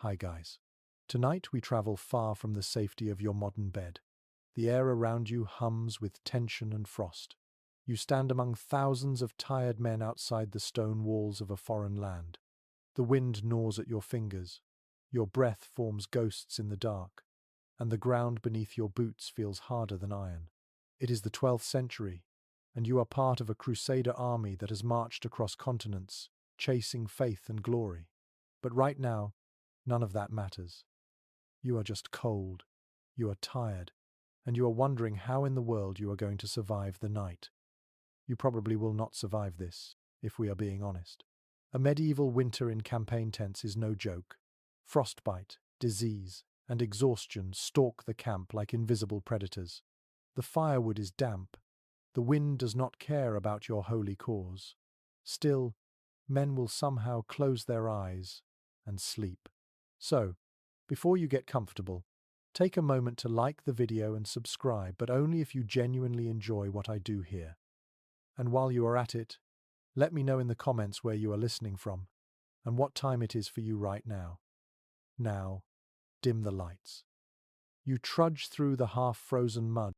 Hi guys. Tonight we travel far from the safety of your modern bed. The air around you hums with tension and frost. You stand among thousands of tired men outside the stone walls of a foreign land. The wind gnaws at your fingers. Your breath forms ghosts in the dark, and the ground beneath your boots feels harder than iron. It is the 12th century, and you are part of a Crusader army that has marched across continents, chasing faith and glory. But right now, none of that matters. You are just cold, you are tired, and you are wondering how in the world you are going to survive the night. You probably will not survive this, if we are being honest. A medieval winter in campaign tents is no joke. Frostbite, disease, and exhaustion stalk the camp like invisible predators. The firewood is damp. The wind does not care about your holy cause. Still, men will somehow close their eyes and sleep. So, before you get comfortable, take a moment to like the video and subscribe, but only if you genuinely enjoy what I do here. And while you are at it, let me know in the comments where you are listening from and what time it is for you right now. Now, dim the lights. You trudge through the half-frozen mud,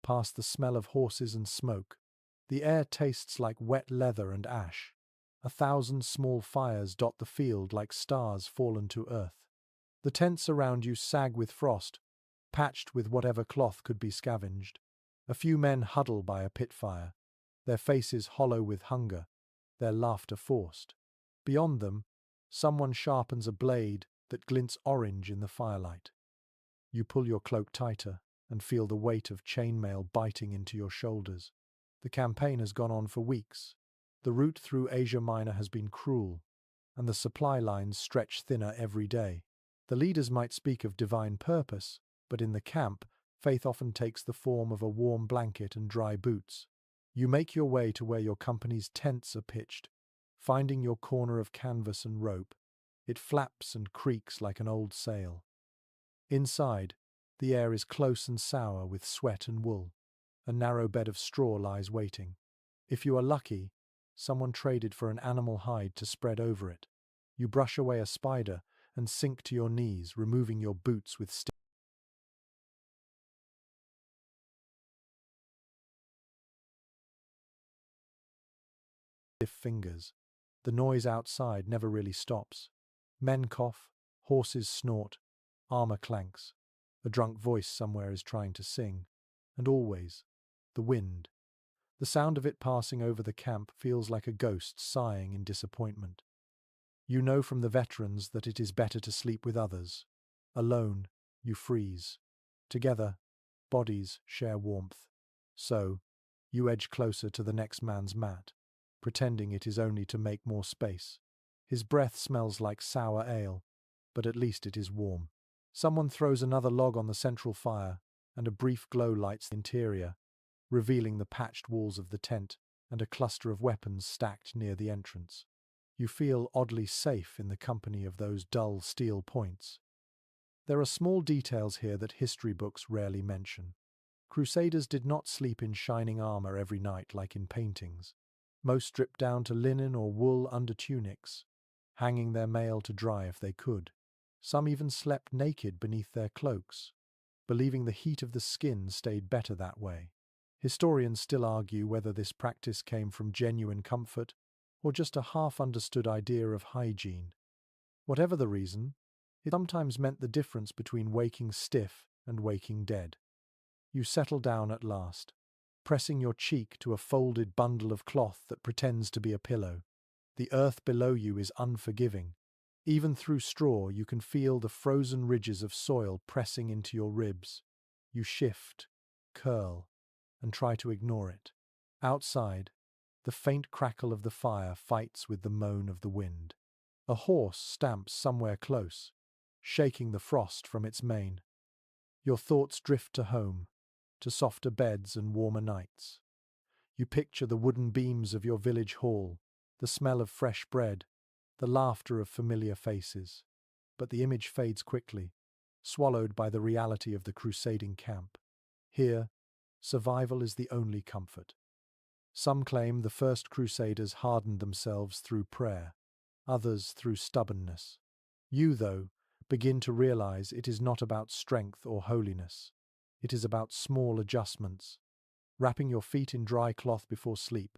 past the smell of horses and smoke. The air tastes like wet leather and ash. 1,000 small fires dot the field like stars fallen to earth. The tents around you sag with frost, patched with whatever cloth could be scavenged. A few men huddle by a pit fire, their faces hollow with hunger, their laughter forced. Beyond them, someone sharpens a blade that glints orange in the firelight. You pull your cloak tighter and feel the weight of chainmail biting into your shoulders. The campaign has gone on for weeks. The route through Asia Minor has been cruel, and the supply lines stretch thinner every day. The leaders might speak of divine purpose, but in the camp, faith often takes the form of a warm blanket and dry boots. You make your way to where your company's tents are pitched, finding your corner of canvas and rope. It flaps and creaks like an old sail. Inside, the air is close and sour with sweat and wool. A narrow bed of straw lies waiting. If you are lucky, someone traded for an animal hide to spread over it. You brush away a spider and sink to your knees, removing your boots with stiff fingers. The noise outside never really stops. Men cough, horses snort, armor clanks. A drunk voice somewhere is trying to sing. And always, the wind. The sound of it passing over the camp feels like a ghost sighing in disappointment. You know from the veterans that it is better to sleep with others. Alone, you freeze. Together, bodies share warmth. So, you edge closer to the next man's mat, pretending it is only to make more space. His breath smells like sour ale, but at least it is warm. Someone throws another log on the central fire, and a brief glow lights the interior, revealing the patched walls of the tent and a cluster of weapons stacked near the entrance. You feel oddly safe in the company of those dull steel points. There are small details here that history books rarely mention. Crusaders did not sleep in shining armor every night like in paintings. Most stripped down to linen or wool under tunics, hanging their mail to dry if they could. Some even slept naked beneath their cloaks, believing the heat of the skin stayed better that way. Historians still argue whether this practice came from genuine comfort or just a half-understood idea of hygiene. Whatever the reason, it sometimes meant the difference between waking stiff and waking dead. You settle down at last, pressing your cheek to a folded bundle of cloth that pretends to be a pillow. The earth below you is unforgiving. Even through straw, you can feel the frozen ridges of soil pressing into your ribs. You shift, curl, and try to ignore it. Outside, the faint crackle of the fire fights with the moan of the wind. A horse stamps somewhere close, shaking the frost from its mane. Your thoughts drift to home, to softer beds and warmer nights. You picture the wooden beams of your village hall, the smell of fresh bread, the laughter of familiar faces. But the image fades quickly, swallowed by the reality of the crusading camp. Here, survival is the only comfort. Some claim the first Crusaders hardened themselves through prayer, others through stubbornness. You, though, begin to realize it is not about strength or holiness. It is about small adjustments. Wrapping your feet in dry cloth before sleep,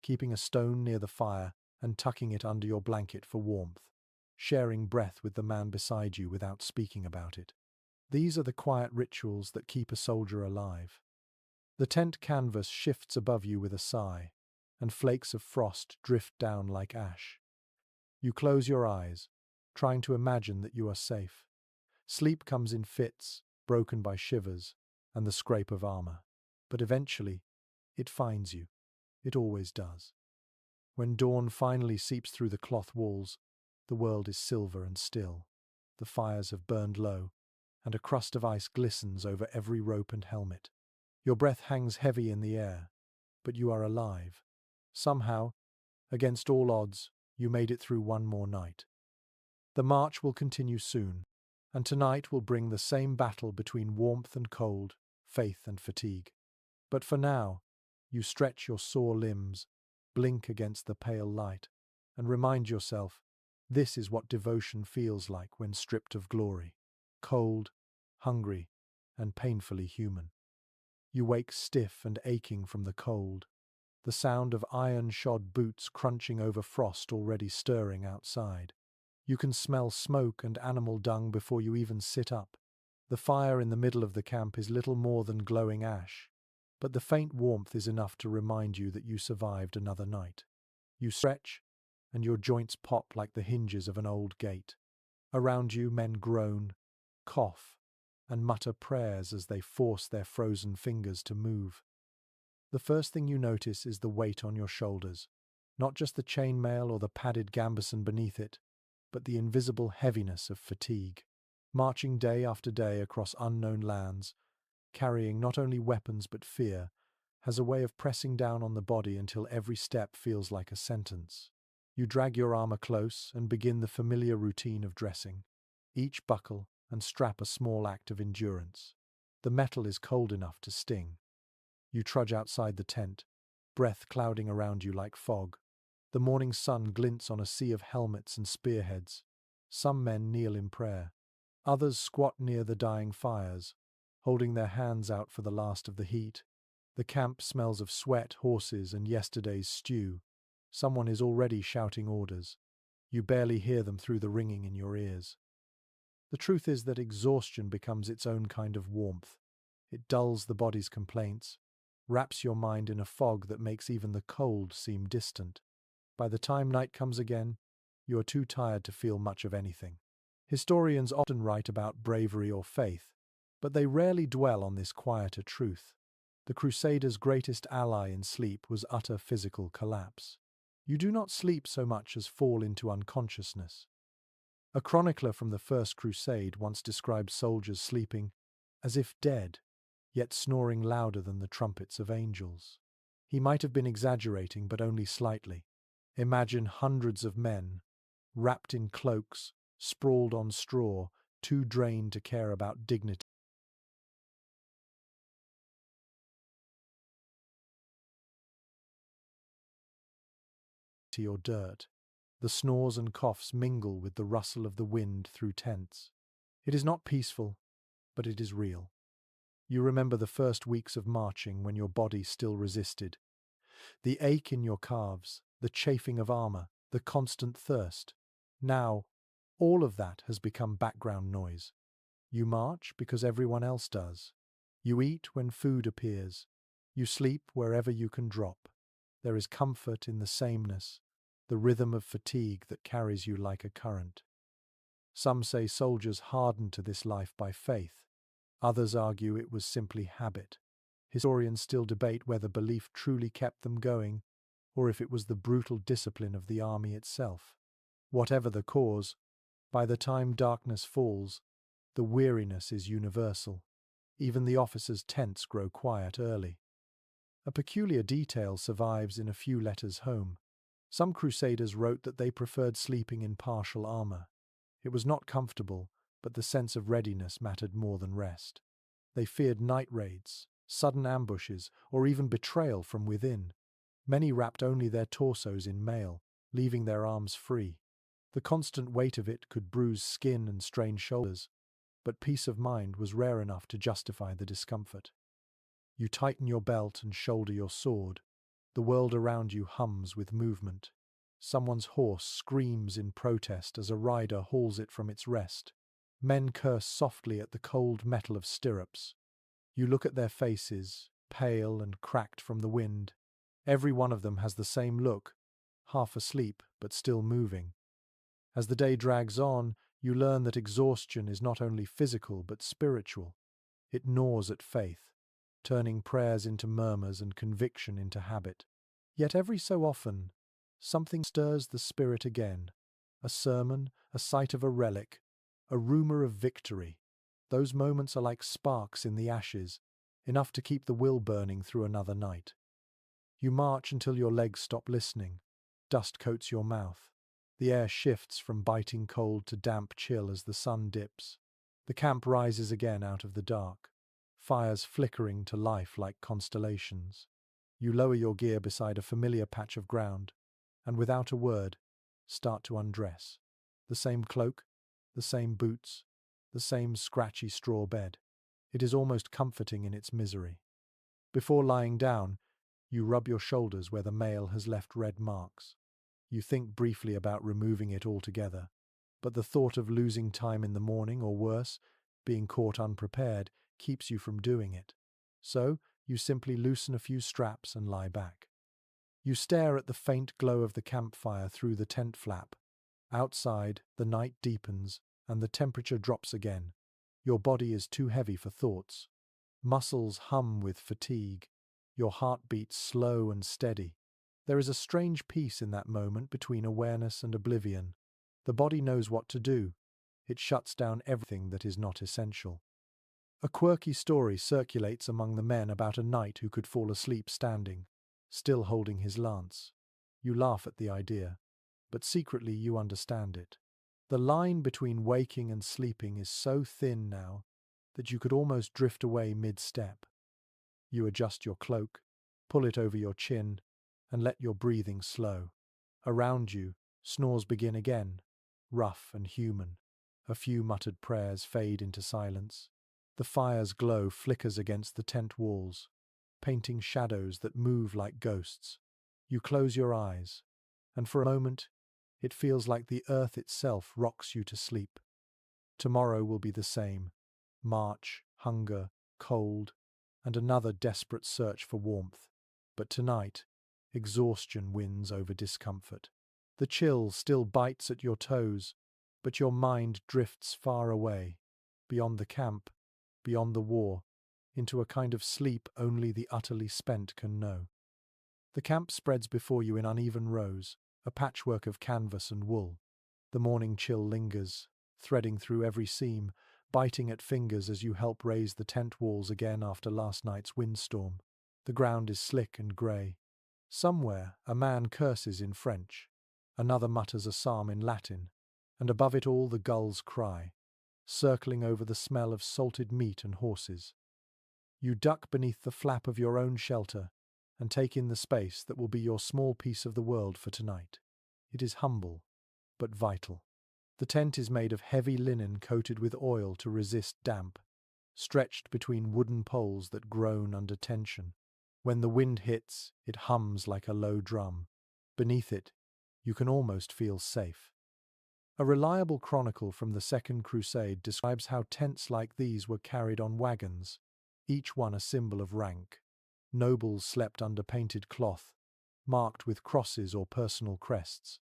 keeping a stone near the fire and tucking it under your blanket for warmth, sharing breath with the man beside you without speaking about it. These are the quiet rituals that keep a soldier alive. The tent canvas shifts above you with a sigh, and flakes of frost drift down like ash. You close your eyes, trying to imagine that you are safe. Sleep comes in fits, broken by shivers and the scrape of armor. But eventually, it finds you. It always does. When dawn finally seeps through the cloth walls, the world is silver and still. The fires have burned low, and a crust of ice glistens over every rope and helmet. Your breath hangs heavy in the air, but you are alive. Somehow, against all odds, you made it through one more night. The march will continue soon, and tonight will bring the same battle between warmth and cold, faith and fatigue. But for now, you stretch your sore limbs, blink against the pale light, and remind yourself, this is what devotion feels like when stripped of glory. Cold, hungry, and painfully human. You wake stiff and aching from the cold, the sound of iron-shod boots crunching over frost already stirring outside. You can smell smoke and animal dung before you even sit up. The fire in the middle of the camp is little more than glowing ash, but the faint warmth is enough to remind you that you survived another night. You stretch, and your joints pop like the hinges of an old gate. Around you, men groan, cough, and mutter prayers as they force their frozen fingers to move. The first thing you notice is the weight on your shoulders, not just the chainmail or the padded gambeson beneath it, but the invisible heaviness of fatigue. Marching day after day across unknown lands, carrying not only weapons but fear, has a way of pressing down on the body until every step feels like a sentence. You drag your armor close and begin the familiar routine of dressing. Each buckle and strap a small act of endurance. The metal is cold enough to sting. You trudge outside the tent, breath clouding around you like fog. The morning sun glints on a sea of helmets and spearheads. Some men kneel in prayer. Others squat near the dying fires, holding their hands out for the last of the heat. The camp smells of sweat, horses, and yesterday's stew. Someone is already shouting orders. You barely hear them through the ringing in your ears. The truth is that exhaustion becomes its own kind of warmth. It dulls the body's complaints, wraps your mind in a fog that makes even the cold seem distant. By the time night comes again, you are too tired to feel much of anything. Historians often write about bravery or faith, but they rarely dwell on this quieter truth. The Crusaders' greatest ally in sleep was utter physical collapse. You do not sleep so much as fall into unconsciousness. A chronicler from the First Crusade once described soldiers sleeping as if dead, yet snoring louder than the trumpets of angels. He might have been exaggerating, but only slightly. Imagine hundreds of men, wrapped in cloaks, sprawled on straw, too drained to care about dignity or dirt. The snores and coughs mingle with the rustle of the wind through tents. It is not peaceful, but it is real. You remember the first weeks of marching when your body still resisted. The ache in your calves, the chafing of armor, the constant thirst. Now, all of that has become background noise. You march because everyone else does. You eat when food appears. You sleep wherever you can drop. There is comfort in the sameness, the rhythm of fatigue that carries you like a current. Some say soldiers hardened to this life by faith. Others argue it was simply habit. Historians still debate whether belief truly kept them going, or if it was the brutal discipline of the army itself. Whatever the cause, by the time darkness falls, the weariness is universal. Even the officers' tents grow quiet early. A peculiar detail survives in a few letters home. Some Crusaders wrote that they preferred sleeping in partial armor. It was not comfortable, but the sense of readiness mattered more than rest. They feared night raids, sudden ambushes, or even betrayal from within. Many wrapped only their torsos in mail, leaving their arms free. The constant weight of it could bruise skin and strain shoulders, but peace of mind was rare enough to justify the discomfort. You tighten your belt and shoulder your sword. The world around you hums with movement. Someone's horse screams in protest as a rider hauls it from its rest. Men curse softly at the cold metal of stirrups. You look at their faces, pale and cracked from the wind. Every one of them has the same look, half asleep but still moving. As the day drags on, you learn that exhaustion is not only physical but spiritual. It gnaws at faith, turning prayers into murmurs and conviction into habit. Yet every so often, something stirs the spirit again. A sermon, a sight of a relic, a rumor of victory. Those moments are like sparks in the ashes, enough to keep the will burning through another night. You march until your legs stop listening. Dust coats your mouth. The air shifts from biting cold to damp chill as the sun dips. The camp rises again out of the dark, fires flickering to life like constellations. You lower your gear beside a familiar patch of ground, and without a word, start to undress. The same cloak, the same boots, the same scratchy straw bed. It is almost comforting in its misery. Before lying down, you rub your shoulders where the mail has left red marks. You think briefly about removing it altogether, but the thought of losing time in the morning, or worse, being caught unprepared, keeps you from doing it. So, you simply loosen a few straps and lie back. You stare at the faint glow of the campfire through the tent flap. Outside, the night deepens, and the temperature drops again. Your body is too heavy for thoughts. Muscles hum with fatigue. Your heart beats slow and steady. There is a strange peace in that moment between awareness and oblivion. The body knows what to do. It shuts down everything that is not essential. A quirky story circulates among the men about a knight who could fall asleep standing, still holding his lance. You laugh at the idea, but secretly you understand it. The line between waking and sleeping is so thin now that you could almost drift away mid-step. You adjust your cloak, pull it over your chin, and let your breathing slow. Around you, snores begin again, rough and human. A few muttered prayers fade into silence. The fire's glow flickers against the tent walls, painting shadows that move like ghosts. You close your eyes, and for a moment, it feels like the earth itself rocks you to sleep. Tomorrow will be the same. March, hunger, cold, and another desperate search for warmth. But tonight, exhaustion wins over discomfort. The chill still bites at your toes, but your mind drifts far away, beyond the camp, beyond the war, into a kind of sleep only the utterly spent can know. The camp spreads before you in uneven rows, a patchwork of canvas and wool. The morning chill lingers, threading through every seam, biting at fingers as you help raise the tent walls again after last night's windstorm. The ground is slick and grey. Somewhere, a man curses in French. Another mutters a psalm in Latin. And above it all the gulls cry, circling over the smell of salted meat and horses. You duck beneath the flap of your own shelter and take in the space that will be your small piece of the world for tonight. It is humble, but vital. The tent is made of heavy linen coated with oil to resist damp, stretched between wooden poles that groan under tension. When the wind hits, it hums like a low drum. Beneath it, you can almost feel safe. A reliable chronicle from the Second Crusade describes how tents like these were carried on wagons, each one a symbol of rank. Nobles slept under painted cloth, marked with crosses or personal crests.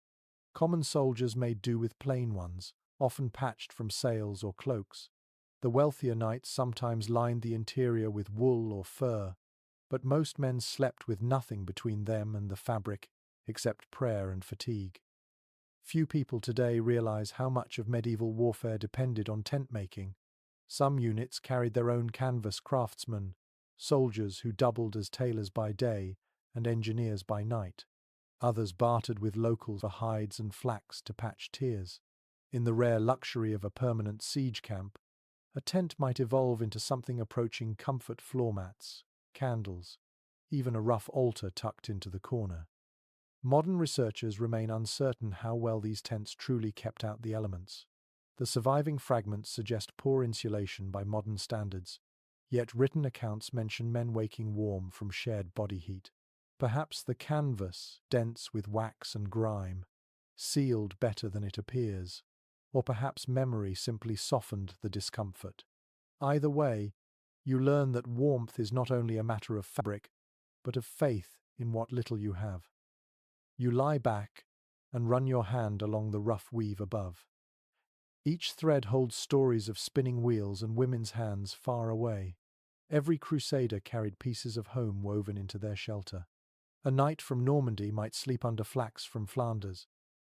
Common soldiers made do with plain ones, often patched from sails or cloaks. The wealthier knights sometimes lined the interior with wool or fur, but most men slept with nothing between them and the fabric except prayer and fatigue. Few people today realize how much of medieval warfare depended on tent making. Some units carried their own canvas craftsmen, soldiers who doubled as tailors by day and engineers by night. Others bartered with locals for hides and flax to patch tiers. In the rare luxury of a permanent siege camp, a tent might evolve into something approaching comfort floor mats, candles, even a rough altar tucked into the corner. Modern researchers remain uncertain how well these tents truly kept out the elements. The surviving fragments suggest poor insulation by modern standards, yet written accounts mention men waking warm from shared body heat. Perhaps the canvas, dense with wax and grime, sealed better than it appears, or perhaps memory simply softened the discomfort. Either way, you learn that warmth is not only a matter of fabric, but of faith in what little you have. You lie back and run your hand along the rough weave above. Each thread holds stories of spinning wheels and women's hands far away. Every crusader carried pieces of home woven into their shelter. A knight from Normandy might sleep under flax from Flanders,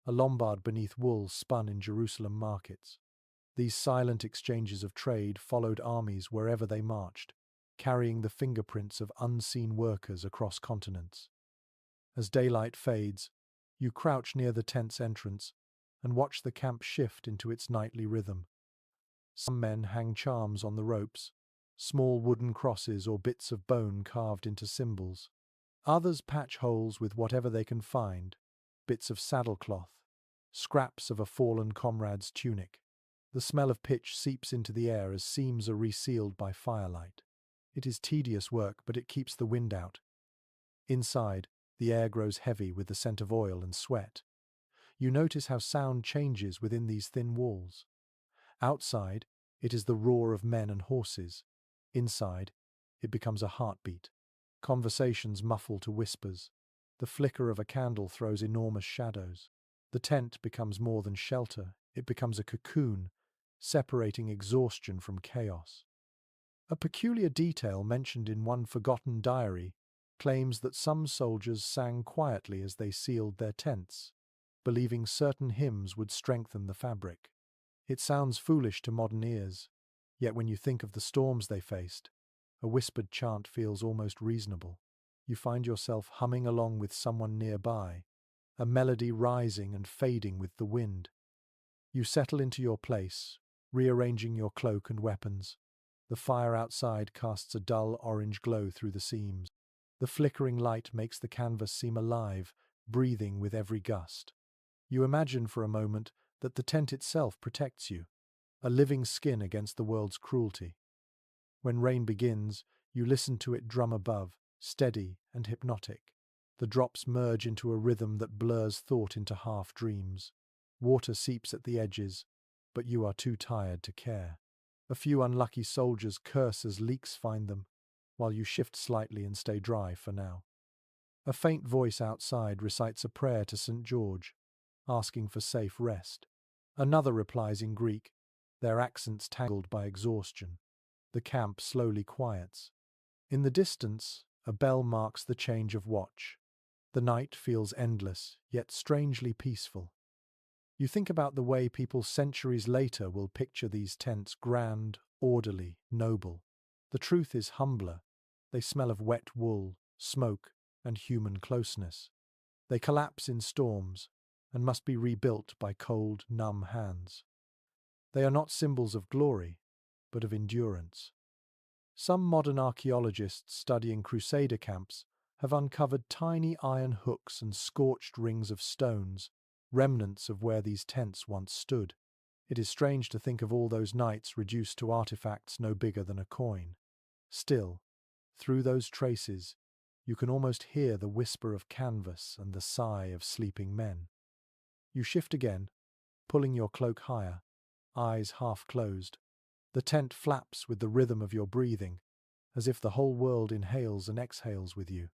a Lombard beneath wool spun in Jerusalem markets. These silent exchanges of trade followed armies wherever they marched, carrying the fingerprints of unseen workers across continents. As daylight fades, you crouch near the tent's entrance and watch the camp shift into its nightly rhythm. Some men hang charms on the ropes, small wooden crosses or bits of bone carved into symbols. Others patch holes with whatever they can find, bits of saddlecloth, scraps of a fallen comrade's tunic. The smell of pitch seeps into the air as seams are resealed by firelight. It is tedious work, but it keeps the wind out. Inside, the air grows heavy with the scent of oil and sweat. You notice how sound changes within these thin walls. Outside, it is the roar of men and horses. Inside, it becomes a heartbeat. Conversations muffle to whispers. The flicker of a candle throws enormous shadows. The tent becomes more than shelter. It becomes a cocoon, separating exhaustion from chaos. A peculiar detail mentioned in one forgotten diary claims that some soldiers sang quietly as they sealed their tents, believing certain hymns would strengthen the fabric. It sounds foolish to modern ears, yet when you think of the storms they faced, a whispered chant feels almost reasonable. You find yourself humming along with someone nearby, a melody rising and fading with the wind. You settle into your place, rearranging your cloak and weapons. The fire outside casts a dull orange glow through the seams. The flickering light makes the canvas seem alive, breathing with every gust. You imagine for a moment that the tent itself protects you, a living skin against the world's cruelty. When rain begins, you listen to it drum above, steady and hypnotic. The drops merge into a rhythm that blurs thought into half dreams. Water seeps at the edges, but you are too tired to care. A few unlucky soldiers curse as leaks find them, while you shift slightly and stay dry for now. A faint voice outside recites a prayer to St. George, asking for safe rest. Another replies in Greek, their accents tangled by exhaustion. The camp slowly quiets. In the distance, a bell marks the change of watch. The night feels endless, yet strangely peaceful. You think about the way people centuries later will picture these tents grand, orderly, noble. The truth is humbler. They smell of wet wool, smoke, and human closeness. They collapse in storms and must be rebuilt by cold, numb hands. They are not symbols of glory, but of endurance. Some modern archaeologists studying Crusader camps have uncovered tiny iron hooks and scorched rings of stones, remnants of where these tents once stood. It is strange to think of all those knights reduced to artifacts no bigger than a coin. Still, through those traces, you can almost hear the whisper of canvas and the sigh of sleeping men. You shift again, pulling your cloak higher, eyes half closed. The tent flaps with the rhythm of your breathing, as if the whole world inhales and exhales with you.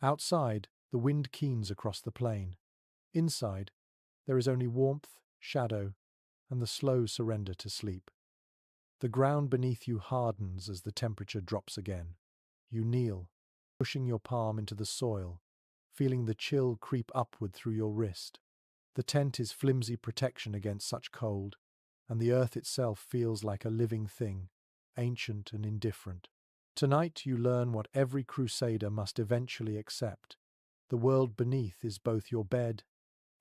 Outside, the wind keens across the plain. Inside, there is only warmth, shadow, and the slow surrender to sleep. The ground beneath you hardens as the temperature drops again. You kneel, pushing your palm into the soil, feeling the chill creep upward through your wrist. The tent is flimsy protection against such cold, and the earth itself feels like a living thing, ancient and indifferent. Tonight you learn what every crusader must eventually accept. The world beneath is both your bed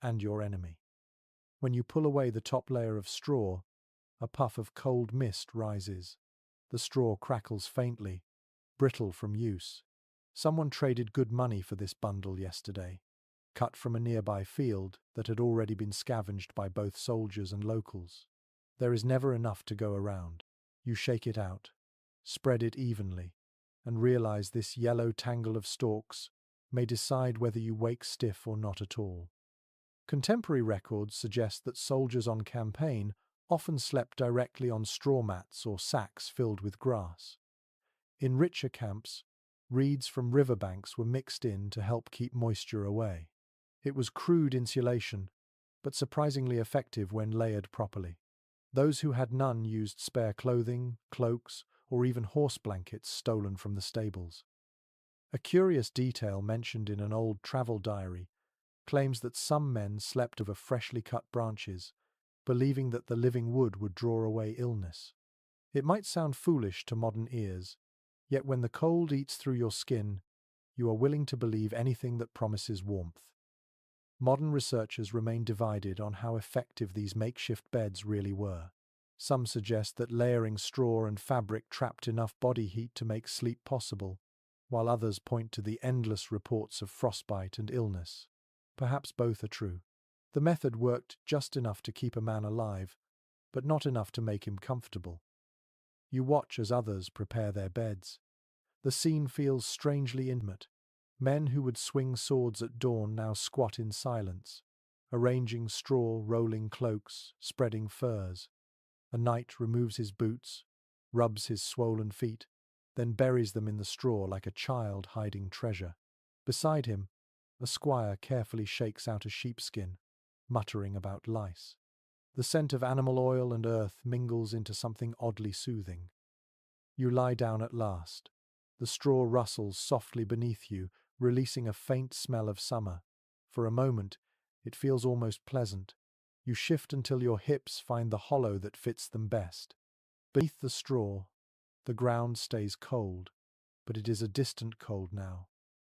and your enemy. When you pull away the top layer of straw, a puff of cold mist rises. The straw crackles faintly, brittle from use. Someone traded good money for this bundle yesterday. cut from a nearby field that had already been scavenged by both soldiers and locals. There is never enough to go around. You shake it out, spread it evenly, and realize this yellow tangle of stalks may decide whether you wake stiff or not at all. Contemporary records suggest that soldiers on campaign often slept directly on straw mats or sacks filled with grass. In richer camps, reeds from riverbanks were mixed in to help keep moisture away. It was crude insulation, but surprisingly effective when layered properly. Those who had none used spare clothing, cloaks, or even horse blankets stolen from the stables. A curious detail mentioned in an old travel diary claims that some men slept over freshly cut branches, believing that the living wood would draw away illness. It might sound foolish to modern ears, yet when the cold eats through your skin, you are willing to believe anything that promises warmth. Modern researchers remain divided on how effective these makeshift beds really were. Some suggest that layering straw and fabric trapped enough body heat to make sleep possible, while others point to the endless reports of frostbite and illness. Perhaps both are true. The method worked just enough to keep a man alive, but not enough to make him comfortable. You watch as others prepare their beds. The scene feels strangely intimate. Men who would swing swords at dawn now squat in silence, arranging straw, rolling cloaks, spreading furs. A knight removes his boots, rubs his swollen feet, then buries them in the straw like a child hiding treasure. Beside him, a squire carefully shakes out a sheepskin, muttering about lice. The scent of animal oil and earth mingles into something oddly soothing. You lie down at last. The straw rustles softly beneath you, releasing a faint smell of summer. For a moment, it feels almost pleasant. You shift until your hips find the hollow that fits them best. Beneath the straw, the ground stays cold, but it is a distant cold now,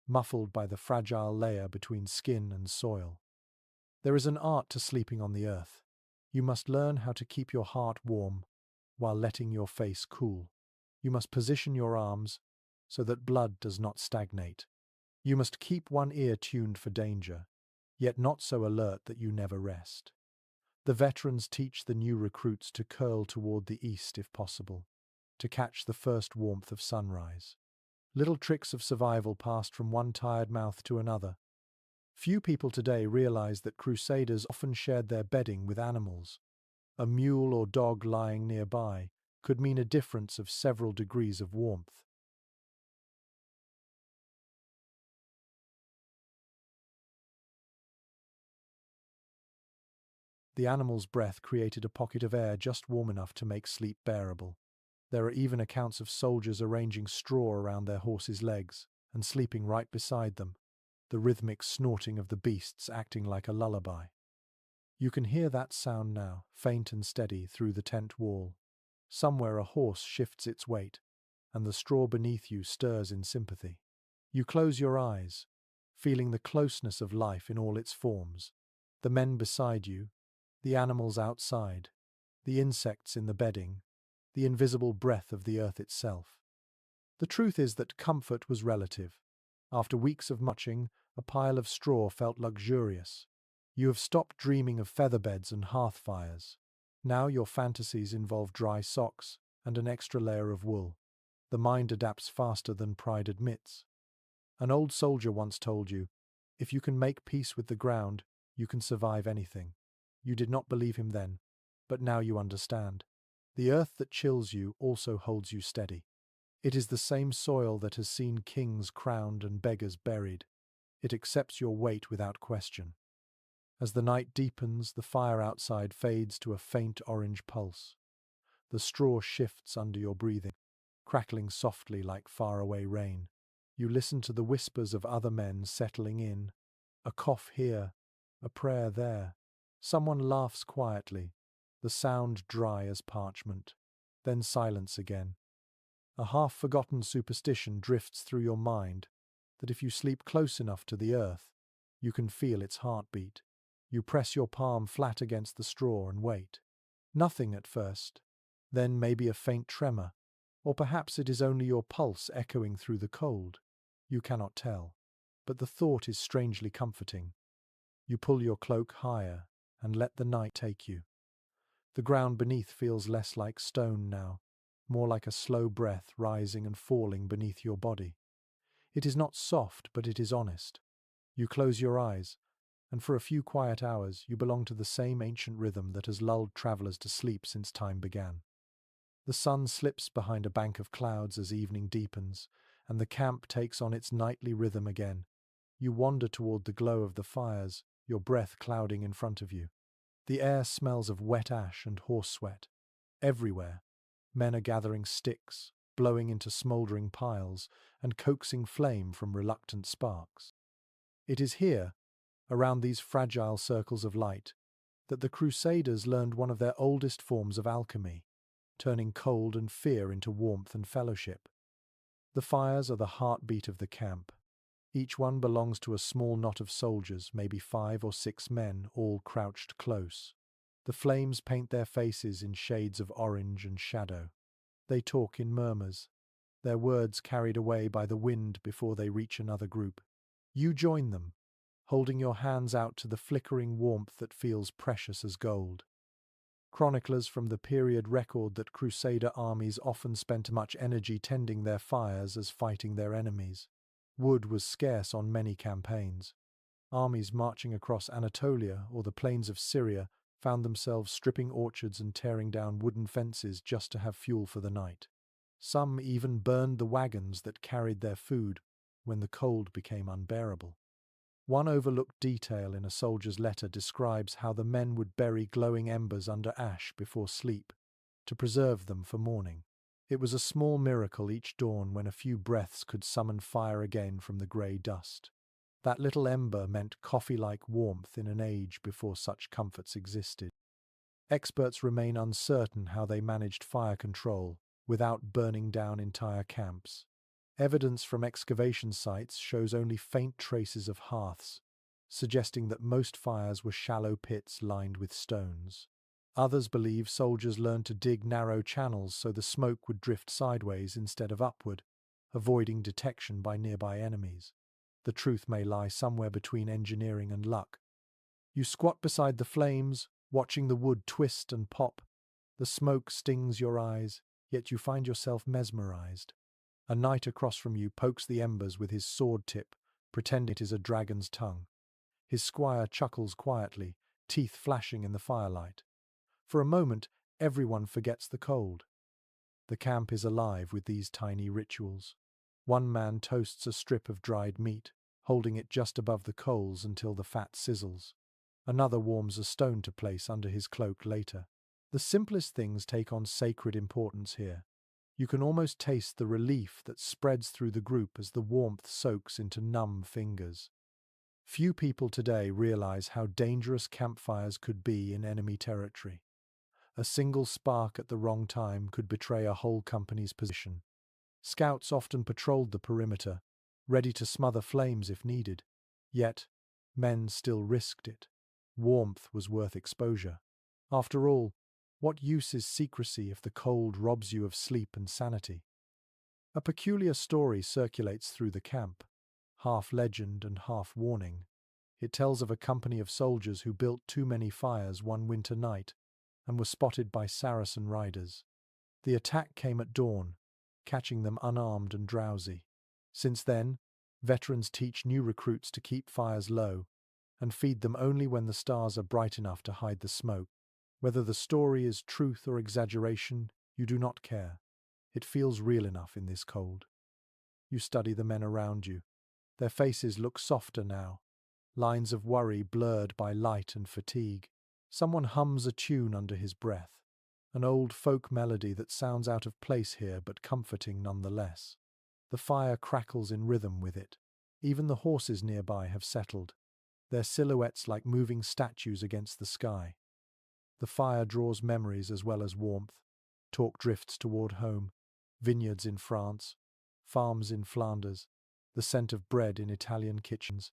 muffled by the fragile layer between skin and soil. There is an art to sleeping on the earth. You must learn how to keep your heart warm while letting your face cool. You must position your arms so that blood does not stagnate. You must keep one ear tuned for danger, yet not so alert that you never rest. The veterans teach the new recruits to curl toward the east if possible, to catch the first warmth of sunrise. Little tricks of survival passed from one tired mouth to another. Few people today realize that Crusaders often shared their bedding with animals. A mule or dog lying nearby could mean a difference of several degrees of warmth. The animal's breath created a pocket of air just warm enough to make sleep bearable. There are even accounts of soldiers arranging straw around their horses' legs and sleeping right beside them, the rhythmic snorting of the beasts acting like a lullaby. You can hear that sound now, faint and steady, through the tent wall. Somewhere a horse shifts its weight, and the straw beneath you stirs in sympathy. You close your eyes, feeling the closeness of life in all its forms. The men beside you, the animals outside, the insects in the bedding, the invisible breath of the earth itself. The truth is that comfort was relative. After weeks of marching, a pile of straw felt luxurious. You have stopped dreaming of featherbeds and hearth fires. Now your fantasies involve dry socks and an extra layer of wool. The mind adapts faster than pride admits. An old soldier once told you, if you can make peace with the ground, you can survive anything. You did not believe him then, but now you understand. The earth that chills you also holds you steady. It is the same soil that has seen kings crowned and beggars buried. It accepts your weight without question. As the night deepens, the fire outside fades to a faint orange pulse. The straw shifts under your breathing, crackling softly like faraway rain. You listen to the whispers of other men settling in, a cough here, a prayer there. Someone laughs quietly, the sound dry as parchment. Then silence again. A half-forgotten superstition drifts through your mind that if you sleep close enough to the earth, you can feel its heartbeat. You press your palm flat against the straw and wait. Nothing at first, then maybe a faint tremor, or perhaps it is only your pulse echoing through the cold. You cannot tell, but the thought is strangely comforting. You pull your cloak higher and let the night take you. The ground beneath feels less like stone now, more like a slow breath rising and falling beneath your body. It is not soft, but it is honest. You close your eyes, and for a few quiet hours you belong to the same ancient rhythm that has lulled travelers to sleep since time began. The sun slips behind a bank of clouds as evening deepens, and the camp takes on its nightly rhythm again. You wander toward the glow of the fires, your breath clouding in front of you. The air smells of wet ash and horse sweat. Everywhere, men are gathering sticks, blowing into smouldering piles, and coaxing flame from reluctant sparks. It is here, around these fragile circles of light, that the Crusaders learned one of their oldest forms of alchemy, turning cold and fear into warmth and fellowship. The fires are the heartbeat of the camp. Each one belongs to a small knot of soldiers, maybe 5 or 6 men, all crouched close. The flames paint their faces in shades of orange and shadow. They talk in murmurs, their words carried away by the wind before they reach another group. You join them, holding your hands out to the flickering warmth that feels precious as gold. Chroniclers from the period record that Crusader armies often spent much energy tending their fires as fighting their enemies. Wood was scarce on many campaigns. Armies marching across Anatolia or the plains of Syria found themselves stripping orchards and tearing down wooden fences just to have fuel for the night. Some even burned the wagons that carried their food when the cold became unbearable. One overlooked detail in a soldier's letter describes how the men would bury glowing embers under ash before sleep, to preserve them for morning. It was a small miracle each dawn when a few breaths could summon fire again from the grey dust. That little ember meant coffee-like warmth in an age before such comforts existed. Experts remain uncertain how they managed fire control without burning down entire camps. Evidence from excavation sites shows only faint traces of hearths, suggesting that most fires were shallow pits lined with stones. Others believe soldiers learned to dig narrow channels so the smoke would drift sideways instead of upward, avoiding detection by nearby enemies. The truth may lie somewhere between engineering and luck. You squat beside the flames, watching the wood twist and pop. The smoke stings your eyes, yet you find yourself mesmerized. A knight across from you pokes the embers with his sword tip, pretending it is a dragon's tongue. His squire chuckles quietly, teeth flashing in the firelight. For a moment, everyone forgets the cold. The camp is alive with these tiny rituals. One man toasts a strip of dried meat, holding it just above the coals until the fat sizzles. Another warms a stone to place under his cloak later. The simplest things take on sacred importance here. You can almost taste the relief that spreads through the group as the warmth soaks into numb fingers. Few people today realize how dangerous campfires could be in enemy territory. A single spark at the wrong time could betray a whole company's position. Scouts often patrolled the perimeter, ready to smother flames if needed. Yet, men still risked it. Warmth was worth exposure. After all, what use is secrecy if the cold robs you of sleep and sanity? A peculiar story circulates through the camp, half legend and half warning. It tells of a company of soldiers who built too many fires one winter night and were spotted by Saracen riders. The attack came at dawn, catching them unarmed and drowsy. Since then, veterans teach new recruits to keep fires low and feed them only when the stars are bright enough to hide the smoke. Whether the story is truth or exaggeration, you do not care. It feels real enough in this cold. You study the men around you. Their faces look softer now, lines of worry blurred by light and fatigue. Someone hums a tune under his breath, an old folk melody that sounds out of place here but comforting nonetheless. The fire crackles in rhythm with it. Even the horses nearby have settled, their silhouettes like moving statues against the sky. The fire draws memories as well as warmth. Talk drifts toward home, vineyards in France, farms in Flanders, the scent of bread in Italian kitchens.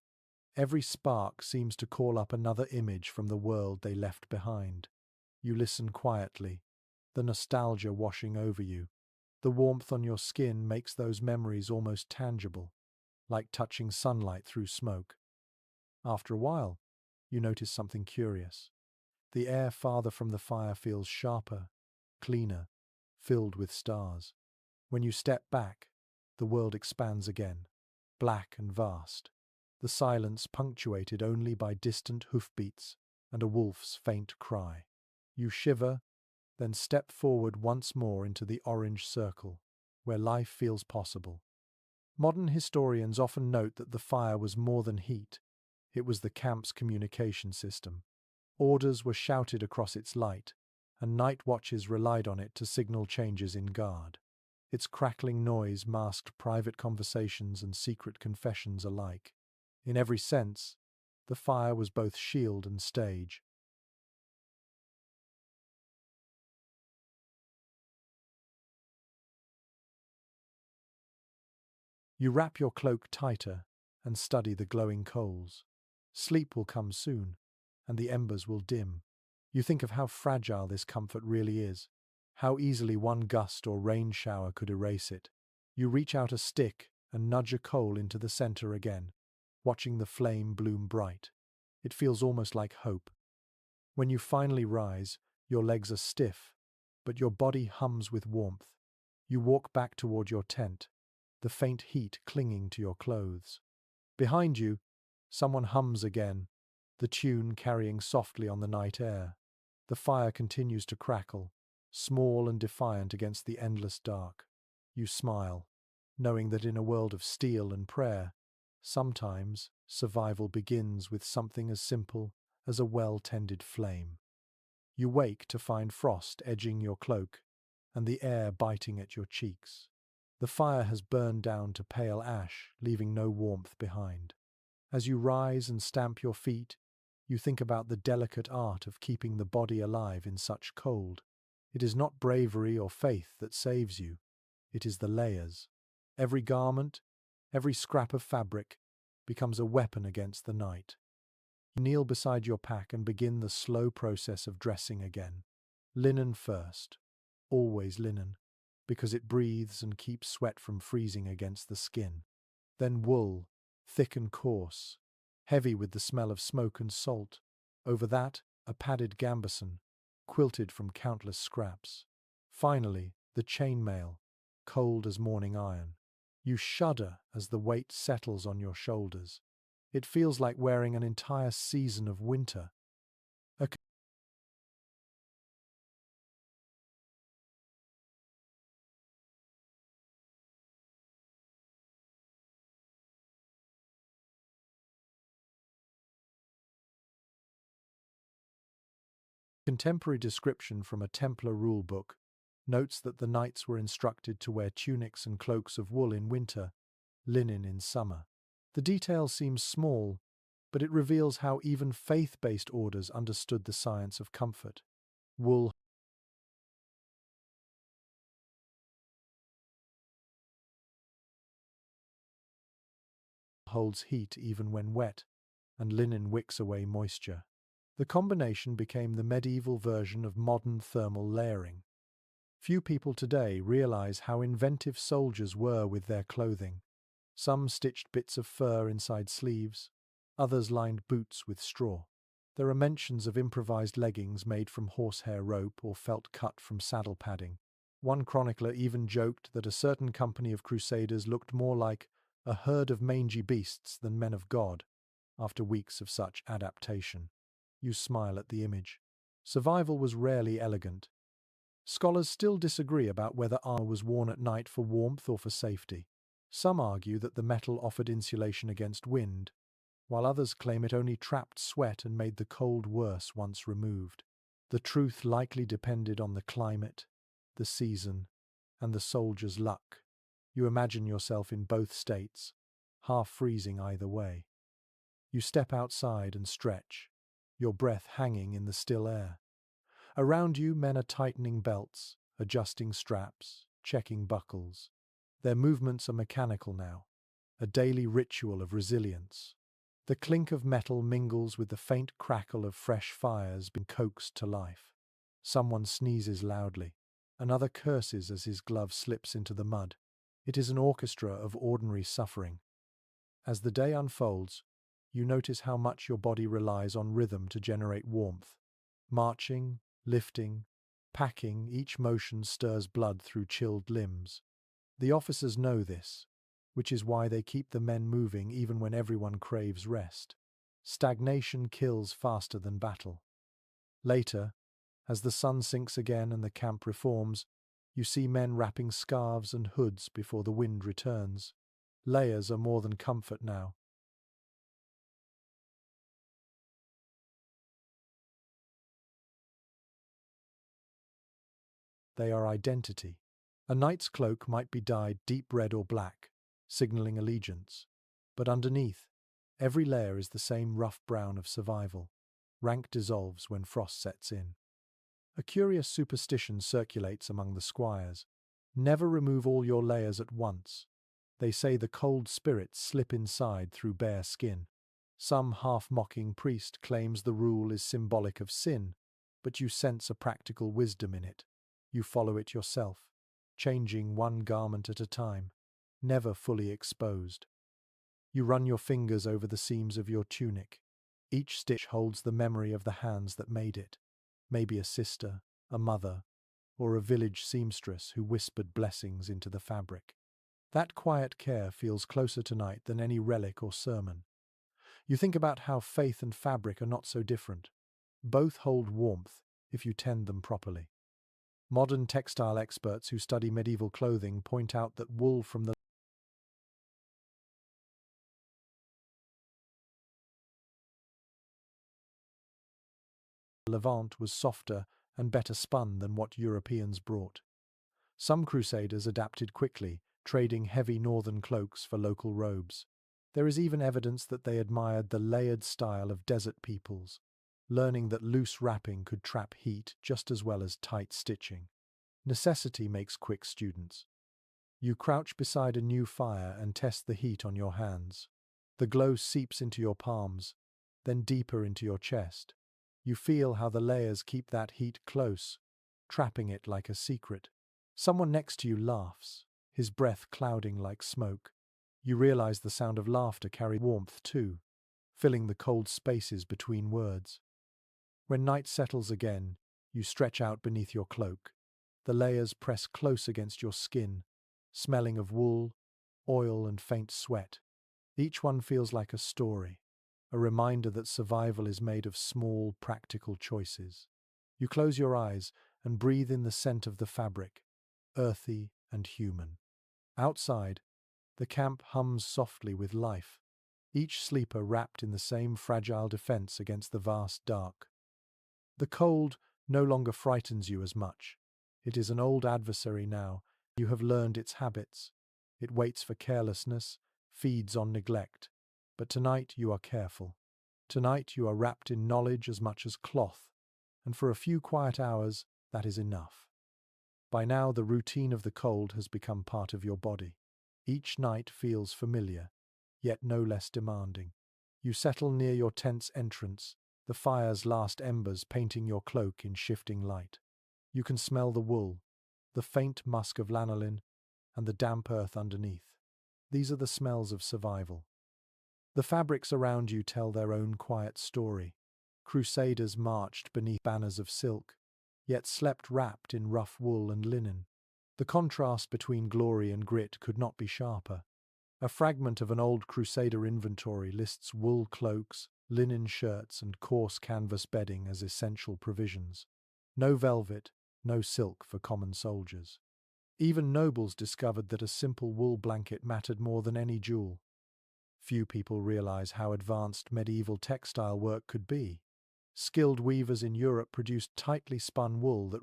Every spark seems to call up another image from the world they left behind. You listen quietly, the nostalgia washing over you. The warmth on your skin makes those memories almost tangible, like touching sunlight through smoke. After a while, you notice something curious. The air farther from the fire feels sharper, cleaner, filled with stars. When you step back, the world expands again, black and vast, the silence punctuated only by distant hoofbeats and a wolf's faint cry. You shiver, then step forward once more into the orange circle, where life feels possible. Modern historians often note that the fire was more than heat. It was the camp's communication system. Orders were shouted across its light, and night watches relied on it to signal changes in guard. Its crackling noise masked private conversations and secret confessions alike. In every sense, the fire was both shield and stage. You wrap your cloak tighter and study the glowing coals. Sleep will come soon, and the embers will dim. You think of how fragile this comfort really is, how easily one gust or rain shower could erase it. You reach out a stick and nudge a coal into the center again, watching the flame bloom bright. It feels almost like hope. When you finally rise, your legs are stiff, but your body hums with warmth. You walk back toward your tent, the faint heat clinging to your clothes. Behind you, someone hums again, the tune carrying softly on the night air. The fire continues to crackle, small and defiant against the endless dark. You smile, knowing that in a world of steel and prayer, sometimes survival begins with something as simple as a well-tended flame. You wake to find frost edging your cloak and the air biting at your cheeks. The fire has burned down to pale ash, leaving no warmth behind. As you rise and stamp your feet, you think about the delicate art of keeping the body alive in such cold. It is not bravery or faith that saves you. It is the layers. Every garment, every scrap of fabric, becomes a weapon against the night. You kneel beside your pack and begin the slow process of dressing again. Linen first. Always linen, because it breathes and keeps sweat from freezing against the skin. Then wool, thick and coarse, heavy with the smell of smoke and salt. Over that, a padded gambeson, quilted from countless scraps. Finally, the chainmail, cold as morning iron. You shudder as the weight settles on your shoulders. It feels like wearing an entire season of winter. A contemporary description from a Templar rulebook notes that the knights were instructed to wear tunics and cloaks of wool in winter, linen in summer. The detail seems small, but it reveals how even faith-based orders understood the science of comfort. Wool holds heat even when wet, and linen wicks away moisture. The combination became the medieval version of modern thermal layering. Few people today realize how inventive soldiers were with their clothing. Some stitched bits of fur inside sleeves, others lined boots with straw. There are mentions of improvised leggings made from horsehair rope or felt cut from saddle padding. One chronicler even joked that a certain company of Crusaders looked more like a herd of mangy beasts than men of God after weeks of such adaptation. You smile at the image. Survival was rarely elegant. Scholars still disagree about whether armor was worn at night for warmth or for safety. Some argue that the metal offered insulation against wind, while others claim it only trapped sweat and made the cold worse once removed. The truth likely depended on the climate, the season, and the soldier's luck. You imagine yourself in both states, half freezing either way. You step outside and stretch, your breath hanging in the still air. Around you, men are tightening belts, adjusting straps, checking buckles. Their movements are mechanical now, a daily ritual of resilience. The clink of metal mingles with the faint crackle of fresh fires being coaxed to life. Someone sneezes loudly. Another curses as his glove slips into the mud. It is an orchestra of ordinary suffering. As the day unfolds, you notice how much your body relies on rhythm to generate warmth. Marching, lifting, packing, each motion stirs blood through chilled limbs. The officers know this, which is why they keep the men moving even when everyone craves rest. Stagnation kills faster than battle. Later, as the sun sinks again and the camp reforms, you see men wrapping scarves and hoods before the wind returns. Layers are more than comfort now. They are identity. A knight's cloak might be dyed deep red or black, signaling allegiance. But underneath, every layer is the same rough brown of survival. Rank dissolves when frost sets in. A curious superstition circulates among the squires. Never remove all your layers at once. They say the cold spirits slip inside through bare skin. Some half-mocking priest claims the rule is symbolic of sin, but you sense a practical wisdom in it. You follow it yourself, changing one garment at a time, never fully exposed. You run your fingers over the seams of your tunic. Each stitch holds the memory of the hands that made it. Maybe a sister, a mother, or a village seamstress who whispered blessings into the fabric. That quiet care feels closer tonight than any relic or sermon. You think about how faith and fabric are not so different. Both hold warmth if you tend them properly. Modern textile experts who study medieval clothing point out that wool from the Levant was softer and better spun than what Europeans brought. Some Crusaders adapted quickly, trading heavy northern cloaks for local robes. There is even evidence that they admired the layered style of desert peoples, learning that loose wrapping could trap heat just as well as tight stitching. Necessity makes quick students. You crouch beside a new fire and test the heat on your hands. The glow seeps into your palms, then deeper into your chest. You feel how the layers keep that heat close, trapping it like a secret. Someone next to you laughs, his breath clouding like smoke. You realize the sound of laughter carries warmth too, filling the cold spaces between words. When night settles again, you stretch out beneath your cloak. The layers press close against your skin, smelling of wool, oil, and faint sweat. Each one feels like a story, a reminder that survival is made of small, practical choices. You close your eyes and breathe in the scent of the fabric, earthy and human. Outside, the camp hums softly with life, each sleeper wrapped in the same fragile defense against the vast dark. The cold no longer frightens you as much. It is an old adversary now. You have learned its habits. It waits for carelessness, feeds on neglect. But tonight you are careful. Tonight you are wrapped in knowledge as much as cloth, and for a few quiet hours, that is enough. By now the routine of the cold has become part of your body. Each night feels familiar, yet no less demanding. You settle near your tent's entrance, the fire's last embers painting your cloak in shifting light. You can smell the wool, the faint musk of lanolin, and the damp earth underneath. These are the smells of survival. The fabrics around you tell their own quiet story. Crusaders marched beneath banners of silk, yet slept wrapped in rough wool and linen. The contrast between glory and grit could not be sharper. A fragment of an old Crusader inventory lists wool cloaks, linen shirts, and coarse canvas bedding as essential provisions. No velvet, no silk for common soldiers. Even nobles discovered that a simple wool blanket mattered more than any jewel. Few people realize how advanced medieval textile work could be. Skilled weavers in Europe produced tightly spun wool that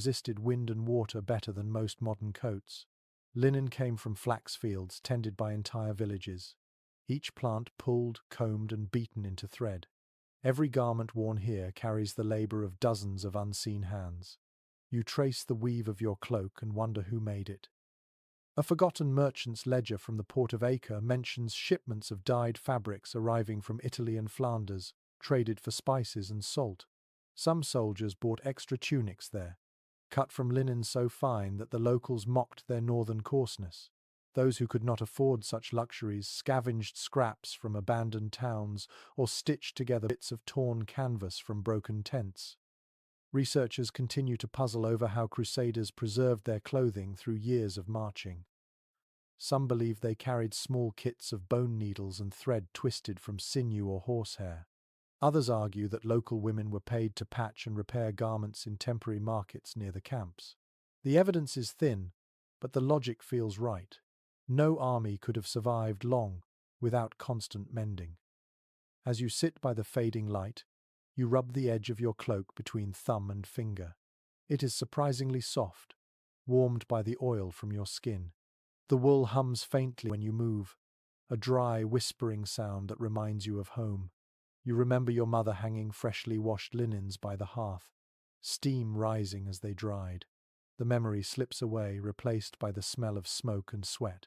resisted wind and water better than most modern coats. Linen came from flax fields tended by entire villages, each plant pulled, combed, and beaten into thread. Every garment worn here carries the labor of dozens of unseen hands. You trace the weave of your cloak and wonder who made it. A forgotten merchant's ledger from the port of Acre mentions shipments of dyed fabrics arriving from Italy and Flanders, traded for spices and salt. Some soldiers bought extra tunics there, cut from linen so fine that the locals mocked their northern coarseness. Those who could not afford such luxuries scavenged scraps from abandoned towns or stitched together bits of torn canvas from broken tents. Researchers continue to puzzle over how Crusaders preserved their clothing through years of marching. Some believe they carried small kits of bone needles and thread twisted from sinew or horsehair. Others argue that local women were paid to patch and repair garments in temporary markets near the camps. The evidence is thin, but the logic feels right. No army could have survived long without constant mending. As you sit by the fading light, you rub the edge of your cloak between thumb and finger. It is surprisingly soft, warmed by the oil from your skin. The wool hums faintly when you move, a dry, whispering sound that reminds you of home. You remember your mother hanging freshly washed linens by the hearth, steam rising as they dried. The memory slips away, replaced by the smell of smoke and sweat.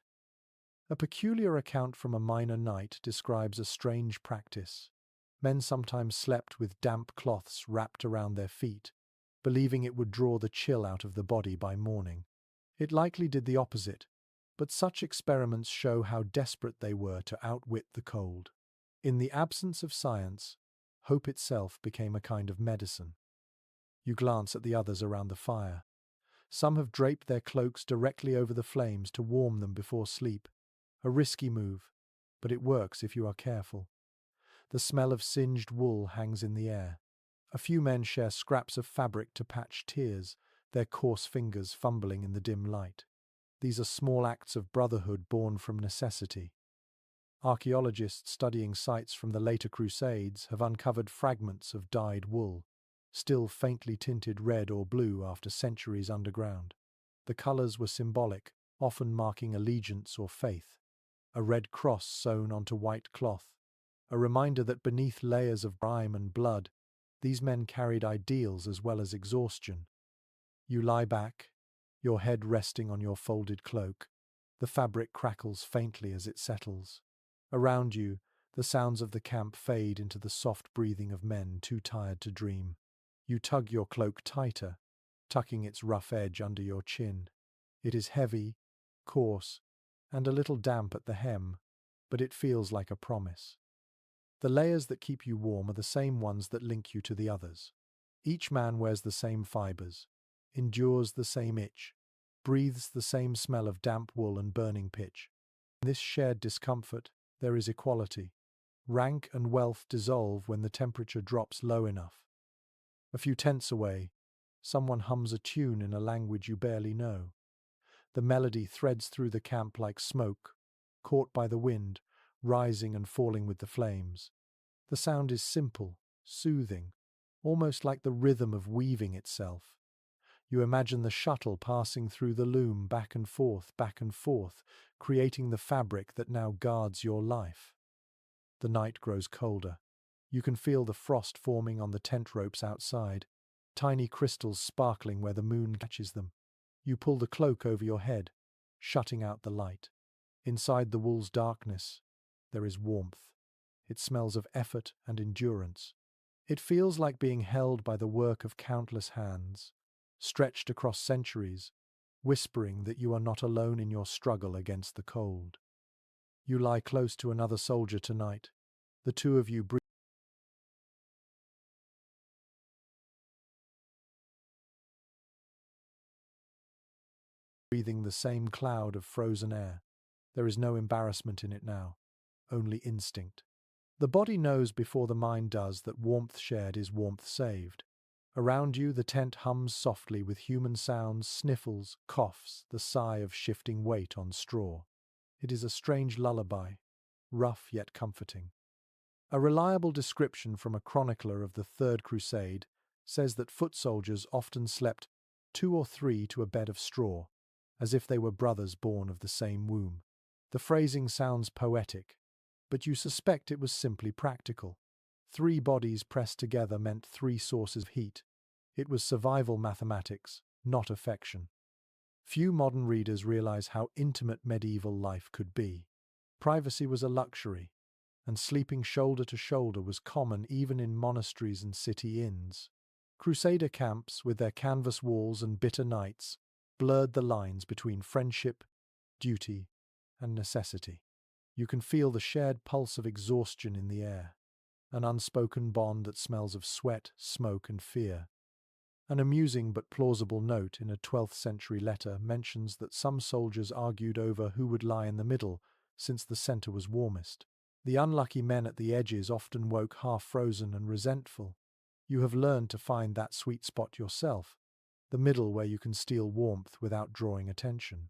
A peculiar account from a minor knight describes a strange practice. Men sometimes slept with damp cloths wrapped around their feet, believing it would draw the chill out of the body by morning. It likely did the opposite, but such experiments show how desperate they were to outwit the cold. In the absence of science, hope itself became a kind of medicine. You glance at the others around the fire. Some have draped their cloaks directly over the flames to warm them before sleep. A risky move, but it works if you are careful. The smell of singed wool hangs in the air. A few men share scraps of fabric to patch tears, their coarse fingers fumbling in the dim light. These are small acts of brotherhood born from necessity. Archaeologists studying sites from the later Crusades have uncovered fragments of dyed wool, still faintly tinted red or blue after centuries underground. The colors were symbolic, often marking allegiance or faith. A red cross sewn onto white cloth, a reminder that beneath layers of grime and blood, these men carried ideals as well as exhaustion. You lie back, your head resting on your folded cloak. The fabric crackles faintly as it settles. Around you, the sounds of the camp fade into the soft breathing of men too tired to dream. You tug your cloak tighter, tucking its rough edge under your chin. It is heavy, coarse, and a little damp at the hem, but it feels like a promise. The layers that keep you warm are the same ones that link you to the others. Each man wears the same fibers, endures the same itch, breathes the same smell of damp wool and burning pitch. In this shared discomfort, there is equality. Rank and wealth dissolve when the temperature drops low enough. A few tents away, someone hums a tune in a language you barely know. The melody threads through the camp like smoke, caught by the wind, rising and falling with the flames. The sound is simple, soothing, almost like the rhythm of weaving itself. You imagine the shuttle passing through the loom back and forth, creating the fabric that now guards your life. The night grows colder. You can feel the frost forming on the tent ropes outside, tiny crystals sparkling where the moon catches them. You pull the cloak over your head, shutting out the light. Inside the wool's darkness, there is warmth. It smells of effort and endurance. It feels like being held by the work of countless hands, stretched across centuries, whispering that you are not alone in your struggle against the cold. You lie close to another soldier tonight. The two of you breathing the same cloud of frozen air. There is no embarrassment in it now, only instinct. The body knows before the mind does that warmth shared is warmth saved. Around you, the tent hums softly with human sounds, sniffles, coughs, the sigh of shifting weight on straw. It is a strange lullaby, rough yet comforting. A reliable description from a chronicler of the Third Crusade says that foot soldiers often slept 2 or 3 to a bed of straw, as if they were brothers born of the same womb. The phrasing sounds poetic, but you suspect it was simply practical. 3 bodies pressed together meant 3 sources of heat. It was survival mathematics, not affection. Few modern readers realize how intimate medieval life could be. Privacy was a luxury, and sleeping shoulder to shoulder was common even in monasteries and city inns. Crusader camps, with their canvas walls and bitter nights, blurred the lines between friendship, duty, and necessity. You can feel the shared pulse of exhaustion in the air, an unspoken bond that smells of sweat, smoke, and fear. An amusing but plausible note in a 12th century letter mentions that some soldiers argued over who would lie in the middle, since the center was warmest. The unlucky men at the edges often woke half-frozen and resentful. You have learned to find that sweet spot yourself, the middle where you can steal warmth without drawing attention.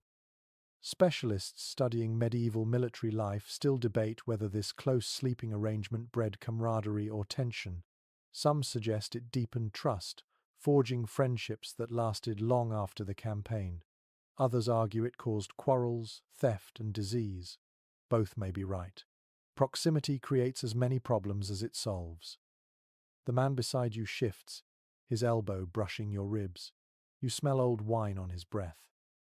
Specialists studying medieval military life still debate whether this close sleeping arrangement bred camaraderie or tension. Some suggest it deepened trust, forging friendships that lasted long after the campaign. Others argue it caused quarrels, theft, and disease. Both may be right. Proximity creates as many problems as it solves. The man beside you shifts, his elbow brushing your ribs. You smell old wine on his breath.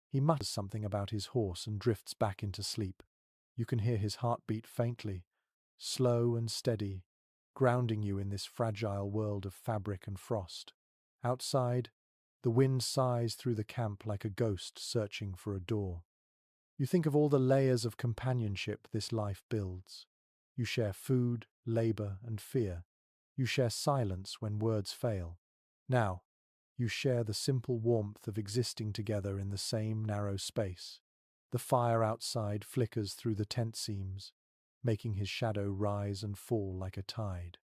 He mutters something about his horse and drifts back into sleep. You can hear his heartbeat faintly, slow and steady, grounding you in this fragile world of fabric and frost. Outside, the wind sighs through the camp like a ghost searching for a door. You think of all the layers of companionship this life builds. You share food, labor, and fear. You share silence when words fail. Now, you share the simple warmth of existing together in the same narrow space. The fire outside flickers through the tent seams, making his shadow rise and fall like a tide.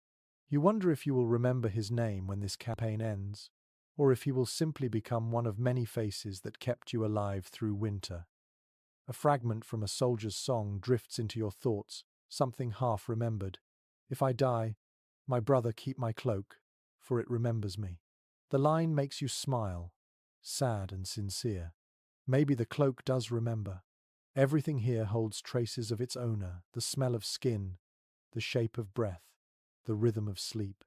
You wonder if you will remember his name when this campaign ends, or if he will simply become one of many faces that kept you alive through winter. A fragment from a soldier's song drifts into your thoughts, something half remembered. If I die, my brother, keep my cloak, for it remembers me. The line makes you smile, sad and sincere. Maybe the cloak does remember. Everything here holds traces of its owner, the smell of skin, the shape of breath, the rhythm of sleep.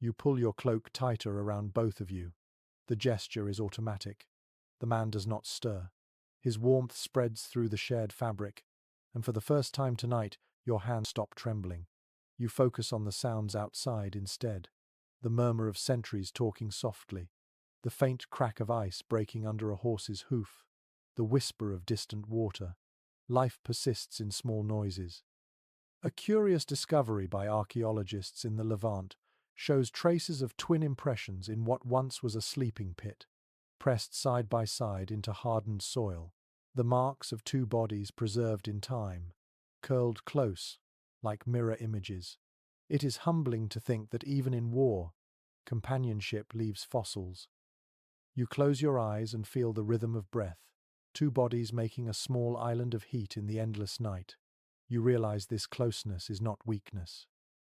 You pull your cloak tighter around both of you. The gesture is automatic. The man does not stir. His warmth spreads through the shared fabric, and for the first time tonight, your hands stop trembling. You focus on the sounds outside instead. The murmur of sentries talking softly, the faint crack of ice breaking under a horse's hoof, the whisper of distant water. Life persists in small noises. A curious discovery by archaeologists in the Levant shows traces of twin impressions in what once was a sleeping pit, pressed side by side into hardened soil, the marks of two bodies preserved in time, curled close, like mirror images. It is humbling to think that even in war, companionship leaves fossils. You close your eyes and feel the rhythm of breath, two bodies making a small island of heat in the endless night. You realize this closeness is not weakness.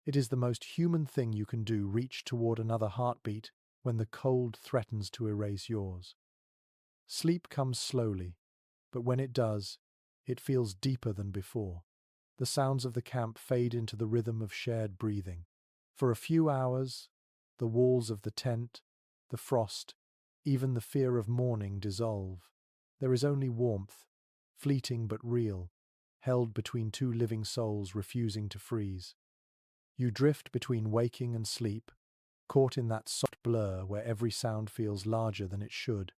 It is the most human thing you can do, reach toward another heartbeat when the cold threatens to erase yours. Sleep comes slowly, but when it does, it feels deeper than before. The sounds of the camp fade into the rhythm of shared breathing. For a few hours, the walls of the tent, the frost, even the fear of morning dissolve. There is only warmth, fleeting but real, held between two living souls refusing to freeze. You drift between waking and sleep, caught in that soft blur where every sound feels larger than it should.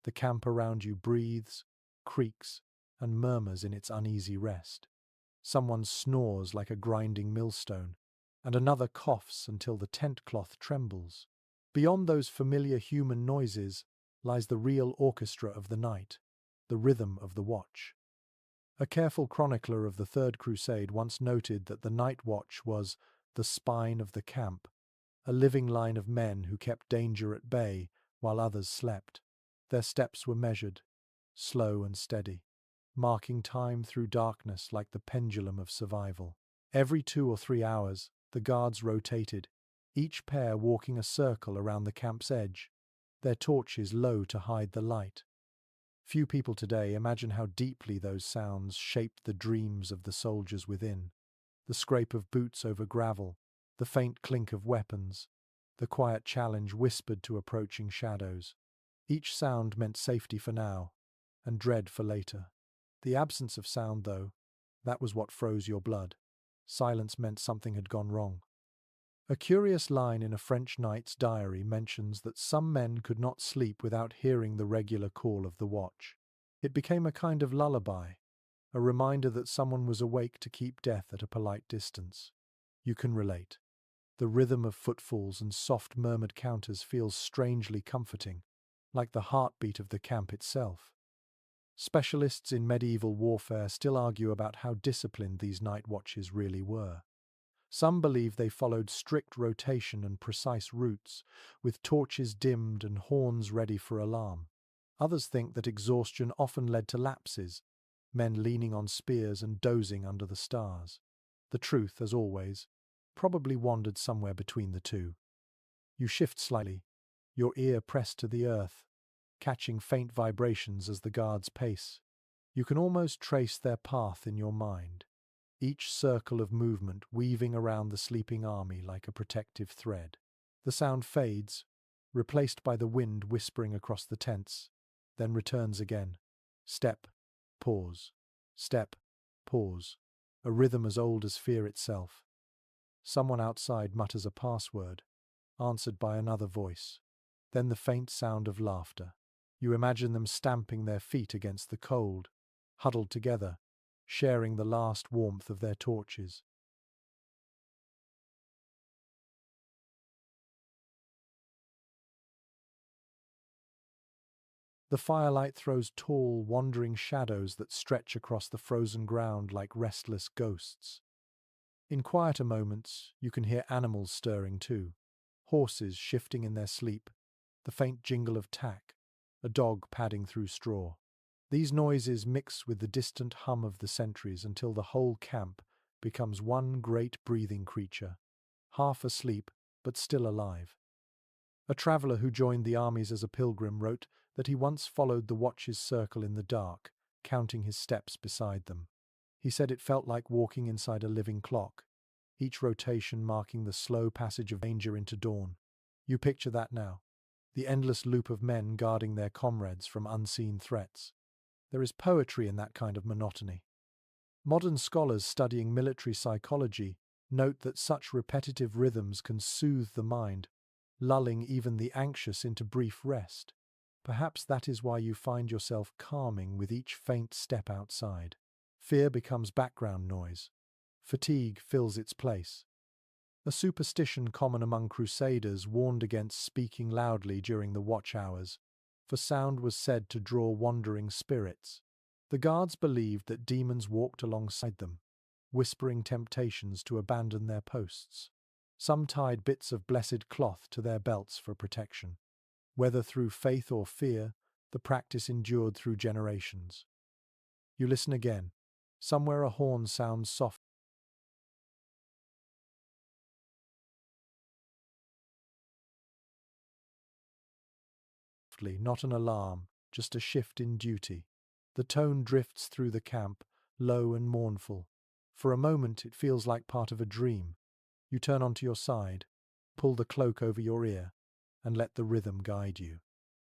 The camp around you breathes, creaks, and murmurs in its uneasy rest. Someone snores like a grinding millstone, and another coughs until the tent cloth trembles. Beyond those familiar human noises lies the real orchestra of the night, the rhythm of the watch. A careful chronicler of the Third Crusade once noted that the night watch was the spine of the camp, a living line of men who kept danger at bay while others slept. Their steps were measured, slow and steady, marking time through darkness like the pendulum of survival. Every 2 or 3 hours, the guards rotated, each pair walking a circle around the camp's edge, their torches low to hide the light. Few people today imagine how deeply those sounds shaped the dreams of the soldiers within. The scrape of boots over gravel, the faint clink of weapons, the quiet challenge whispered to approaching shadows. Each sound meant safety for now, and dread for later. The absence of sound, though, that was what froze your blood. Silence meant something had gone wrong. A curious line in a French knight's diary mentions that some men could not sleep without hearing the regular call of the watch. It became a kind of lullaby, a reminder that someone was awake to keep death at a polite distance. You can relate. The rhythm of footfalls and soft murmured counters feels strangely comforting, like the heartbeat of the camp itself. Specialists in medieval warfare still argue about how disciplined these night watches really were. Some believe they followed strict rotation and precise routes, with torches dimmed and horns ready for alarm. Others think that exhaustion often led to lapses, men leaning on spears and dozing under the stars. The truth, as always, probably wandered somewhere between the two. You shift slightly, your ear pressed to the earth, catching faint vibrations as the guards pace. You can almost trace their path in your mind, each circle of movement weaving around the sleeping army like a protective thread. The sound fades, replaced by the wind whispering across the tents, then returns again. Step, pause, step, pause, a rhythm as old as fear itself. Someone outside mutters a password, answered by another voice. Then the faint sound of laughter. You imagine them stamping their feet against the cold, huddled together, sharing the last warmth of their torches. The firelight throws tall, wandering shadows that stretch across the frozen ground like restless ghosts. In quieter moments, you can hear animals stirring too, horses shifting in their sleep, the faint jingle of tack, a dog padding through straw. These noises mix with the distant hum of the sentries until the whole camp becomes one great breathing creature, half asleep but still alive. A traveller who joined the armies as a pilgrim wrote that he once followed the watch's circle in the dark, counting his steps beside them. He said it felt like walking inside a living clock, each rotation marking the slow passage of danger into dawn. You picture that now, the endless loop of men guarding their comrades from unseen threats. There is poetry in that kind of monotony. Modern scholars studying military psychology note that such repetitive rhythms can soothe the mind, lulling even the anxious into brief rest. Perhaps that is why you find yourself calming with each faint step outside. Fear becomes background noise. Fatigue fills its place. A superstition common among Crusaders warned against speaking loudly during the watch hours, for sound was said to draw wandering spirits. The guards believed that demons walked alongside them, whispering temptations to abandon their posts. Some tied bits of blessed cloth to their belts for protection. Whether through faith or fear, the practice endured through generations. You listen again. Somewhere a horn sounds softly, not an alarm, just a shift in duty. The tone drifts through the camp, low and mournful. For a moment it feels like part of a dream. You turn onto your side, pull the cloak over your ear, and let the rhythm guide you.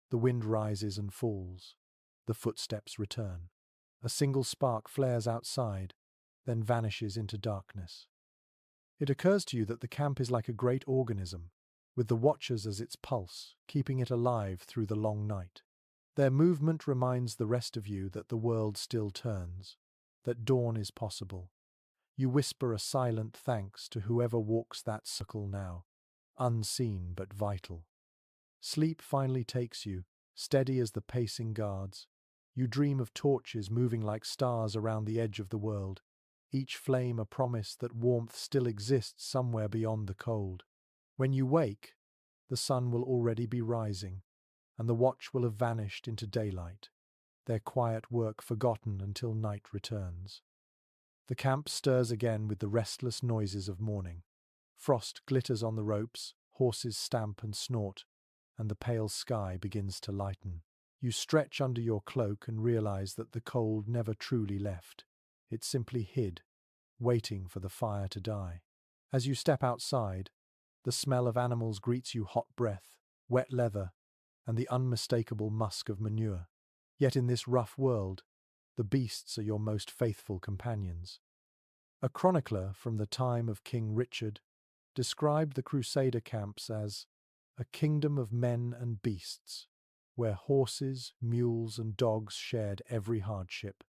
The wind rises and falls. The footsteps return. A single spark flares outside, then vanishes into darkness. It occurs to you that the camp is like a great organism, with the watchers as its pulse, keeping it alive through the long night. Their movement reminds the rest of you that the world still turns, that dawn is possible. You whisper a silent thanks to whoever walks that circle now, unseen but vital. Sleep finally takes you, steady as the pacing guards. You dream of torches moving like stars around the edge of the world, each flame a promise that warmth still exists somewhere beyond the cold. When you wake, the sun will already be rising, and the watch will have vanished into daylight, their quiet work forgotten until night returns. The camp stirs again with the restless noises of morning. Frost glitters on the ropes, horses stamp and snort, and the pale sky begins to lighten. You stretch under your cloak and realize that the cold never truly left. It simply hid, waiting for the fire to die. As you step outside, the smell of animals greets you: hot breath, wet leather, and the unmistakable musk of manure. Yet in this rough world, the beasts are your most faithful companions. A chronicler from the time of King Richard described the Crusader camps as a kingdom of men and beasts, where horses, mules, and dogs shared every hardship.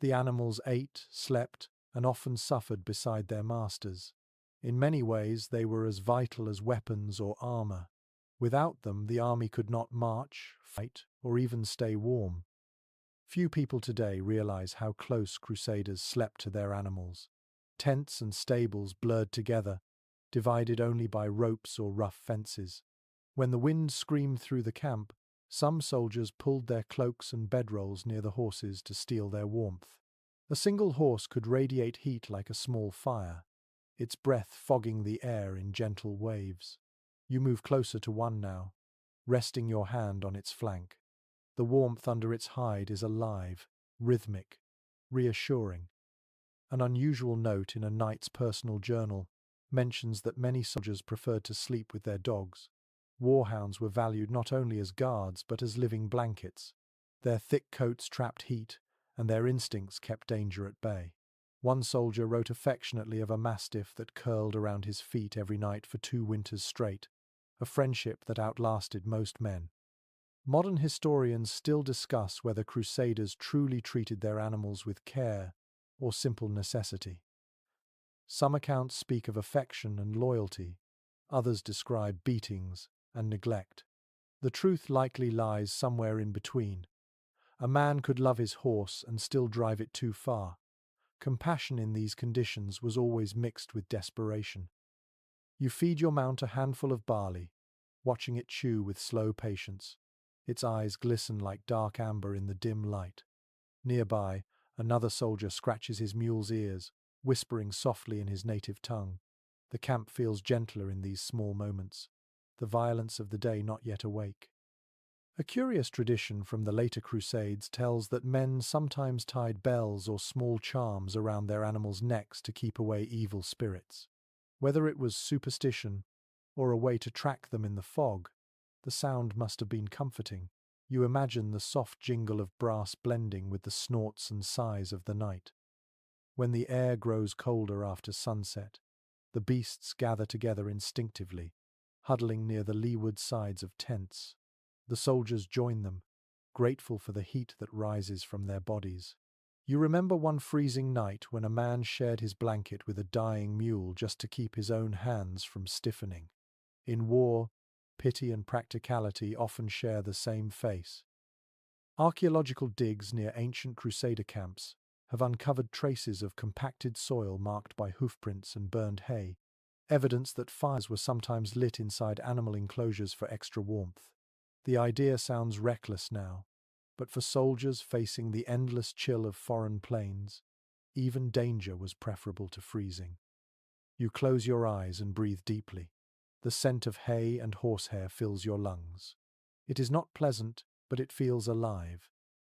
The animals ate, slept, and often suffered beside their masters. In many ways, they were as vital as weapons or armor. Without them, the army could not march, fight, or even stay warm. Few people today realize how close Crusaders slept to their animals. Tents and stables blurred together, divided only by ropes or rough fences. When the wind screamed through the camp, some soldiers pulled their cloaks and bedrolls near the horses to steal their warmth. A single horse could radiate heat like a small fire, its breath fogging the air in gentle waves. You move closer to one now, resting your hand on its flank. The warmth under its hide is alive, rhythmic, reassuring. An unusual note in a knight's personal journal mentions that many soldiers preferred to sleep with their dogs. Warhounds were valued not only as guards but as living blankets. Their thick coats trapped heat, and their instincts kept danger at bay. One soldier wrote affectionately of a mastiff that curled around his feet every night for 2 winters straight, a friendship that outlasted most men. Modern historians still discuss whether Crusaders truly treated their animals with care or simple necessity. Some accounts speak of affection and loyalty, others describe beatings and neglect. The truth likely lies somewhere in between. A man could love his horse and still drive it too far. Compassion in these conditions was always mixed with desperation. You feed your mount a handful of barley, watching it chew with slow patience. Its eyes glisten like dark amber in the dim light. Nearby, another soldier scratches his mule's ears, whispering softly in his native tongue. The camp feels gentler in these small moments, the violence of the day not yet awake. A curious tradition from the later Crusades tells that men sometimes tied bells or small charms around their animals' necks to keep away evil spirits. Whether it was superstition or a way to track them in the fog, the sound must have been comforting. You imagine the soft jingle of brass blending with the snorts and sighs of the night. When the air grows colder after sunset, the beasts gather together instinctively, huddling near the leeward sides of tents. The soldiers join them, grateful for the heat that rises from their bodies. You remember one freezing night when a man shared his blanket with a dying mule just to keep his own hands from stiffening. In war, pity and practicality often share the same face. Archaeological digs near ancient Crusader camps have uncovered traces of compacted soil marked by hoofprints and burned hay, evidence that fires were sometimes lit inside animal enclosures for extra warmth. The idea sounds reckless now, but for soldiers facing the endless chill of foreign plains, even danger was preferable to freezing. You close your eyes and breathe deeply. The scent of hay and horsehair fills your lungs. It is not pleasant, but it feels alive.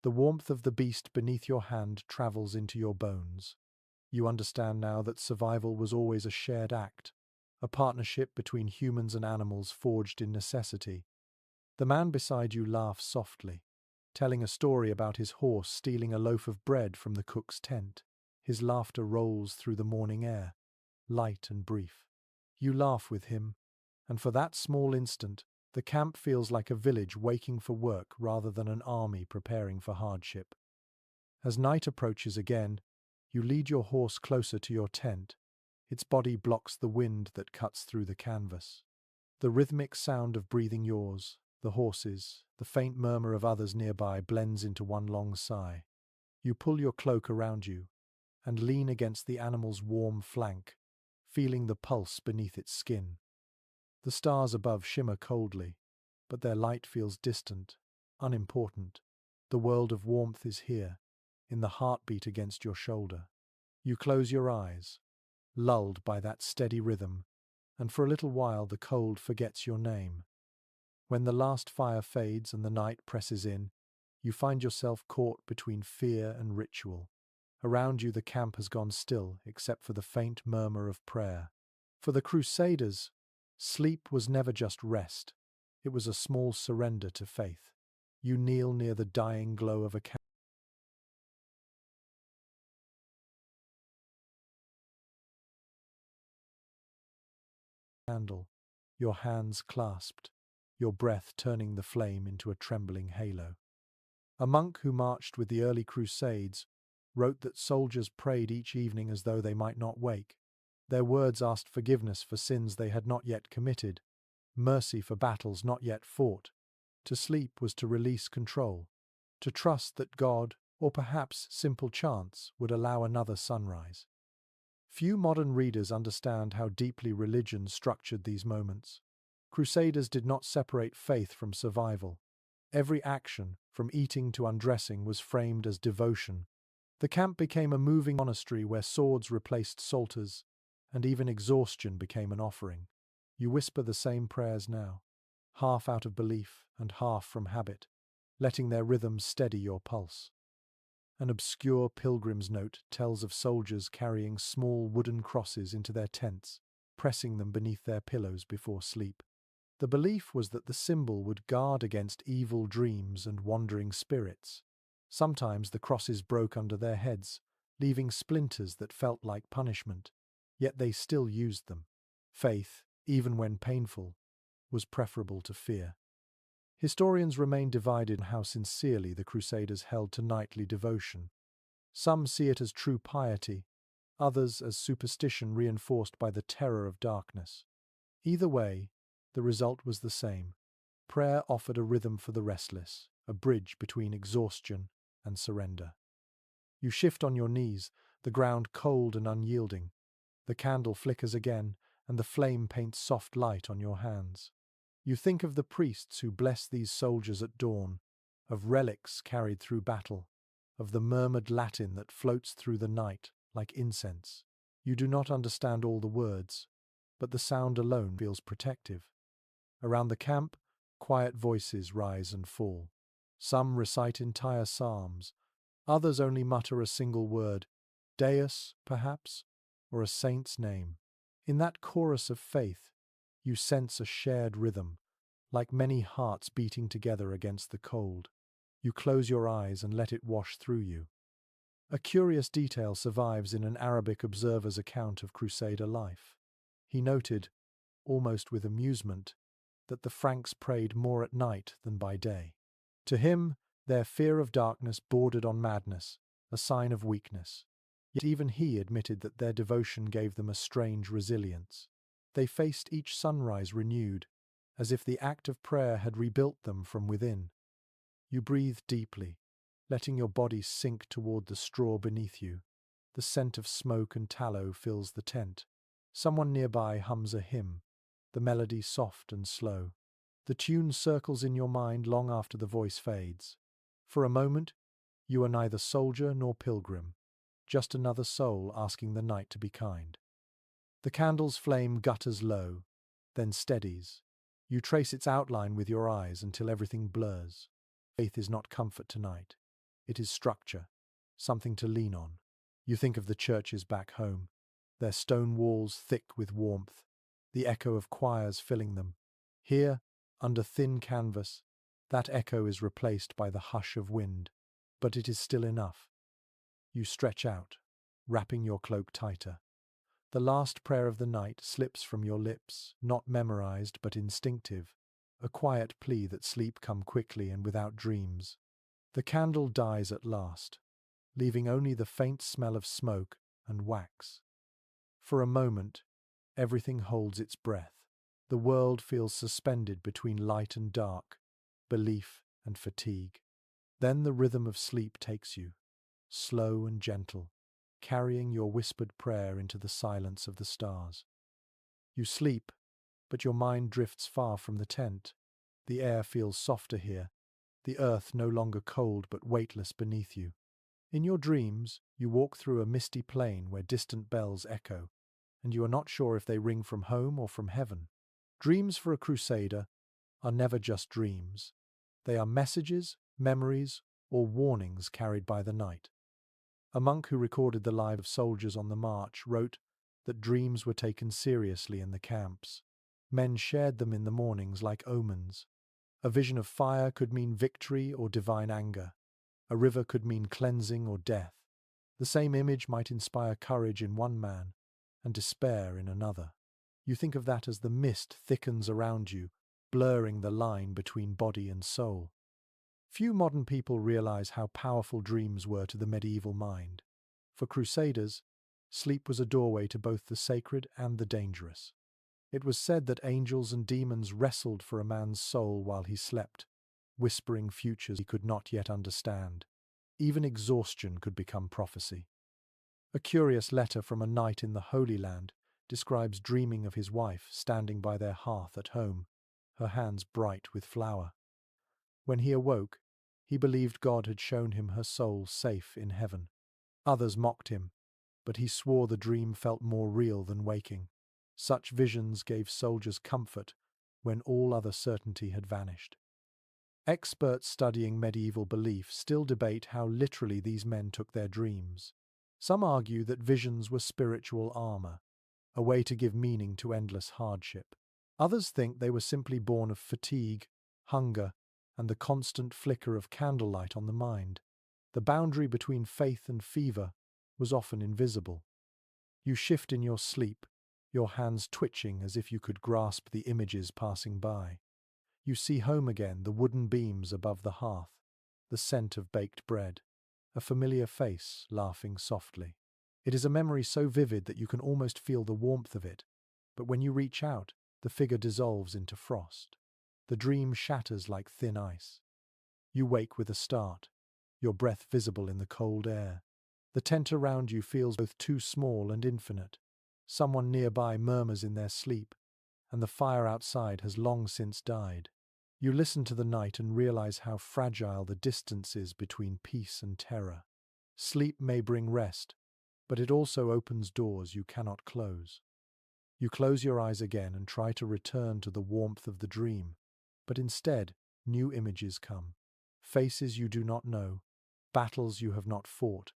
The warmth of the beast beneath your hand travels into your bones. You understand now that survival was always a shared act, a partnership between humans and animals forged in necessity. The man beside you laughs softly, telling a story about his horse stealing a loaf of bread from the cook's tent. His laughter rolls through the morning air, light and brief. You laugh with him, and for that small instant, the camp feels like a village waking for work rather than an army preparing for hardship. As night approaches again, you lead your horse closer to your tent. Its body blocks the wind that cuts through the canvas. The rhythmic sound of breathing yours, the horses, the faint murmur of others nearby blends into one long sigh. You pull your cloak around you and lean against the animal's warm flank, feeling the pulse beneath its skin. The stars above shimmer coldly, but their light feels distant, unimportant. The world of warmth is here, in the heartbeat against your shoulder. You close your eyes, lulled by that steady rhythm, and for a little while the cold forgets your name. When the last fire fades and the night presses in, you find yourself caught between fear and ritual. Around you the camp has gone still, except for the faint murmur of prayer. For the Crusaders, sleep was never just rest. It was a small surrender to faith. You kneel near the dying glow of a candle, your hands clasped, your breath turning the flame into a trembling halo. A monk who marched with the early Crusades wrote that soldiers prayed each evening as though they might not wake. Their words asked forgiveness for sins they had not yet committed, mercy for battles not yet fought. To sleep was to release control, to trust that God, or perhaps simple chance, would allow another sunrise. Few modern readers understand how deeply religion structured these moments. Crusaders did not separate faith from survival. Every action, from eating to undressing, was framed as devotion. The camp became a moving monastery where swords replaced psalters, and even exhaustion became an offering. You whisper the same prayers now, half out of belief and half from habit, letting their rhythm steady your pulse. An obscure pilgrim's note tells of soldiers carrying small wooden crosses into their tents, pressing them beneath their pillows before sleep. The belief was that the symbol would guard against evil dreams and wandering spirits. Sometimes the crosses broke under their heads, leaving splinters that felt like punishment, yet they still used them. Faith, even when painful, was preferable to fear. Historians remain divided on how sincerely the Crusaders held to nightly devotion. Some see it as true piety, others as superstition reinforced by the terror of darkness. Either way, the result was the same. Prayer offered a rhythm for the restless, a bridge between exhaustion and surrender. You shift on your knees, the ground cold and unyielding. The candle flickers again, and the flame paints soft light on your hands. You think of the priests who blessed these soldiers at dawn, of relics carried through battle, of the murmured Latin that floats through the night like incense. You do not understand all the words, but the sound alone feels protective. Around the camp, quiet voices rise and fall. Some recite entire psalms, others only mutter a single word, Deus, perhaps, or a saint's name. In that chorus of faith, you sense a shared rhythm, like many hearts beating together against the cold. You close your eyes and let it wash through you. A curious detail survives in an Arabic observer's account of Crusader life. He noted, almost with amusement, that the Franks prayed more at night than by day. To him, their fear of darkness bordered on madness, a sign of weakness. Yet even he admitted that their devotion gave them a strange resilience. They faced each sunrise renewed, as if the act of prayer had rebuilt them from within. You breathe deeply, letting your body sink toward the straw beneath you. The scent of smoke and tallow fills the tent. Someone nearby hums a hymn, the melody soft and slow. The tune circles in your mind long after the voice fades. For a moment, you are neither soldier nor pilgrim, just another soul asking the night to be kind. The candle's flame gutters low, then steadies. You trace its outline with your eyes until everything blurs. Faith is not comfort tonight. It is structure, something to lean on. You think of the churches back home, their stone walls thick with warmth, the echo of choirs filling them. Here, under thin canvas, that echo is replaced by the hush of wind, but it is still enough. You stretch out, wrapping your cloak tighter. The last prayer of the night slips from your lips, not memorized but instinctive, a quiet plea that sleep come quickly and without dreams. The candle dies at last, leaving only the faint smell of smoke and wax. For a moment, everything holds its breath. The world feels suspended between light and dark, belief and fatigue. Then the rhythm of sleep takes you, slow and gentle, carrying your whispered prayer into the silence of the stars. You sleep, but your mind drifts far from the tent. The air feels softer here, the earth no longer cold but weightless beneath you. In your dreams, you walk through a misty plain where distant bells echo, and you are not sure if they ring from home or from heaven. Dreams for a crusader are never just dreams. They are messages, memories, or warnings carried by the night. A monk who recorded the lives of soldiers on the march wrote that dreams were taken seriously in the camps. Men shared them in the mornings like omens. A vision of fire could mean victory or divine anger. A river could mean cleansing or death. The same image might inspire courage in one man and despair in another. You think of that as the mist thickens around you, blurring the line between body and soul. Few modern people realize how powerful dreams were to the medieval mind. For Crusaders, sleep was a doorway to both the sacred and the dangerous. It was said that angels and demons wrestled for a man's soul while he slept, whispering futures he could not yet understand. Even exhaustion could become prophecy. A curious letter from a knight in the Holy Land describes dreaming of his wife standing by their hearth at home, her hands bright with flour. When he awoke, he believed God had shown him her soul safe in heaven. Others mocked him, but he swore the dream felt more real than waking. Such visions gave soldiers comfort when all other certainty had vanished. Experts studying medieval belief still debate how literally these men took their dreams. Some argue that visions were spiritual armor, a way to give meaning to endless hardship. Others think they were simply born of fatigue, hunger, and the constant flicker of candlelight on the mind. The boundary between faith and fever was often invisible. You shift in your sleep, your hands twitching as if you could grasp the images passing by. You see home again, the wooden beams above the hearth, the scent of baked bread, a familiar face laughing softly. It is a memory so vivid that you can almost feel the warmth of it, but when you reach out, the figure dissolves into frost. The dream shatters like thin ice. You wake with a start, your breath visible in the cold air. The tent around you feels both too small and infinite. Someone nearby murmurs in their sleep, and the fire outside has long since died. You listen to the night and realize how fragile the distance is between peace and terror. Sleep may bring rest, but it also opens doors you cannot close. You close your eyes again and try to return to the warmth of the dream, but instead, new images come. Faces you do not know, battles you have not fought,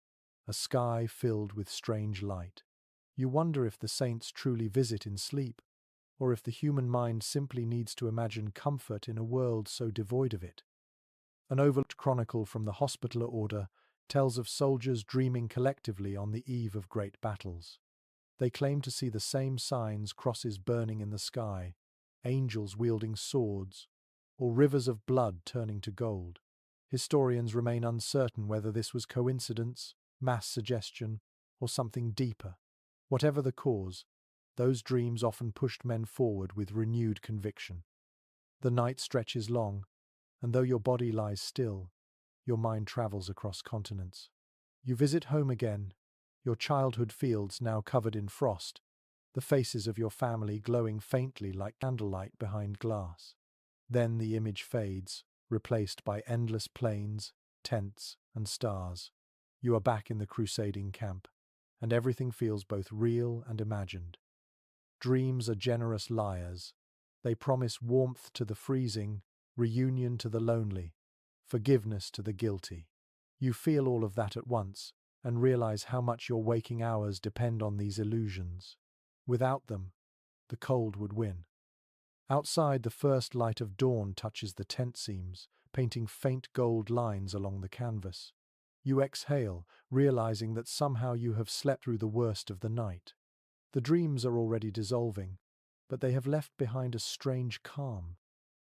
a sky filled with strange light. You wonder if the saints truly visit in sleep, or if the human mind simply needs to imagine comfort in a world so devoid of it. An overlooked chronicle from the Hospitaller Order tells of soldiers dreaming collectively on the eve of great battles. They claim to see the same signs, crosses burning in the sky, angels wielding swords, or rivers of blood turning to gold. Historians remain uncertain whether this was coincidence, mass suggestion, or something deeper. Whatever the cause, those dreams often pushed men forward with renewed conviction. The night stretches long, and though your body lies still, your mind travels across continents. You visit home again, your childhood fields now covered in frost, the faces of your family glowing faintly like candlelight behind glass. Then the image fades, replaced by endless plains, tents, and stars. You are back in the crusading camp, and everything feels both real and imagined. Dreams are generous liars. They promise warmth to the freezing, reunion to the lonely, forgiveness to the guilty. You feel all of that at once, and realize how much your waking hours depend on these illusions. Without them, the cold would win. Outside, the first light of dawn touches the tent seams, painting faint gold lines along the canvas. You exhale, realizing that somehow you have slept through the worst of the night. The dreams are already dissolving, but they have left behind a strange calm.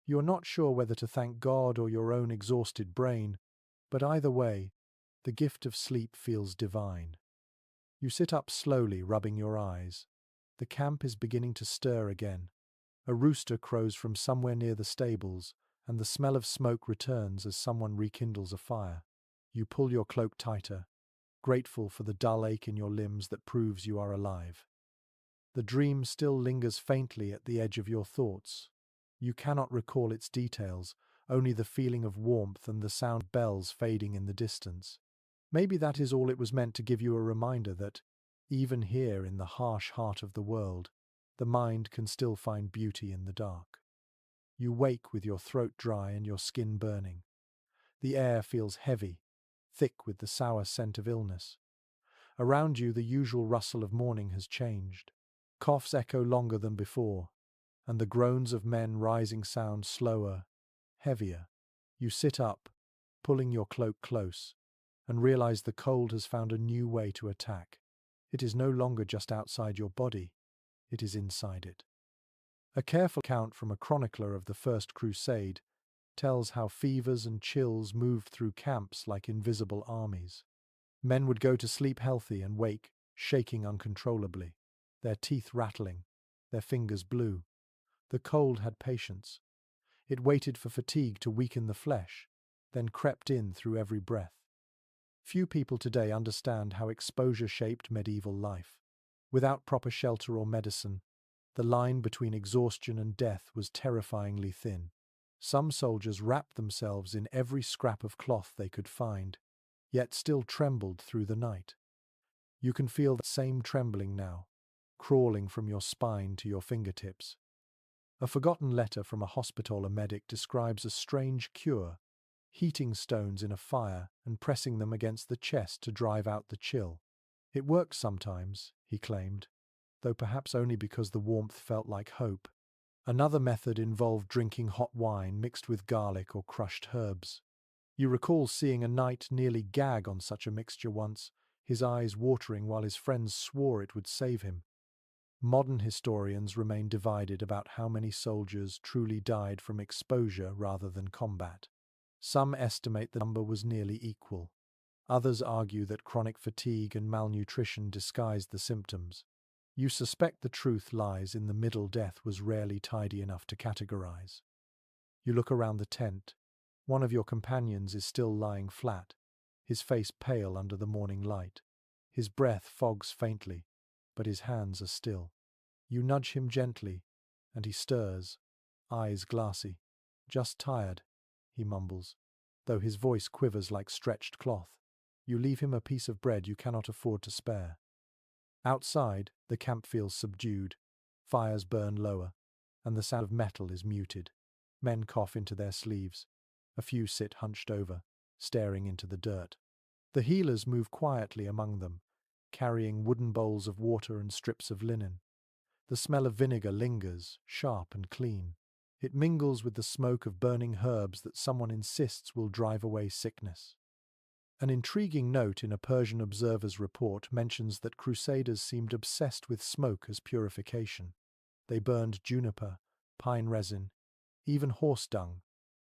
You are not sure whether to thank God or your own exhausted brain, but either way, the gift of sleep feels divine. You sit up slowly, rubbing your eyes. The camp is beginning to stir again. A rooster crows from somewhere near the stables, and the smell of smoke returns as someone rekindles a fire. You pull your cloak tighter, grateful for the dull ache in your limbs that proves you are alive. The dream still lingers faintly at the edge of your thoughts. You cannot recall its details, only the feeling of warmth and the sound of bells fading in the distance. Maybe that is all it was meant to give you a reminder that, even here in the harsh heart of the world, the mind can still find beauty in the dark. You wake with your throat dry and your skin burning. The air feels heavy, thick with the sour scent of illness. Around you, the usual rustle of morning has changed. Coughs echo longer than before, and the groans of men rising sound slower, heavier. You sit up, pulling your cloak close, and realize the cold has found a new way to attack. It is no longer just outside your body, it is inside it. A careful account from a chronicler of the First Crusade tells how fevers and chills moved through camps like invisible armies. Men would go to sleep healthy and wake, shaking uncontrollably, their teeth rattling, their fingers blue. The cold had patience. It waited for fatigue to weaken the flesh, then crept in through every breath. Few people today understand how exposure shaped medieval life. Without proper shelter or medicine, the line between exhaustion and death was terrifyingly thin. Some soldiers wrapped themselves in every scrap of cloth they could find, yet still trembled through the night. You can feel that same trembling now, crawling from your spine to your fingertips. A forgotten letter from a hospital medic describes a strange cure, heating stones in a fire and pressing them against the chest to drive out the chill. It worked sometimes, he claimed, though perhaps only because the warmth felt like hope. Another method involved drinking hot wine mixed with garlic or crushed herbs. You recall seeing a knight nearly gag on such a mixture once, his eyes watering while his friends swore it would save him. Modern historians remain divided about how many soldiers truly died from exposure rather than combat. Some estimate the number was nearly equal. Others argue that chronic fatigue and malnutrition disguised the symptoms. You suspect the truth lies in the middle. Death was rarely tidy enough to categorize. You look around the tent. One of your companions is still lying flat, his face pale under the morning light. His breath fogs faintly, but his hands are still. You nudge him gently, and he stirs, eyes glassy. "Just tired," he mumbles, though his voice quivers like stretched cloth. You leave him a piece of bread you cannot afford to spare. Outside, the camp feels subdued. Fires burn lower, and the sound of metal is muted. Men cough into their sleeves. A few sit hunched over, staring into the dirt. The healers move quietly among them, carrying wooden bowls of water and strips of linen. The smell of vinegar lingers, sharp and clean. It mingles with the smoke of burning herbs that someone insists will drive away sickness. An intriguing note in a Persian observer's report mentions that Crusaders seemed obsessed with smoke as purification. They burned juniper, pine resin, even horse dung,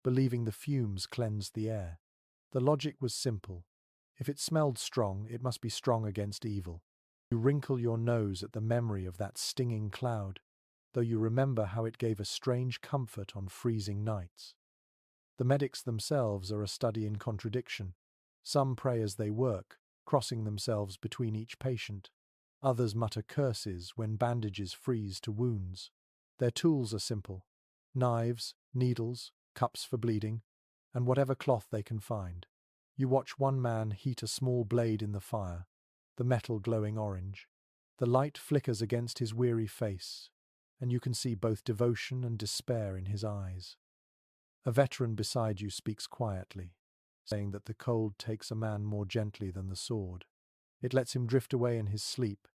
believing the fumes cleansed the air. The logic was simple. If it smelled strong, it must be strong against evil. You wrinkle your nose at the memory of that stinging cloud, though you remember how it gave a strange comfort on freezing nights. The medics themselves are a study in contradiction. Some pray as they work, crossing themselves between each patient. Others mutter curses when bandages freeze to wounds. Their tools are simple: knives, needles, cups for bleeding, and whatever cloth they can find. You watch one man heat a small blade in the fire, the metal glowing orange. The light flickers against his weary face, and you can see both devotion and despair in his eyes. A veteran beside you speaks quietly, saying that the cold takes a man more gently than the sword. It lets him drift away in his sleep,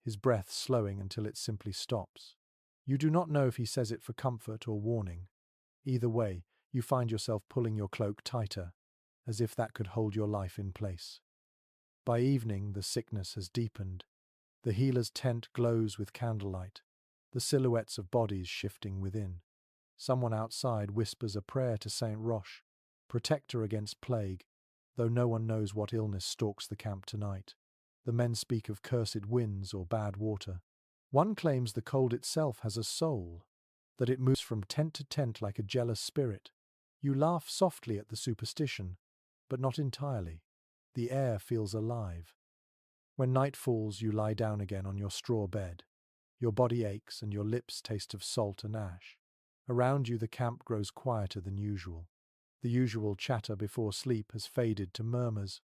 his breath slowing until it simply stops. You do not know if he says it for comfort or warning. Either way, you find yourself pulling your cloak tighter, as if that could hold your life in place. By evening, the sickness has deepened. The healer's tent glows with candlelight, the silhouettes of bodies shifting within. Someone outside whispers a prayer to Saint Roche, protector against plague, though no one knows what illness stalks the camp tonight. The men speak of cursed winds or bad water. One claims the cold itself has a soul, that it moves from tent to tent like a jealous spirit. You laugh softly at the superstition, but not entirely. The air feels alive. When night falls, you lie down again on your straw bed. Your body aches and your lips taste of salt and ash. Around you, the camp grows quieter than usual. The usual chatter before sleep has faded to murmurs.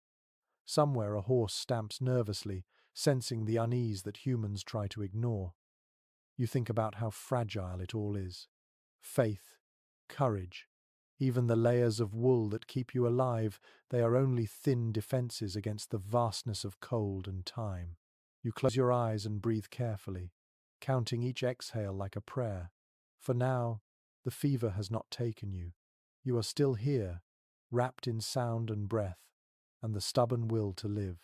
Somewhere a horse stamps nervously, sensing the unease that humans try to ignore. You think about how fragile it all is. Faith, courage, even the layers of wool that keep you alive, they are only thin defenses against the vastness of cold and time. You close your eyes and breathe carefully, counting each exhale like a prayer. For now, the fever has not taken you. You are still here, wrapped in sound and breath, and the stubborn will to live.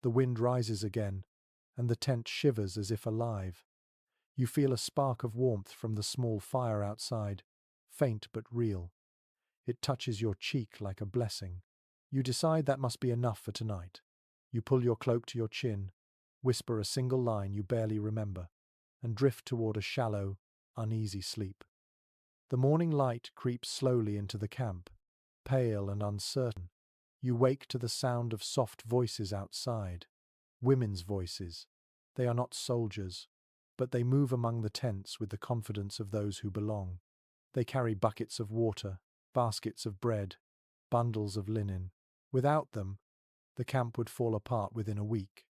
The wind rises again, and the tent shivers as if alive. You feel a spark of warmth from the small fire outside, faint but real. It touches your cheek like a blessing. You decide that must be enough for tonight. You pull your cloak to your chin, whisper a single line you barely remember, and drift toward a shallow, uneasy sleep. The morning light creeps slowly into the camp, pale and uncertain. You wake to the sound of soft voices outside, women's voices. They are not soldiers, but they move among the tents with the confidence of those who belong. They carry buckets of water, baskets of bread, bundles of linen. Without them, the camp would fall apart within a week.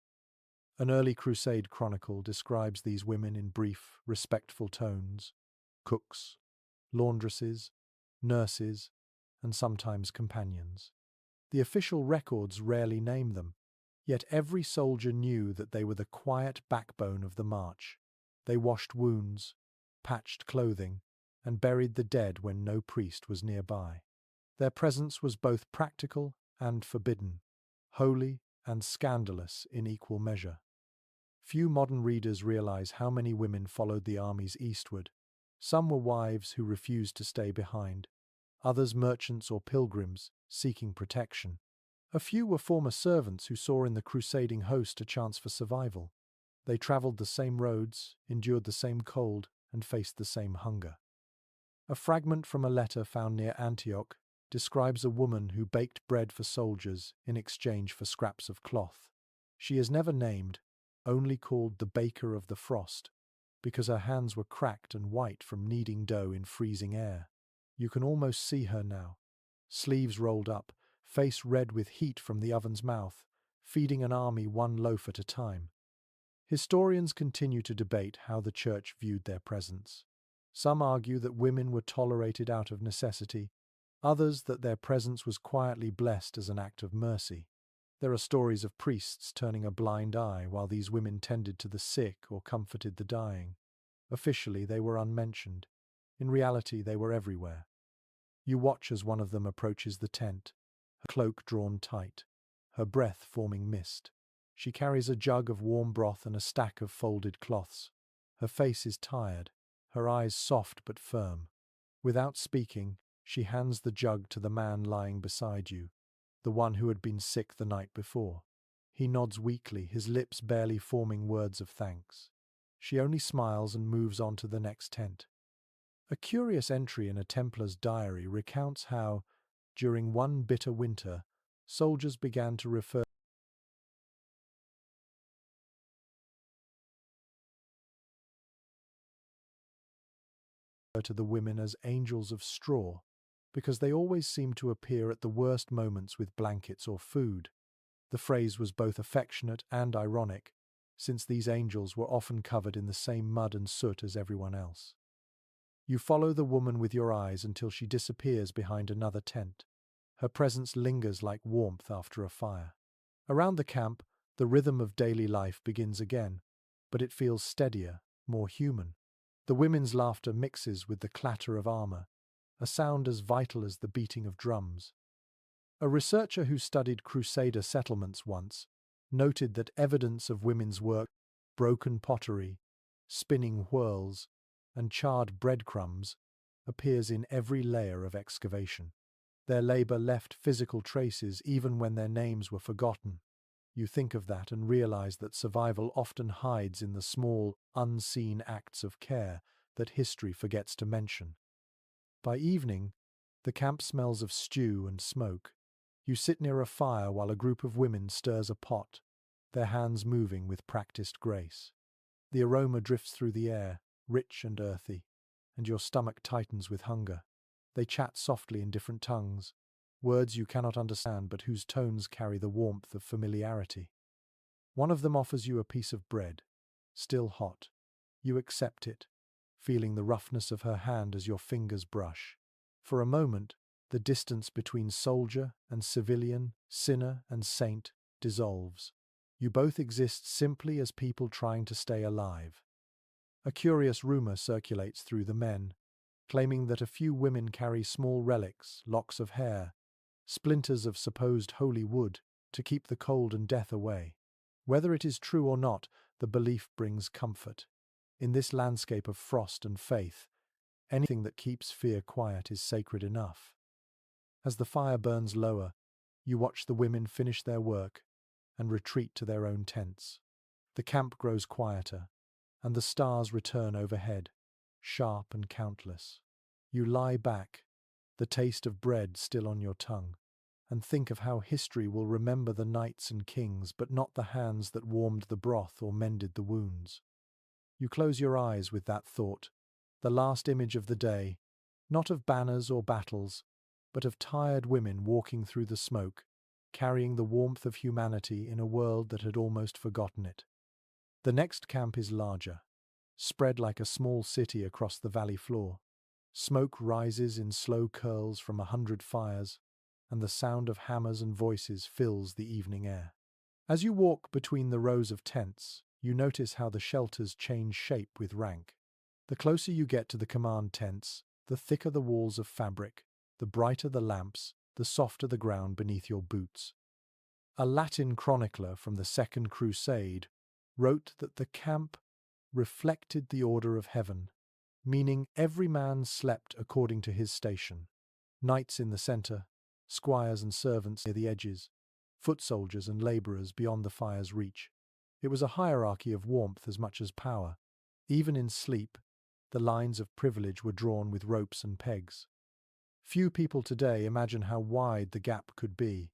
An early Crusade chronicle describes these women in brief, respectful tones: cooks, laundresses, nurses, and sometimes companions. The official records rarely name them, yet every soldier knew that they were the quiet backbone of the march. They washed wounds, patched clothing, and buried the dead when no priest was nearby. Their presence was both practical and forbidden, holy and scandalous in equal measure. Few modern readers realize how many women followed the armies eastward. Some were wives who refused to stay behind, others merchants or pilgrims seeking protection. A few were former servants who saw in the crusading host a chance for survival. They traveled the same roads, endured the same cold, and faced the same hunger. A fragment from a letter found near Antioch describes a woman who baked bread for soldiers in exchange for scraps of cloth. She is never named, only called the baker of the frost, because her hands were cracked and white from kneading dough in freezing air. You can almost see her now, sleeves rolled up, face red with heat from the oven's mouth, feeding an army one loaf at a time. Historians continue to debate how the church viewed their presence. Some argue that women were tolerated out of necessity, others that their presence was quietly blessed as an act of mercy. There are stories of priests turning a blind eye while these women tended to the sick or comforted the dying. Officially, they were unmentioned. In reality, they were everywhere. You watch as one of them approaches the tent, her cloak drawn tight, her breath forming mist. She carries a jug of warm broth and a stack of folded cloths. Her face is tired, her eyes soft but firm. Without speaking, she hands the jug to the man lying beside you, the one who had been sick the night before. He nods weakly, his lips barely forming words of thanks. She only smiles and moves on to the next tent. A curious entry in a Templar's diary recounts how, during one bitter winter, soldiers began to refer to the women as angels of straw, because they always seemed to appear at the worst moments with blankets or food. The phrase was both affectionate and ironic, since these angels were often covered in the same mud and soot as everyone else. You follow the woman with your eyes until she disappears behind another tent. Her presence lingers like warmth after a fire. Around the camp, the rhythm of daily life begins again, but it feels steadier, more human. The women's laughter mixes with the clatter of armor, a sound as vital as the beating of drums. A researcher who studied Crusader settlements once noted that evidence of women's work, broken pottery, spinning whorls, and charred breadcrumbs appears in every layer of excavation. Their labor left physical traces even when their names were forgotten. You think of that and realize that survival often hides in the small, unseen acts of care that history forgets to mention. By evening, the camp smells of stew and smoke. You sit near a fire while a group of women stirs a pot, their hands moving with practiced grace. The aroma drifts through the air, rich and earthy, and your stomach tightens with hunger. They chat softly in different tongues, words you cannot understand but whose tones carry the warmth of familiarity. One of them offers you a piece of bread, still hot. You accept it, feeling the roughness of her hand as your fingers brush. For a moment, the distance between soldier and civilian, sinner and saint, dissolves. You both exist simply as people trying to stay alive. A curious rumor circulates through the men, claiming that a few women carry small relics, locks of hair, splinters of supposed holy wood, to keep the cold and death away. Whether it is true or not, the belief brings comfort. In this landscape of frost and faith, anything that keeps fear quiet is sacred enough. As the fire burns lower, you watch the women finish their work and retreat to their own tents. The camp grows quieter, and the stars return overhead, sharp and countless. You lie back, the taste of bread still on your tongue, and think of how history will remember the knights and kings, but not the hands that warmed the broth or mended the wounds. You close your eyes with that thought, the last image of the day, not of banners or battles, but of tired women walking through the smoke, carrying the warmth of humanity in a world that had almost forgotten it. The next camp is larger, spread like a small city across the valley floor. Smoke rises in slow curls from 100 fires, and the sound of hammers and voices fills the evening air. As you walk between the rows of tents, you notice how the shelters change shape with rank. The closer you get to the command tents, the thicker the walls of fabric, the brighter the lamps, the softer the ground beneath your boots. A Latin chronicler from the Second Crusade wrote that the camp reflected the order of heaven, meaning every man slept according to his station. Knights in the centre, squires and servants near the edges, foot soldiers and labourers beyond the fire's reach. It was a hierarchy of warmth as much as power. Even in sleep, the lines of privilege were drawn with ropes and pegs. Few people today imagine how wide the gap could be.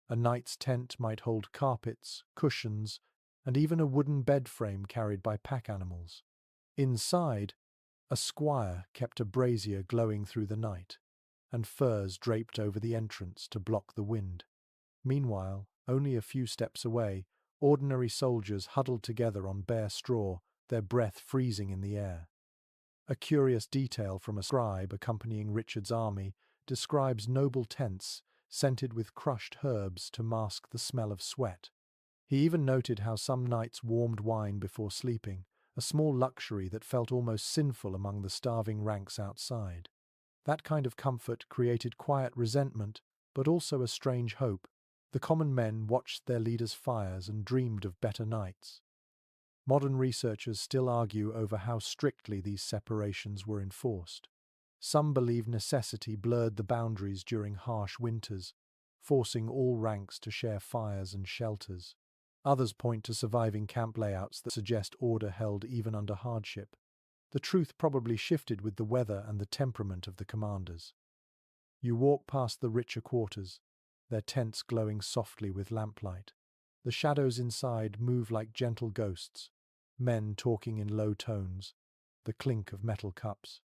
A knight's tent might hold carpets, cushions, and even a wooden bed frame carried by pack animals. Inside, a squire kept a brazier glowing through the night, and furs draped over the entrance to block the wind. Meanwhile, only a few steps away, ordinary soldiers huddled together on bare straw, their breath freezing in the air. A curious detail from a scribe accompanying Richard's army describes noble tents scented with crushed herbs to mask the smell of sweat. He even noted how some knights warmed wine before sleeping, a small luxury that felt almost sinful among the starving ranks outside. That kind of comfort created quiet resentment, but also a strange hope. The common men watched their leaders' fires and dreamed of better nights. Modern researchers still argue over how strictly these separations were enforced. Some believe necessity blurred the boundaries during harsh winters, forcing all ranks to share fires and shelters. Others point to surviving camp layouts that suggest order held even under hardship. The truth probably shifted with the weather and the temperament of the commanders. You walk past the richer quarters, their tents glowing softly with lamplight. The shadows inside move like gentle ghosts, men talking in low tones, the clink of metal cups.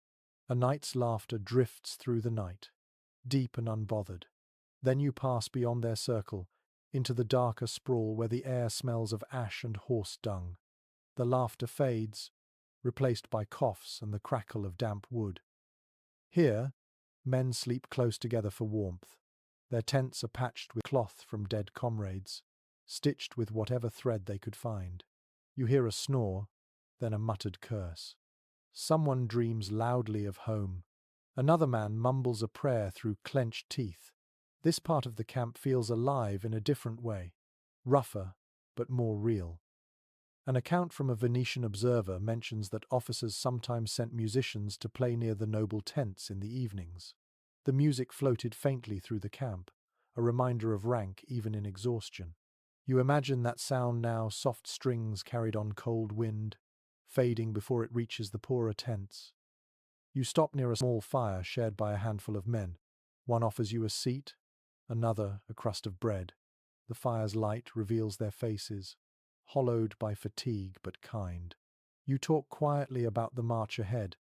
A knight's laughter drifts through the night, deep and unbothered. Then you pass beyond their circle, into the darker sprawl where the air smells of ash and horse dung. The laughter fades, replaced by coughs and the crackle of damp wood. Here, men sleep close together for warmth. Their tents are patched with cloth from dead comrades, stitched with whatever thread they could find. You hear a snore, then a muttered curse. Someone dreams loudly of home. Another man mumbles a prayer through clenched teeth. This part of the camp feels alive in a different way, rougher, but more real. An account from a Venetian observer mentions that officers sometimes sent musicians to play near the noble tents in the evenings. The music floated faintly through the camp, a reminder of rank even in exhaustion. You imagine that sound now, soft strings carried on cold wind, fading before it reaches the poorer tents. You stop near a small fire shared by a handful of men. One offers you a seat, another a crust of bread. The fire's light reveals their faces, hollowed by fatigue but kind. You talk quietly about the march ahead,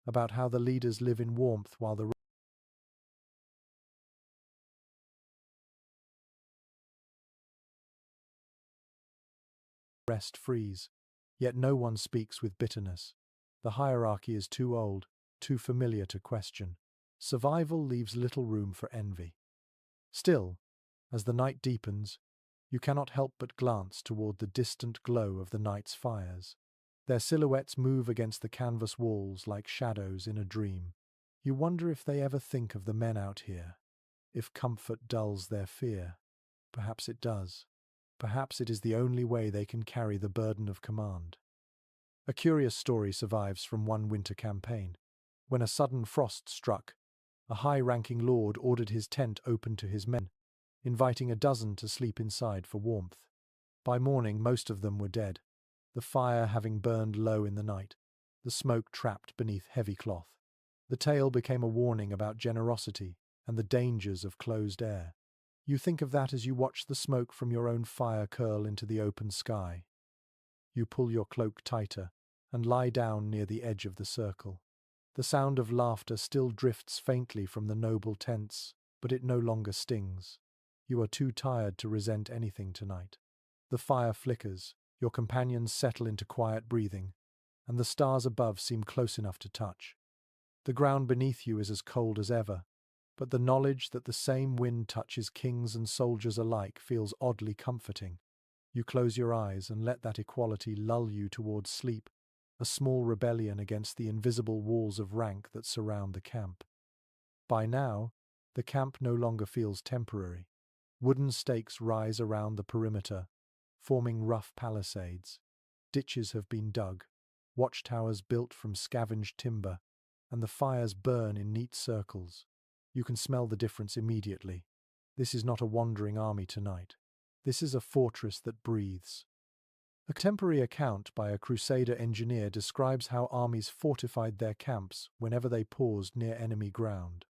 about how the leaders live in warmth while the rest freeze. Yet no one speaks with bitterness. The hierarchy is too old, too familiar to question. Survival leaves little room for envy. Still, as the night deepens, you cannot help but glance toward the distant glow of the night's fires. Their silhouettes move against the canvas walls like shadows in a dream. You wonder if they ever think of the men out here, if comfort dulls their fear. Perhaps it does. Perhaps it is the only way they can carry the burden of command. A curious story survives from one winter campaign. When a sudden frost struck, a high-ranking lord ordered his tent open to his men, inviting a dozen to sleep inside for warmth. By morning, most of them were dead, the fire having burned low in the night, the smoke trapped beneath heavy cloth. The tale became a warning about generosity and the dangers of closed air. You think of that as you watch the smoke from your own fire curl into the open sky. You pull your cloak tighter and lie down near the edge of the circle. The sound of laughter still drifts faintly from the noble tents, but it no longer stings. You are too tired to resent anything tonight. The fire flickers, your companions settle into quiet breathing, and the stars above seem close enough to touch. The ground beneath you is as cold as ever, but the knowledge that the same wind touches kings and soldiers alike feels oddly comforting. You close your eyes and let that equality lull you towards sleep, a small rebellion against the invisible walls of rank that surround the camp. By now, the camp no longer feels temporary. Wooden stakes rise around the perimeter, forming rough palisades. Ditches have been dug, watchtowers built from scavenged timber, and the fires burn in neat circles. You can smell the difference immediately. This is not a wandering army tonight. This is a fortress that breathes. A contemporary account by a Crusader engineer describes how armies fortified their camps whenever they paused near enemy ground.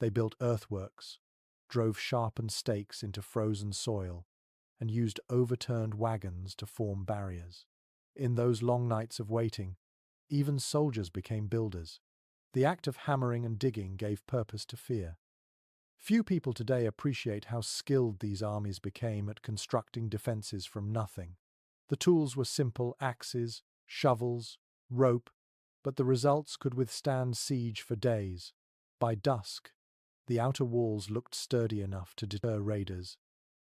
They built earthworks, drove sharpened stakes into frozen soil, and used overturned wagons to form barriers. In those long nights of waiting, even soldiers became builders. The act of hammering and digging gave purpose to fear. Few people today appreciate how skilled these armies became at constructing defenses from nothing. The tools were simple axes, shovels, rope, but the results could withstand siege for days. By dusk, the outer walls looked sturdy enough to deter raiders,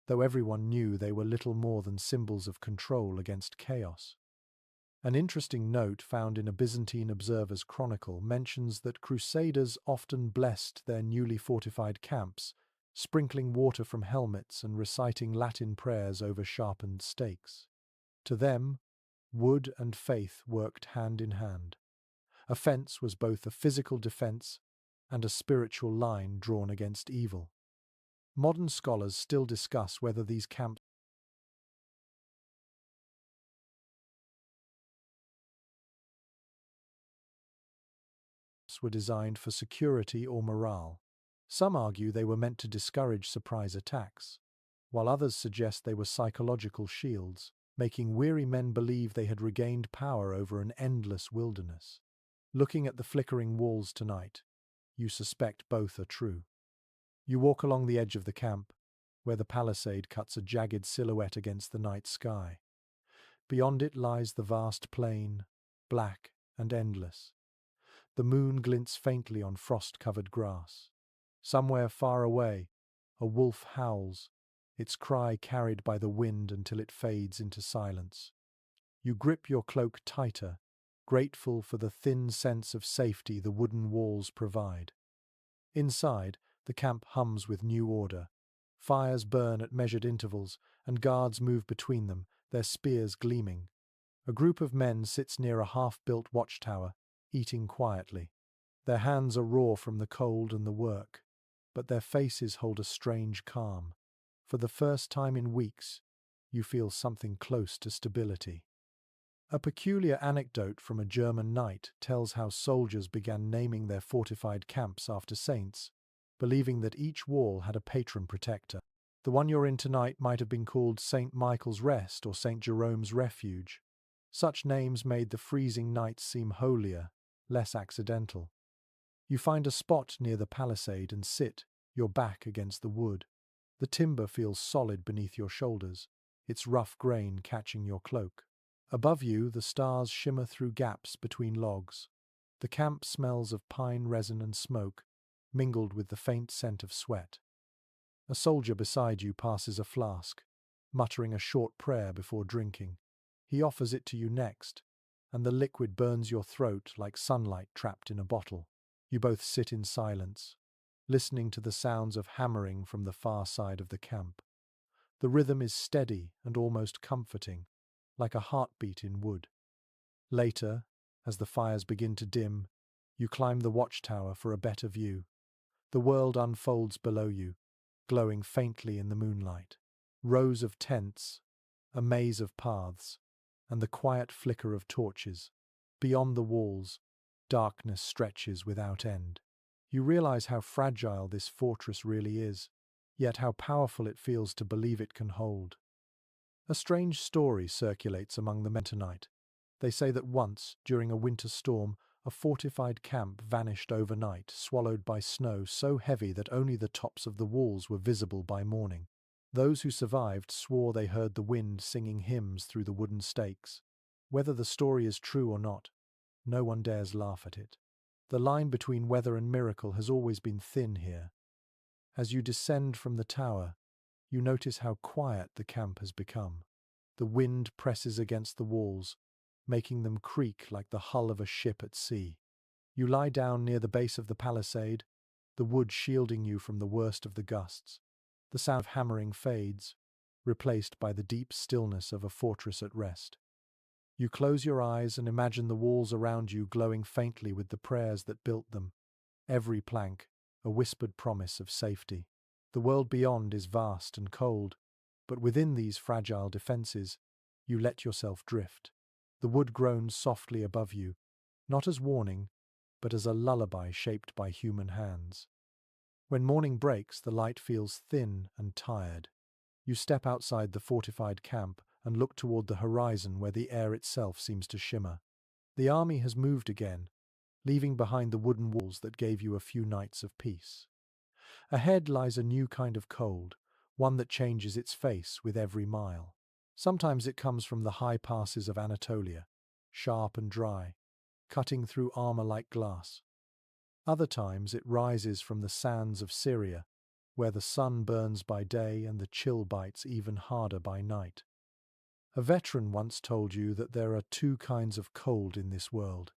though everyone knew they were little more than symbols of control against chaos. An interesting note found in a Byzantine observer's chronicle mentions that Crusaders often blessed their newly fortified camps, sprinkling water from helmets and reciting Latin prayers over sharpened stakes. To them, wood and faith worked hand in hand. A fence was both a physical defense and a spiritual line drawn against evil. Modern scholars still discuss whether these camps were designed for security or morale. Some argue they were meant to discourage surprise attacks, while others suggest they were psychological shields, making weary men believe they had regained power over an endless wilderness. Looking at the flickering walls tonight, you suspect both are true. You walk along the edge of the camp, where the palisade cuts a jagged silhouette against the night sky. Beyond it lies the vast plain, black and endless. The moon glints faintly on frost-covered grass. Somewhere far away, a wolf howls, its cry carried by the wind until it fades into silence. You grip your cloak tighter, grateful for the thin sense of safety the wooden walls provide. Inside, the camp hums with new order. Fires burn at measured intervals, and guards move between them, their spears gleaming. A group of men sits near a half-built watchtower, eating quietly. Their hands are raw from the cold and the work, but their faces hold a strange calm. For the first time in weeks, you feel something close to stability. A peculiar anecdote from a German knight tells how soldiers began naming their fortified camps after saints, believing that each wall had a patron protector. The one you're in tonight might have been called St. Michael's Rest or St. Jerome's Refuge. Such names made the freezing nights seem holier, less accidental. You find a spot near the palisade and sit, your back against the wood. The timber feels solid beneath your shoulders, its rough grain catching your cloak. Above you, the stars shimmer through gaps between logs. The camp smells of pine resin and smoke, mingled with the faint scent of sweat. A soldier beside you passes a flask, muttering a short prayer before drinking. He offers it to you next, and the liquid burns your throat like sunlight trapped in a bottle. You both sit in silence, listening to the sounds of hammering from the far side of the camp. The rhythm is steady and almost comforting, like a heartbeat in wood. Later, as the fires begin to dim, you climb the watchtower for a better view. The world unfolds below you, glowing faintly in the moonlight. Rows of tents, a maze of paths, and the quiet flicker of torches. Beyond the walls, darkness stretches without end. You realize how fragile this fortress really is, yet how powerful it feels to believe it can hold. A strange story circulates among the men tonight. They say that once, during a winter storm, a fortified camp vanished overnight, swallowed by snow so heavy that only the tops of the walls were visible by morning. Those who survived swore they heard the wind singing hymns through the wooden stakes. Whether the story is true or not, no one dares laugh at it. The line between weather and miracle has always been thin here. As you descend from the tower, you notice how quiet the camp has become. The wind presses against the walls, making them creak like the hull of a ship at sea. You lie down near the base of the palisade, the wood shielding you from the worst of the gusts. The sound of hammering fades, replaced by the deep stillness of a fortress at rest. You close your eyes and imagine the walls around you glowing faintly with the prayers that built them. Every plank, a whispered promise of safety. The world beyond is vast and cold, but within these fragile defenses, you let yourself drift. The wood groans softly above you, not as warning, but as a lullaby shaped by human hands. When morning breaks, the light feels thin and tired. You step outside the fortified camp and look toward the horizon where the air itself seems to shimmer. The army has moved again, leaving behind the wooden walls that gave you a few nights of peace. Ahead lies a new kind of cold, one that changes its face with every mile. Sometimes it comes from the high passes of Anatolia, sharp and dry, cutting through armor like glass. Other times it rises from the sands of Syria, where the sun burns by day and the chill bites even harder by night. A veteran once told you that there are two kinds of cold in this world,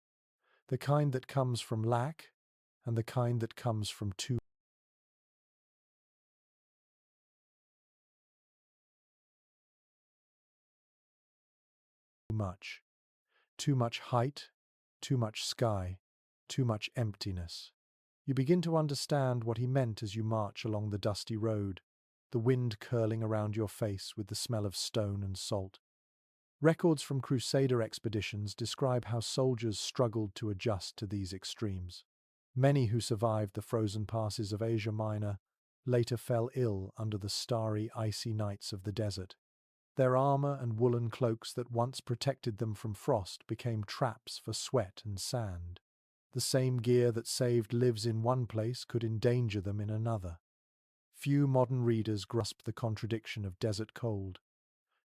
the kind that comes from lack and the kind that comes from too much. Too much height, too much sky, too much emptiness. You begin to understand what he meant as you march along the dusty road, the wind curling around your face with the smell of stone and salt. Records from Crusader expeditions describe how soldiers struggled to adjust to these extremes. Many who survived the frozen passes of Asia Minor later fell ill under the starry, icy nights of the desert. Their armor and woolen cloaks that once protected them from frost became traps for sweat and sand. The same gear that saved lives in one place could endanger them in another. Few modern readers grasp the contradiction of desert cold.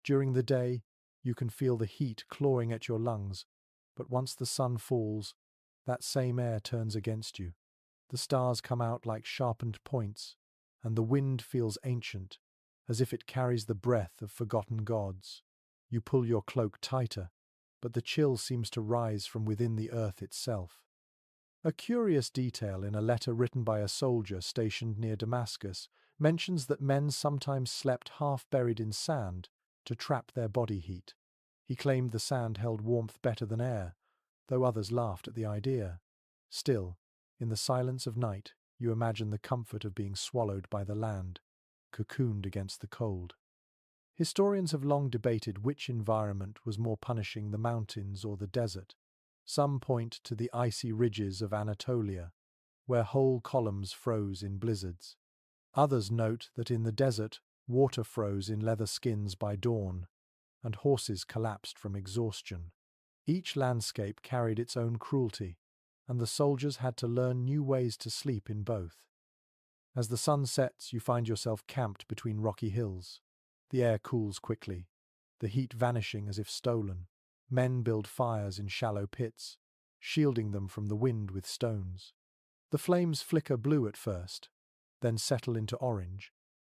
During the day, you can feel the heat clawing at your lungs, but once the sun falls, that same air turns against you. The stars come out like sharpened points, and the wind feels ancient, as if it carries the breath of forgotten gods. You pull your cloak tighter, but the chill seems to rise from within the earth itself. A curious detail in a letter written by a soldier stationed near Damascus mentions that men sometimes slept half buried in sand to trap their body heat. He claimed the sand held warmth better than air, though others laughed at the idea. Still, in the silence of night, you imagine the comfort of being swallowed by the land, cocooned against the cold. Historians have long debated which environment was more punishing, the mountains or the desert. Some point to the icy ridges of Anatolia, where whole columns froze in blizzards. Others note that in the desert, water froze in leather skins by dawn, and horses collapsed from exhaustion. Each landscape carried its own cruelty, and the soldiers had to learn new ways to sleep in both. As the sun sets, you find yourself camped between rocky hills. The air cools quickly, the heat vanishing as if stolen. Men build fires in shallow pits, shielding them from the wind with stones. The flames flicker blue at first, then settle into orange,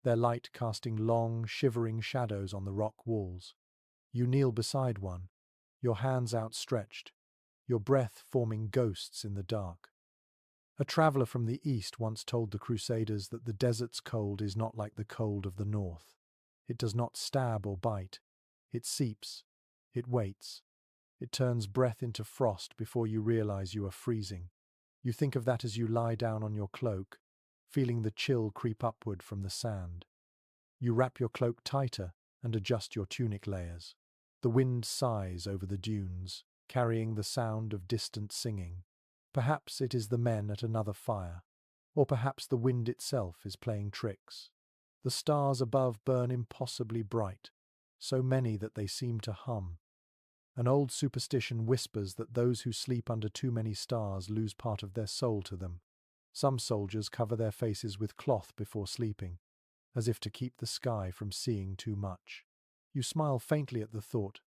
their light casting long, shivering shadows on the rock walls. You kneel beside one, your hands outstretched, your breath forming ghosts in the dark. A traveler from the east once told the Crusaders that the desert's cold is not like the cold of the north. It does not stab or bite. It seeps. It waits. It turns breath into frost before you realize you are freezing. You think of that as you lie down on your cloak, feeling the chill creep upward from the sand. You wrap your cloak tighter and adjust your tunic layers. The wind sighs over the dunes, carrying the sound of distant singing. Perhaps it is the men at another fire, or perhaps the wind itself is playing tricks. The stars above burn impossibly bright, so many that they seem to hum. An old superstition whispers that those who sleep under too many stars lose part of their soul to them. Some soldiers cover their faces with cloth before sleeping, as if to keep the sky from seeing too much. You smile faintly at the thought,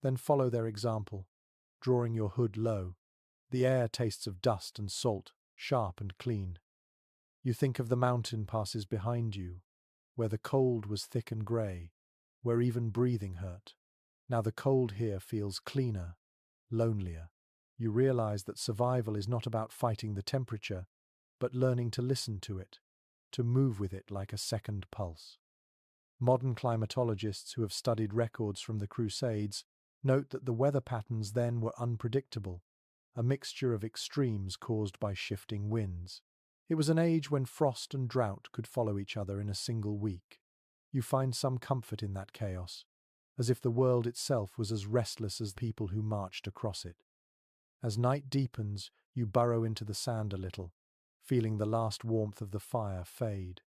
then follow their example, drawing your hood low. The air tastes of dust and salt, sharp and clean. You think of the mountain passes behind you, where the cold was thick and grey, where even breathing hurt. Now the cold here feels cleaner, lonelier. You realize that survival is not about fighting the temperature, but learning to listen to it, to move with it like a second pulse. Modern climatologists who have studied records from the Crusades note that the weather patterns then were unpredictable, a mixture of extremes caused by shifting winds. It was an age when frost and drought could follow each other in a single week. You find some comfort in that chaos, as if the world itself was as restless as the people who marched across it. As night deepens, you burrow into the sand a little, feeling the last warmth of the fire fade.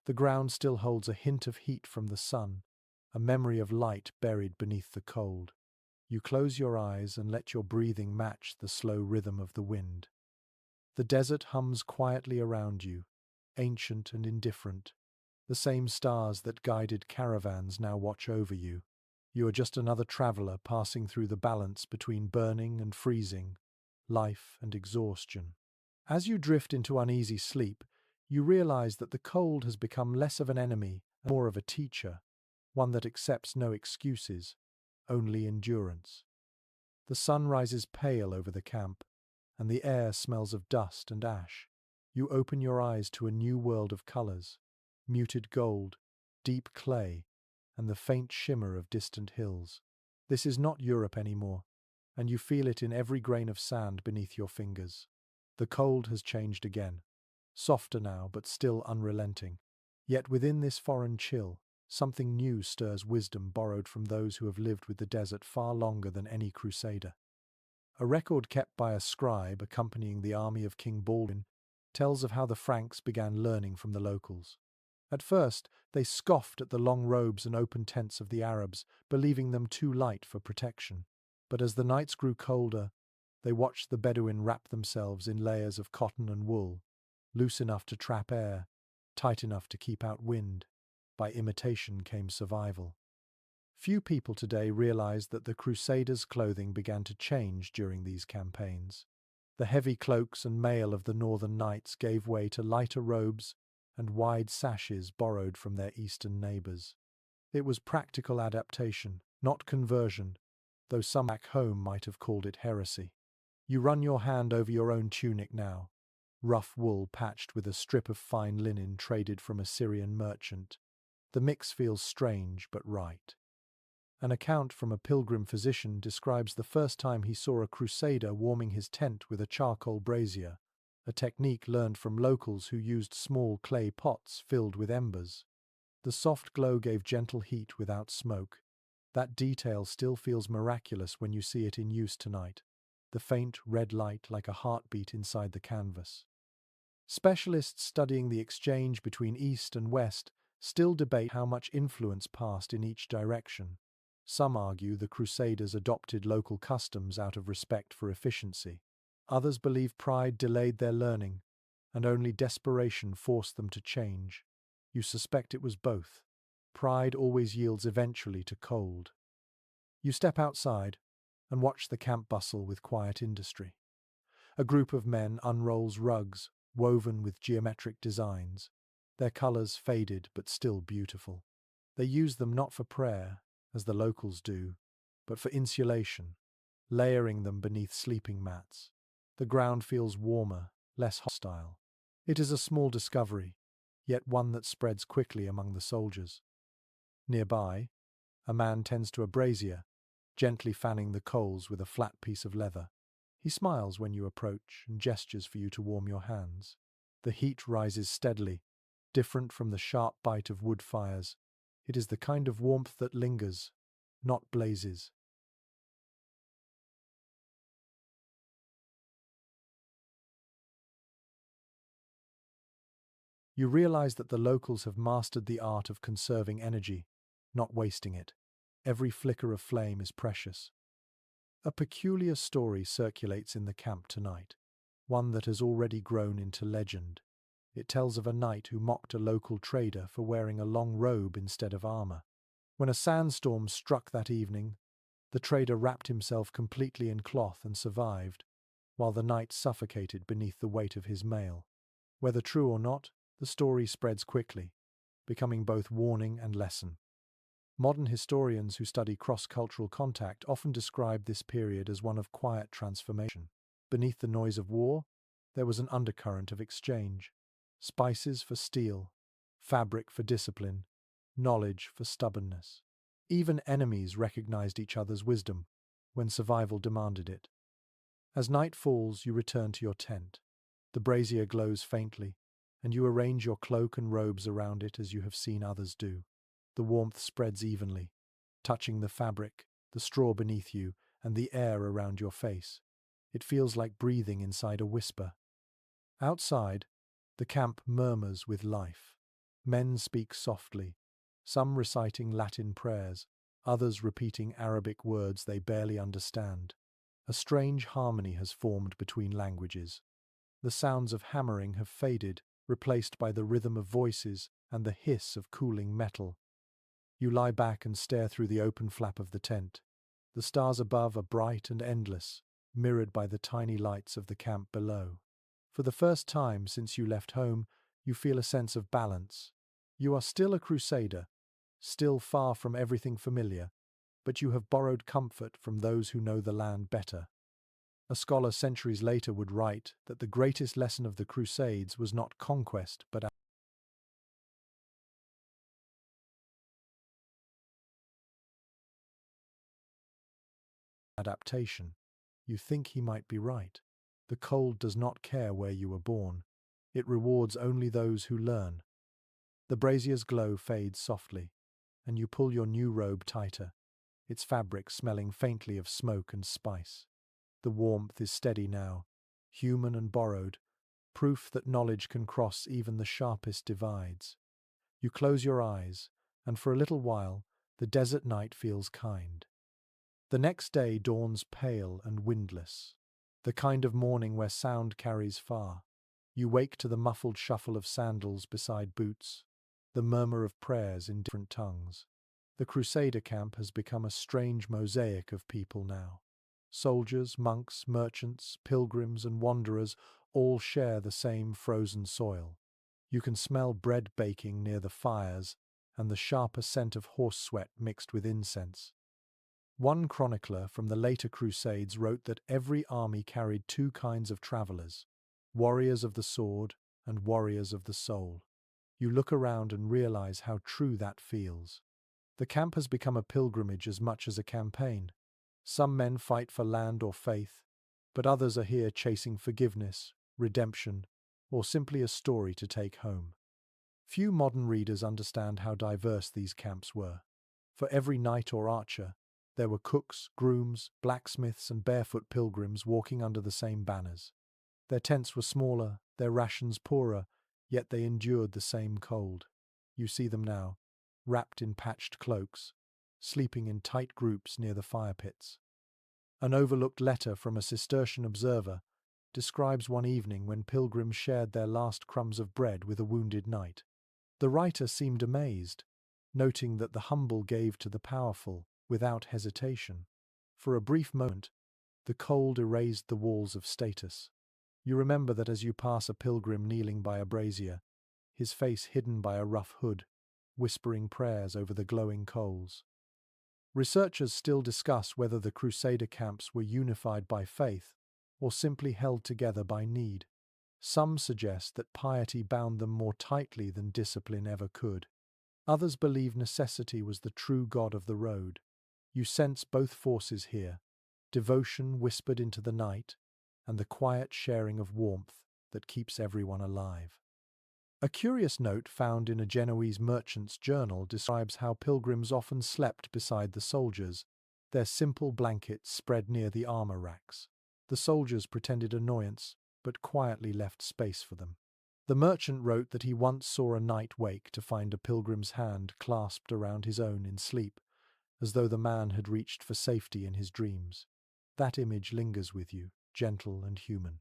The ground still holds a hint of heat from the sun, a memory of light buried beneath the cold. You close your eyes and let your breathing match the slow rhythm of the wind. The desert hums quietly around you, ancient and indifferent. The same stars that guided caravans now watch over you. You are just another traveler passing through the balance between burning and freezing, life and exhaustion. As you drift into uneasy sleep, you realize that the cold has become less of an enemy and more of a teacher, one that accepts no excuses, only endurance. The sun rises pale over the camp, and the air smells of dust and ash. You open your eyes to a new world of colors, muted gold, deep clay, and the faint shimmer of distant hills. This is not Europe anymore, and you feel it in every grain of sand beneath your fingers. The cold has changed again, softer now but still unrelenting. Yet within this foreign chill, something new stirs wisdom borrowed from those who have lived with the desert far longer than any crusader. A record kept by a scribe accompanying the army of King Baldwin tells of how the Franks began learning from the locals. At first, they scoffed at the long robes and open tents of the Arabs, believing them too light for protection. But as the nights grew colder, they watched the Bedouin wrap themselves in layers of cotton and wool, loose enough to trap air, tight enough to keep out wind. By imitation came survival. Few people today realize that the Crusaders' clothing began to change during these campaigns. The heavy cloaks and mail of the northern knights gave way to lighter robes and wide sashes borrowed from their eastern neighbors. It was practical adaptation, not conversion, though some back home might have called it heresy. You run your hand over your own tunic now, rough wool patched with a strip of fine linen traded from a Syrian merchant. The mix feels strange but right. An account from a pilgrim physician describes the first time he saw a crusader warming his tent with a charcoal brazier, a technique learned from locals who used small clay pots filled with embers. The soft glow gave gentle heat without smoke. That detail still feels miraculous when you see it in use tonight, the faint red light like a heartbeat inside the canvas. Specialists studying the exchange between East and West still debate how much influence passed in each direction. Some argue the Crusaders adopted local customs out of respect for efficiency. Others believe pride delayed their learning, and only desperation forced them to change. You suspect it was both. Pride always yields eventually to cold. You step outside and watch the camp bustle with quiet industry. A group of men unrolls rugs, woven with geometric designs, their colors faded but still beautiful. They use them not for prayer, as the locals do, but for insulation, layering them beneath sleeping mats. The ground feels warmer, less hostile. It is a small discovery, yet one that spreads quickly among the soldiers. Nearby, a man tends to a brazier, gently fanning the coals with a flat piece of leather. He smiles when you approach and gestures for you to warm your hands. The heat rises steadily, different from the sharp bite of wood fires. It is the kind of warmth that lingers, not blazes. You realize that the locals have mastered the art of conserving energy, not wasting it. Every flicker of flame is precious. A peculiar story circulates in the camp tonight, one that has already grown into legend. It tells of a knight who mocked a local trader for wearing a long robe instead of armor. When a sandstorm struck that evening, the trader wrapped himself completely in cloth and survived, while the knight suffocated beneath the weight of his mail. Whether true or not, the story spreads quickly, becoming both warning and lesson. Modern historians who study cross-cultural contact often describe this period as one of quiet transformation. Beneath the noise of war, there was an undercurrent of exchange. Spices for steel, fabric for discipline, knowledge for stubbornness. Even enemies recognized each other's wisdom when survival demanded it. As night falls, you return to your tent. The brazier glows faintly, and you arrange your cloak and robes around it as you have seen others do. The warmth spreads evenly, touching the fabric, the straw beneath you, and the air around your face. It feels like breathing inside a whisper. Outside, the camp murmurs with life. Men speak softly, some reciting Latin prayers, others repeating Arabic words they barely understand. A strange harmony has formed between languages. The sounds of hammering have faded, replaced by the rhythm of voices and the hiss of cooling metal. You lie back and stare through the open flap of the tent. The stars above are bright and endless, mirrored by the tiny lights of the camp below. For the first time since you left home, you feel a sense of balance. You are still a crusader, still far from everything familiar, but you have borrowed comfort from those who know the land better. A scholar centuries later would write that the greatest lesson of the Crusades was not conquest but adaptation. You think he might be right. The cold does not care where you were born. It rewards only those who learn. The brazier's glow fades softly, and you pull your new robe tighter, its fabric smelling faintly of smoke and spice. The warmth is steady now, human and borrowed, proof that knowledge can cross even the sharpest divides. You close your eyes, and for a little while, the desert night feels kind. The next day dawns pale and windless, the kind of morning where sound carries far. You wake to the muffled shuffle of sandals beside boots, the murmur of prayers in different tongues. The Crusader camp has become a strange mosaic of people now. Soldiers, monks, merchants, pilgrims, and wanderers all share the same frozen soil. You can smell bread baking near the fires and the sharper scent of horse sweat mixed with incense. One chronicler from the later Crusades wrote that every army carried two kinds of travelers, warriors of the sword and warriors of the soul. You look around and realize how true that feels. The camp has become a pilgrimage as much as a campaign. Some men fight for land or faith, but others are here chasing forgiveness, redemption, or simply a story to take home. Few modern readers understand how diverse these camps were. For every knight or archer, there were cooks, grooms, blacksmiths, and barefoot pilgrims walking under the same banners. Their tents were smaller, their rations poorer, yet they endured the same cold. You see them now, wrapped in patched cloaks, sleeping in tight groups near the fire pits. An overlooked letter from a Cistercian observer describes one evening when pilgrims shared their last crumbs of bread with a wounded knight. The writer seemed amazed, noting that the humble gave to the powerful without hesitation. For a brief moment, the cold erased the walls of status. You remember that as you pass a pilgrim kneeling by a brazier, his face hidden by a rough hood, whispering prayers over the glowing coals. Researchers still discuss whether the Crusader camps were unified by faith or simply held together by need. Some suggest that piety bound them more tightly than discipline ever could. Others believe necessity was the true god of the road, You sense both forces here, devotion whispered into the night, and the quiet sharing of warmth that keeps everyone alive. A curious note found in a Genoese merchant's journal describes how pilgrims often slept beside the soldiers, their simple blankets spread near the armor racks. The soldiers pretended annoyance, but quietly left space for them. The merchant wrote that he once saw a night wake to find a pilgrim's hand clasped around his own in sleep, as though the man had reached for safety in his dreams. That image lingers with you, gentle and human.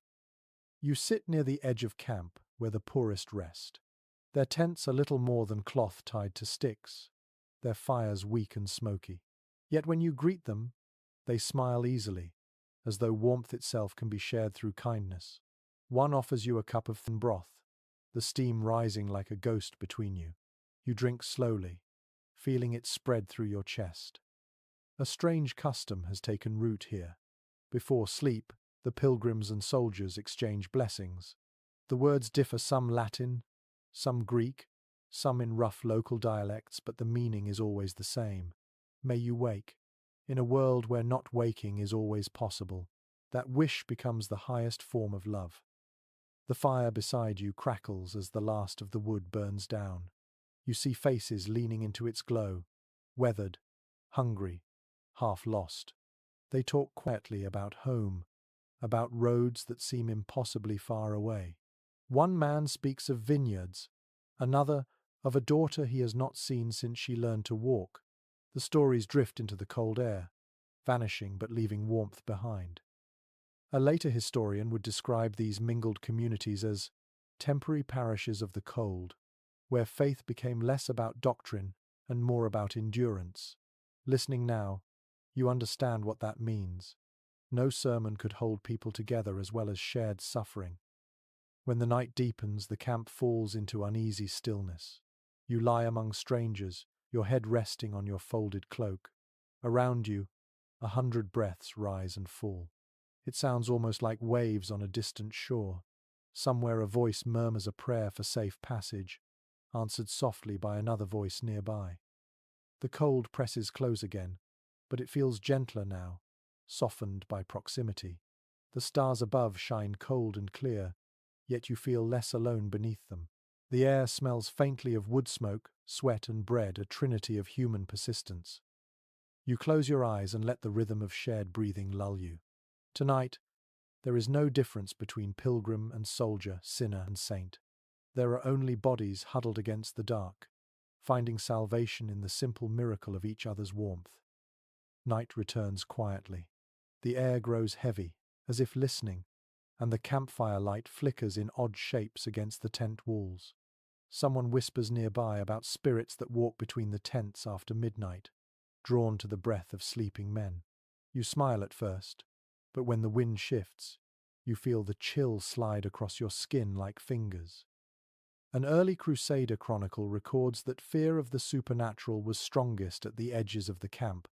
You sit near the edge of camp, where the poorest rest. Their tents are little more than cloth tied to sticks, their fires weak and smoky. Yet when you greet them, they smile easily, as though warmth itself can be shared through kindness. One offers you a cup of thin broth, the steam rising like a ghost between you. You drink slowly, feeling it spread through your chest. A strange custom has taken root here. Before sleep, the pilgrims and soldiers exchange blessings. The words differ, some Latin, some Greek, some in rough local dialects, but the meaning is always the same. May you wake. In a world where not waking is always possible, that wish becomes the highest form of love. The fire beside you crackles as the last of the wood burns down. You see faces leaning into its glow, weathered, hungry, half lost. They talk quietly about home, about roads that seem impossibly far away. One man speaks of vineyards, another of a daughter he has not seen since she learned to walk. The stories drift into the cold air, vanishing but leaving warmth behind. A later historian would describe these mingled communities as temporary parishes of the cold, where faith became less about doctrine and more about endurance. Listening now, you understand what that means. No sermon could hold people together as well as shared suffering. When the night deepens, the camp falls into uneasy stillness. You lie among strangers, your head resting on your folded cloak. Around you, 100 breaths rise and fall. It sounds almost like waves on a distant shore. Somewhere a voice murmurs a prayer for safe passage, answered softly by another voice nearby. The cold presses close again, but it feels gentler now, softened by proximity. The stars above shine cold and clear, yet you feel less alone beneath them. The air smells faintly of wood smoke, sweat and bread, a trinity of human persistence. You close your eyes and let the rhythm of shared breathing lull you. Tonight, there is no difference between pilgrim and soldier, sinner and saint. There are only bodies huddled against the dark, finding salvation in the simple miracle of each other's warmth. Night returns quietly. The air grows heavy, as if listening, and the campfire light flickers in odd shapes against the tent walls. Someone whispers nearby about spirits that walk between the tents after midnight, drawn to the breath of sleeping men. You smile at first, but when the wind shifts, you feel the chill slide across your skin like fingers. An early Crusader chronicle records that fear of the supernatural was strongest at the edges of the camp,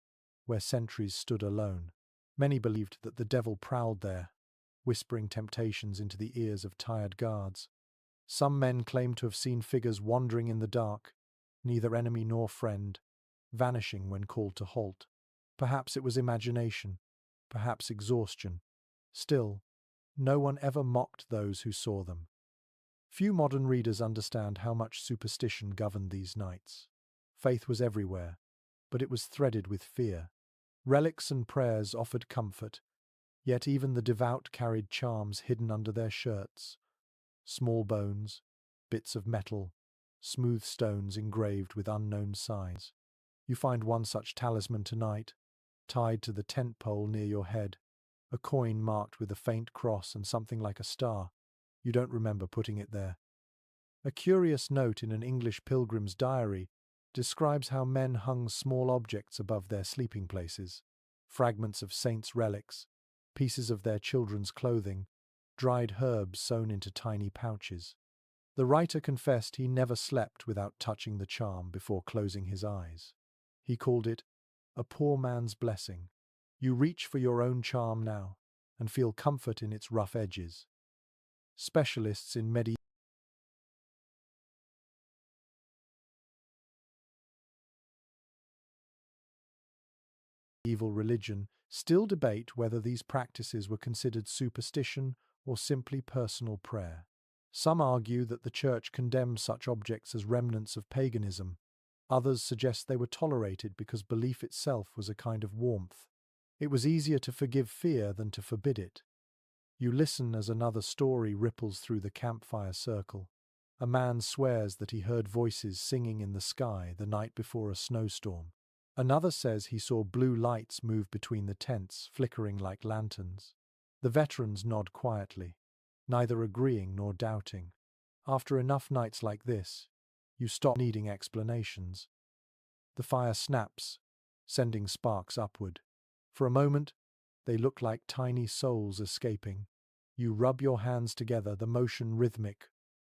where sentries stood alone. Many believed that the devil prowled there, whispering temptations into the ears of tired guards. Some men claimed to have seen figures wandering in the dark, neither enemy nor friend, vanishing when called to halt. Perhaps it was imagination, perhaps exhaustion. Still, no one ever mocked those who saw them. Few modern readers understand how much superstition governed these nights. Faith was everywhere, but it was threaded with fear. Relics and prayers offered comfort, yet even the devout carried charms hidden under their shirts. Small bones, bits of metal, smooth stones engraved with unknown signs. You find one such talisman tonight, tied to the tent pole near your head, a coin marked with a faint cross and something like a star. You don't remember putting it there. A curious note in an English pilgrim's diary describes how men hung small objects above their sleeping places, fragments of saints' relics, pieces of their children's clothing, dried herbs sewn into tiny pouches. The writer confessed he never slept without touching the charm before closing his eyes. He called it a poor man's blessing. You reach for your own charm now and feel comfort in its rough edges. Specialists in medieval medieval religion still debate whether these practices were considered superstition or simply personal prayer. Some argue that the Church condemned such objects as remnants of paganism. Others suggest they were tolerated because belief itself was a kind of warmth. It was easier to forgive fear than to forbid it. You listen as another story ripples through the campfire circle. A man swears that he heard voices singing in the sky the night before a snowstorm. Another says he saw blue lights move between the tents, flickering like lanterns. The veterans nod quietly, neither agreeing nor doubting. After enough nights like this, you stop needing explanations. The fire snaps, sending sparks upward. For a moment, they look like tiny souls escaping. You rub your hands together, the motion rhythmic,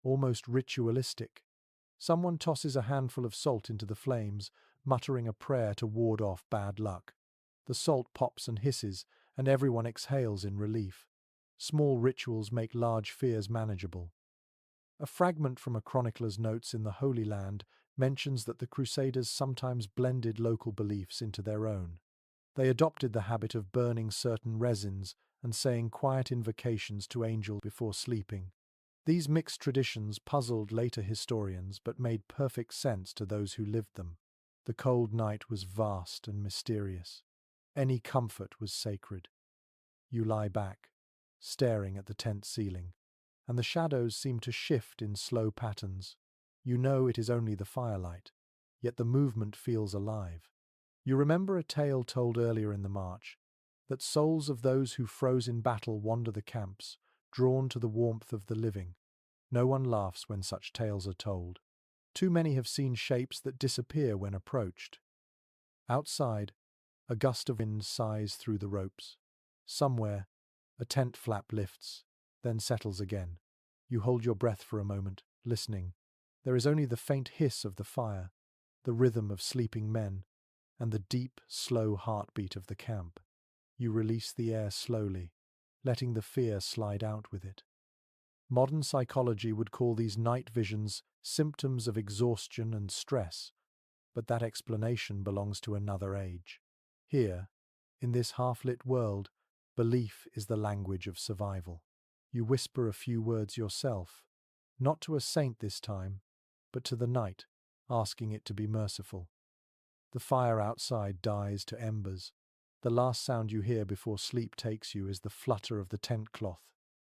almost ritualistic. Someone tosses a handful of salt into the flames, muttering a prayer to ward off bad luck. The salt pops and hisses, and everyone exhales in relief. Small rituals make large fears manageable. A fragment from a chronicler's notes in the Holy Land mentions that the Crusaders sometimes blended local beliefs into their own. They adopted the habit of burning certain resins and saying quiet invocations to angels before sleeping. These mixed traditions puzzled later historians but made perfect sense to those who lived them. The cold night was vast and mysterious. Any comfort was sacred. You lie back, staring at the tent ceiling, and the shadows seem to shift in slow patterns. You know it is only the firelight, yet the movement feels alive. You remember a tale told earlier in the march, that souls of those who froze in battle wander the camps, drawn to the warmth of the living. No one laughs when such tales are told. Too many have seen shapes that disappear when approached. Outside, a gust of wind sighs through the ropes. Somewhere, a tent flap lifts, then settles again. You hold your breath for a moment, listening. There is only the faint hiss of the fire, the rhythm of sleeping men, and the deep, slow heartbeat of the camp. You release the air slowly, letting the fear slide out with it. Modern psychology would call these night visions symptoms of exhaustion and stress, but that explanation belongs to another age. Here, in this half-lit world, belief is the language of survival. You whisper a few words yourself, not to a saint this time, but to the night, asking it to be merciful. The fire outside dies to embers. The last sound you hear before sleep takes you is the flutter of the tent cloth,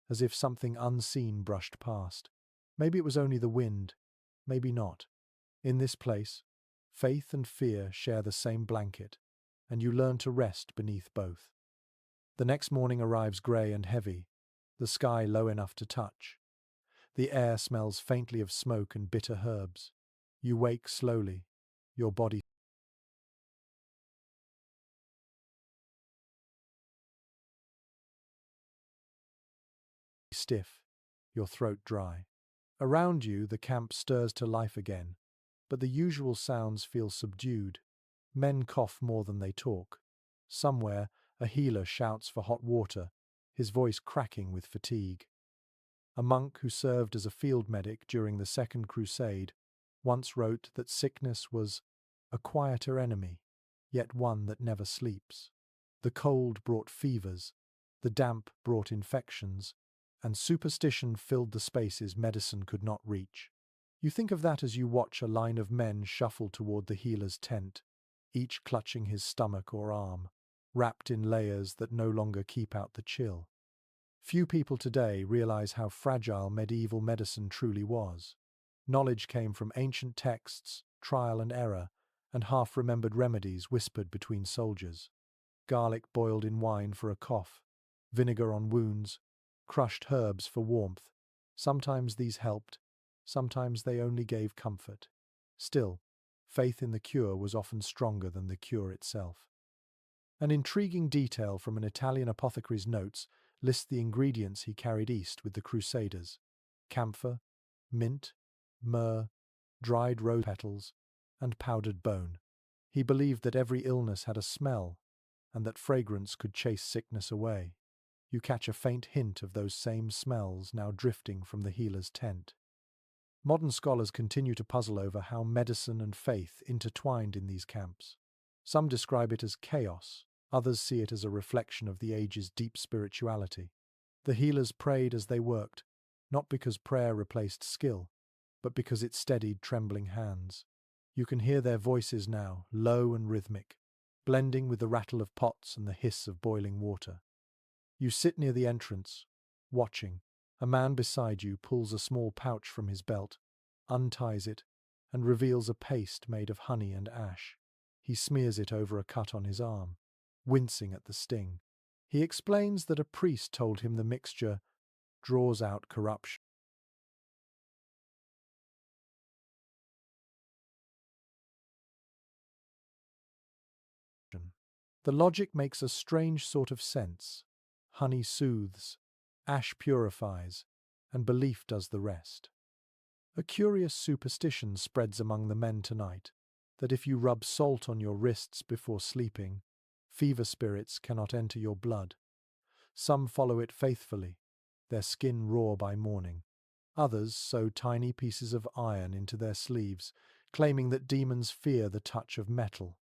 as if something unseen brushed past. Maybe it was only the wind, maybe not. In this place, faith and fear share the same blanket, and you learn to rest beneath both. The next morning arrives grey and heavy, the sky low enough to touch. The air smells faintly of smoke and bitter herbs. You wake slowly, your body stiff, your throat dry. Around you, the camp stirs to life again, but the usual sounds feel subdued. Men cough more than they talk. Somewhere, a healer shouts for hot water, his voice cracking with fatigue. A monk who served as a field medic during the Second Crusade once wrote that sickness was a quieter enemy, yet one that never sleeps. The cold brought fevers, the damp brought infections, and superstition filled the spaces medicine could not reach. You think of that as you watch a line of men shuffle toward the healer's tent, each clutching his stomach or arm, wrapped in layers that no longer keep out the chill. Few people today realize how fragile medieval medicine truly was. Knowledge came from ancient texts, trial and error, and half-remembered remedies whispered between soldiers. Garlic boiled in wine for a cough, vinegar on wounds, crushed herbs for warmth. Sometimes these helped, sometimes they only gave comfort. Still, faith in the cure was often stronger than the cure itself. An intriguing detail from an Italian apothecary's notes lists the ingredients he carried east with the Crusaders: camphor, mint, myrrh, dried rose petals, and powdered bone. He believed that every illness had a smell, and that fragrance could chase sickness away. You catch a faint hint of those same smells now drifting from the healer's tent. Modern scholars continue to puzzle over how medicine and faith intertwined in these camps. Some describe it as chaos, others see it as a reflection of the age's deep spirituality. The healers prayed as they worked, not because prayer replaced skill, but because it steadied trembling hands. You can hear their voices now, low and rhythmic, blending with the rattle of pots and the hiss of boiling water. You sit near the entrance, watching. A man beside you pulls a small pouch from his belt, unties it, and reveals a paste made of honey and ash. He smears it over a cut on his arm, wincing at the sting. He explains that a priest told him the mixture draws out corruption. The logic makes a strange sort of sense. Honey soothes, ash purifies, and belief does the rest. A curious superstition spreads among the men tonight, that if you rub salt on your wrists before sleeping, fever spirits cannot enter your blood. Some follow it faithfully, their skin raw by morning. Others sew tiny pieces of iron into their sleeves, claiming that demons fear the touch of metal.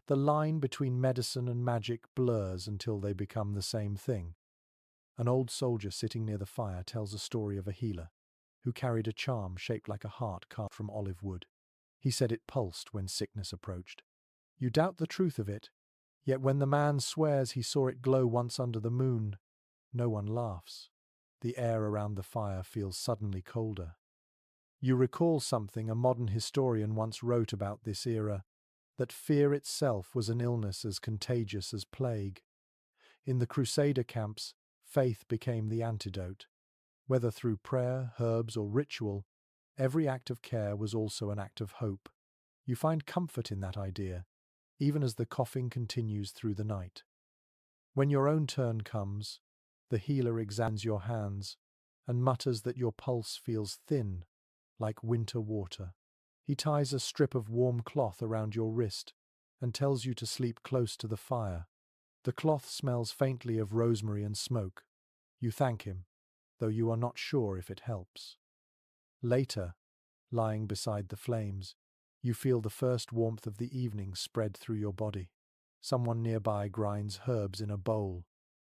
The line between medicine and magic blurs until they become the same thing. An old soldier sitting near the fire tells a story of a healer who carried a charm shaped like a heart carved from olive wood. He said it pulsed when sickness approached. You doubt the truth of it, yet when the man swears he saw it glow once under the moon, no one laughs. The air around the fire feels suddenly colder. You recall something a modern historian once wrote about this era, that fear itself was an illness as contagious as plague. In the Crusader camps, faith became the antidote. Whether through prayer, herbs, or ritual, every act of care was also an act of hope. You find comfort in that idea, even as the coughing continues through the night. When your own turn comes, the healer examines your hands and mutters that your pulse feels thin, like winter water. He ties a strip of warm cloth around your wrist and tells you to sleep close to the fire. The cloth smells faintly of rosemary and smoke. You thank him, though you are not sure if it helps. Later, lying beside the flames, you feel the first warmth of the evening spread through your body. Someone nearby grinds herbs in a bowl,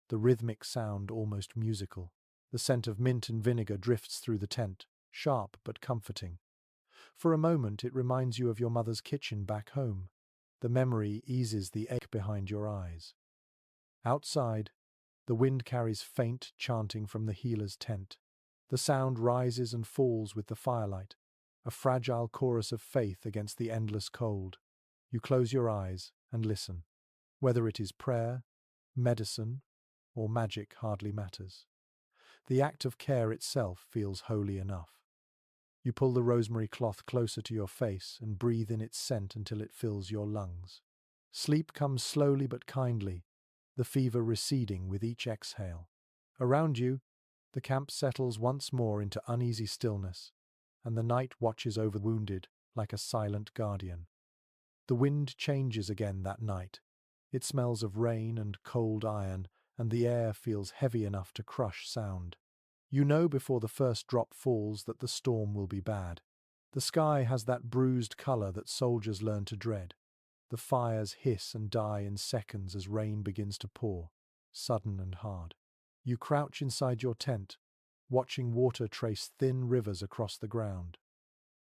the rhythmic sound almost musical. The scent of mint and vinegar drifts through the tent, sharp but comforting. For a moment it reminds you of your mother's kitchen back home. The memory eases the ache behind your eyes. Outside, the wind carries faint chanting from the healer's tent. The sound rises and falls with the firelight, a fragile chorus of faith against the endless cold. You close your eyes and listen. Whether it is prayer, medicine, or magic hardly matters. The act of care itself feels holy enough. You pull the rosemary cloth closer to your face and breathe in its scent until it fills your lungs. Sleep comes slowly but kindly, the fever receding with each exhale. Around you, the camp settles once more into uneasy stillness, and the night watches over the wounded like a silent guardian. The wind changes again that night. It smells of rain and cold iron, and the air feels heavy enough to crush sound. You know before the first drop falls that the storm will be bad. The sky has that bruised color that soldiers learn to dread. The fires hiss and die in seconds as rain begins to pour, sudden and hard. You crouch inside your tent, watching water trace thin rivers across the ground.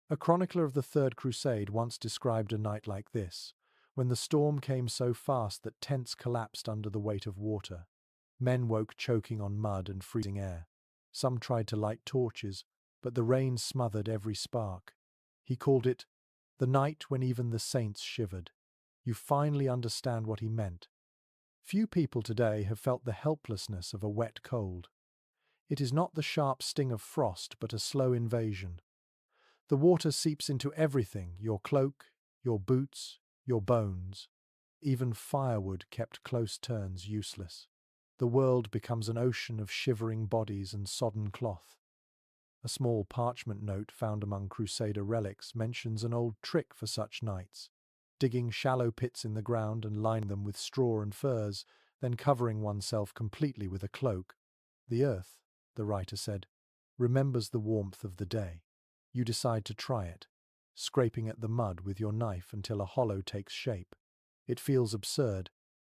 A chronicler of the Third Crusade once described a night like this, when the storm came so fast that tents collapsed under the weight of water. Men woke choking on mud and freezing air. Some tried to light torches, but the rain smothered every spark. He called it the night when even the saints shivered. You finally understand what he meant. Few people today have felt the helplessness of a wet cold. It is not the sharp sting of frost, but a slow invasion. The water seeps into everything, your cloak, your boots, your bones. Even firewood kept close turns useless. The world becomes an ocean of shivering bodies and sodden cloth. A small parchment note found among Crusader relics mentions an old trick for such nights: digging shallow pits in the ground and lining them with straw and furs, then covering oneself completely with a cloak. The earth, the writer said, remembers the warmth of the day. You decide to try it, scraping at the mud with your knife until a hollow takes shape. It feels absurd,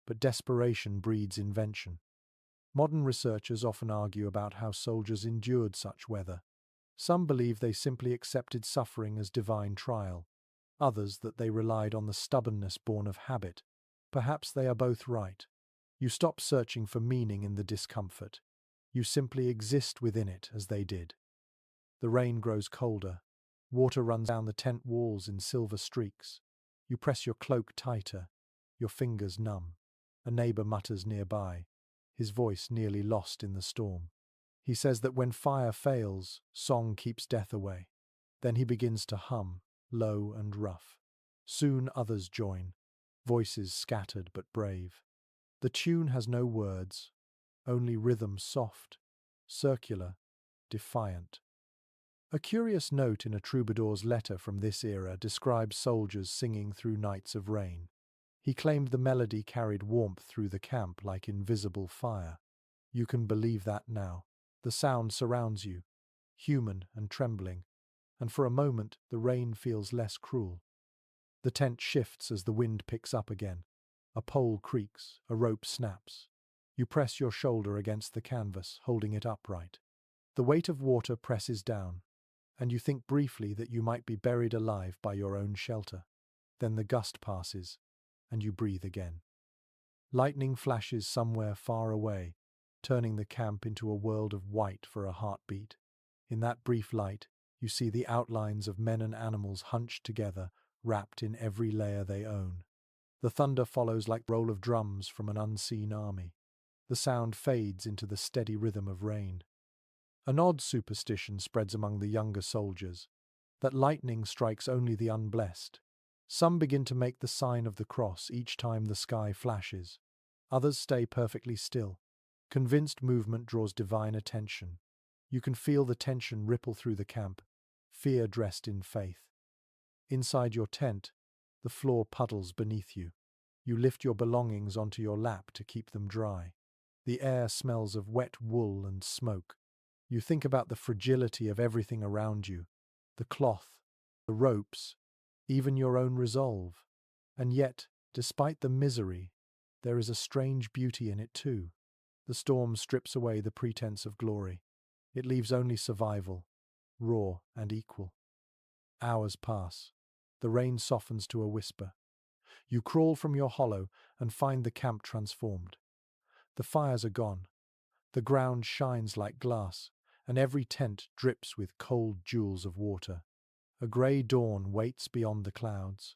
but desperation breeds invention. Modern researchers often argue about how soldiers endured such weather. Some believe they simply accepted suffering as divine trial, others that they relied on the stubbornness born of habit. Perhaps they are both right. You stop searching for meaning in the discomfort. You simply exist within it as they did. The rain grows colder. Water runs down the tent walls in silver streaks. You press your cloak tighter, your fingers numb. A neighbor mutters nearby, his voice nearly lost in the storm. He says that when fire fails, song keeps death away. Then he begins to hum, low and rough. Soon others join, voices scattered but brave. The tune has no words, only rhythm soft, circular, defiant. A curious note in a troubadour's letter from this era describes soldiers singing through nights of rain. He claimed the melody carried warmth through the camp like invisible fire. You can believe that now. The sound surrounds you, human and trembling, and for a moment the rain feels less cruel. The tent shifts as the wind picks up again. A pole creaks, a rope snaps. You press your shoulder against the canvas, holding it upright. The weight of water presses down, and you think briefly that you might be buried alive by your own shelter. Then the gust passes, and you breathe again. Lightning flashes somewhere far away, turning the camp into a world of white for a heartbeat. In that brief light, you see the outlines of men and animals hunched together, wrapped in every layer they own. The thunder follows like the roll of drums from an unseen army. The sound fades into the steady rhythm of rain. An odd superstition spreads among the younger soldiers, that lightning strikes only the unblessed. Some begin to make the sign of the cross each time the sky flashes. Others stay perfectly still. Convinced movement draws divine attention. You can feel the tension ripple through the camp, fear dressed in faith. Inside your tent, the floor puddles beneath you. You lift your belongings onto your lap to keep them dry. The air smells of wet wool and smoke. You think about the fragility of everything around you, the cloth, the ropes, even your own resolve. And yet, despite the misery, there is a strange beauty in it too. The storm strips away the pretense of glory. It leaves only survival, raw and equal. Hours pass. The rain softens to a whisper. You crawl from your hollow and find the camp transformed. The fires are gone. The ground shines like glass, and every tent drips with cold jewels of water. A grey dawn waits beyond the clouds.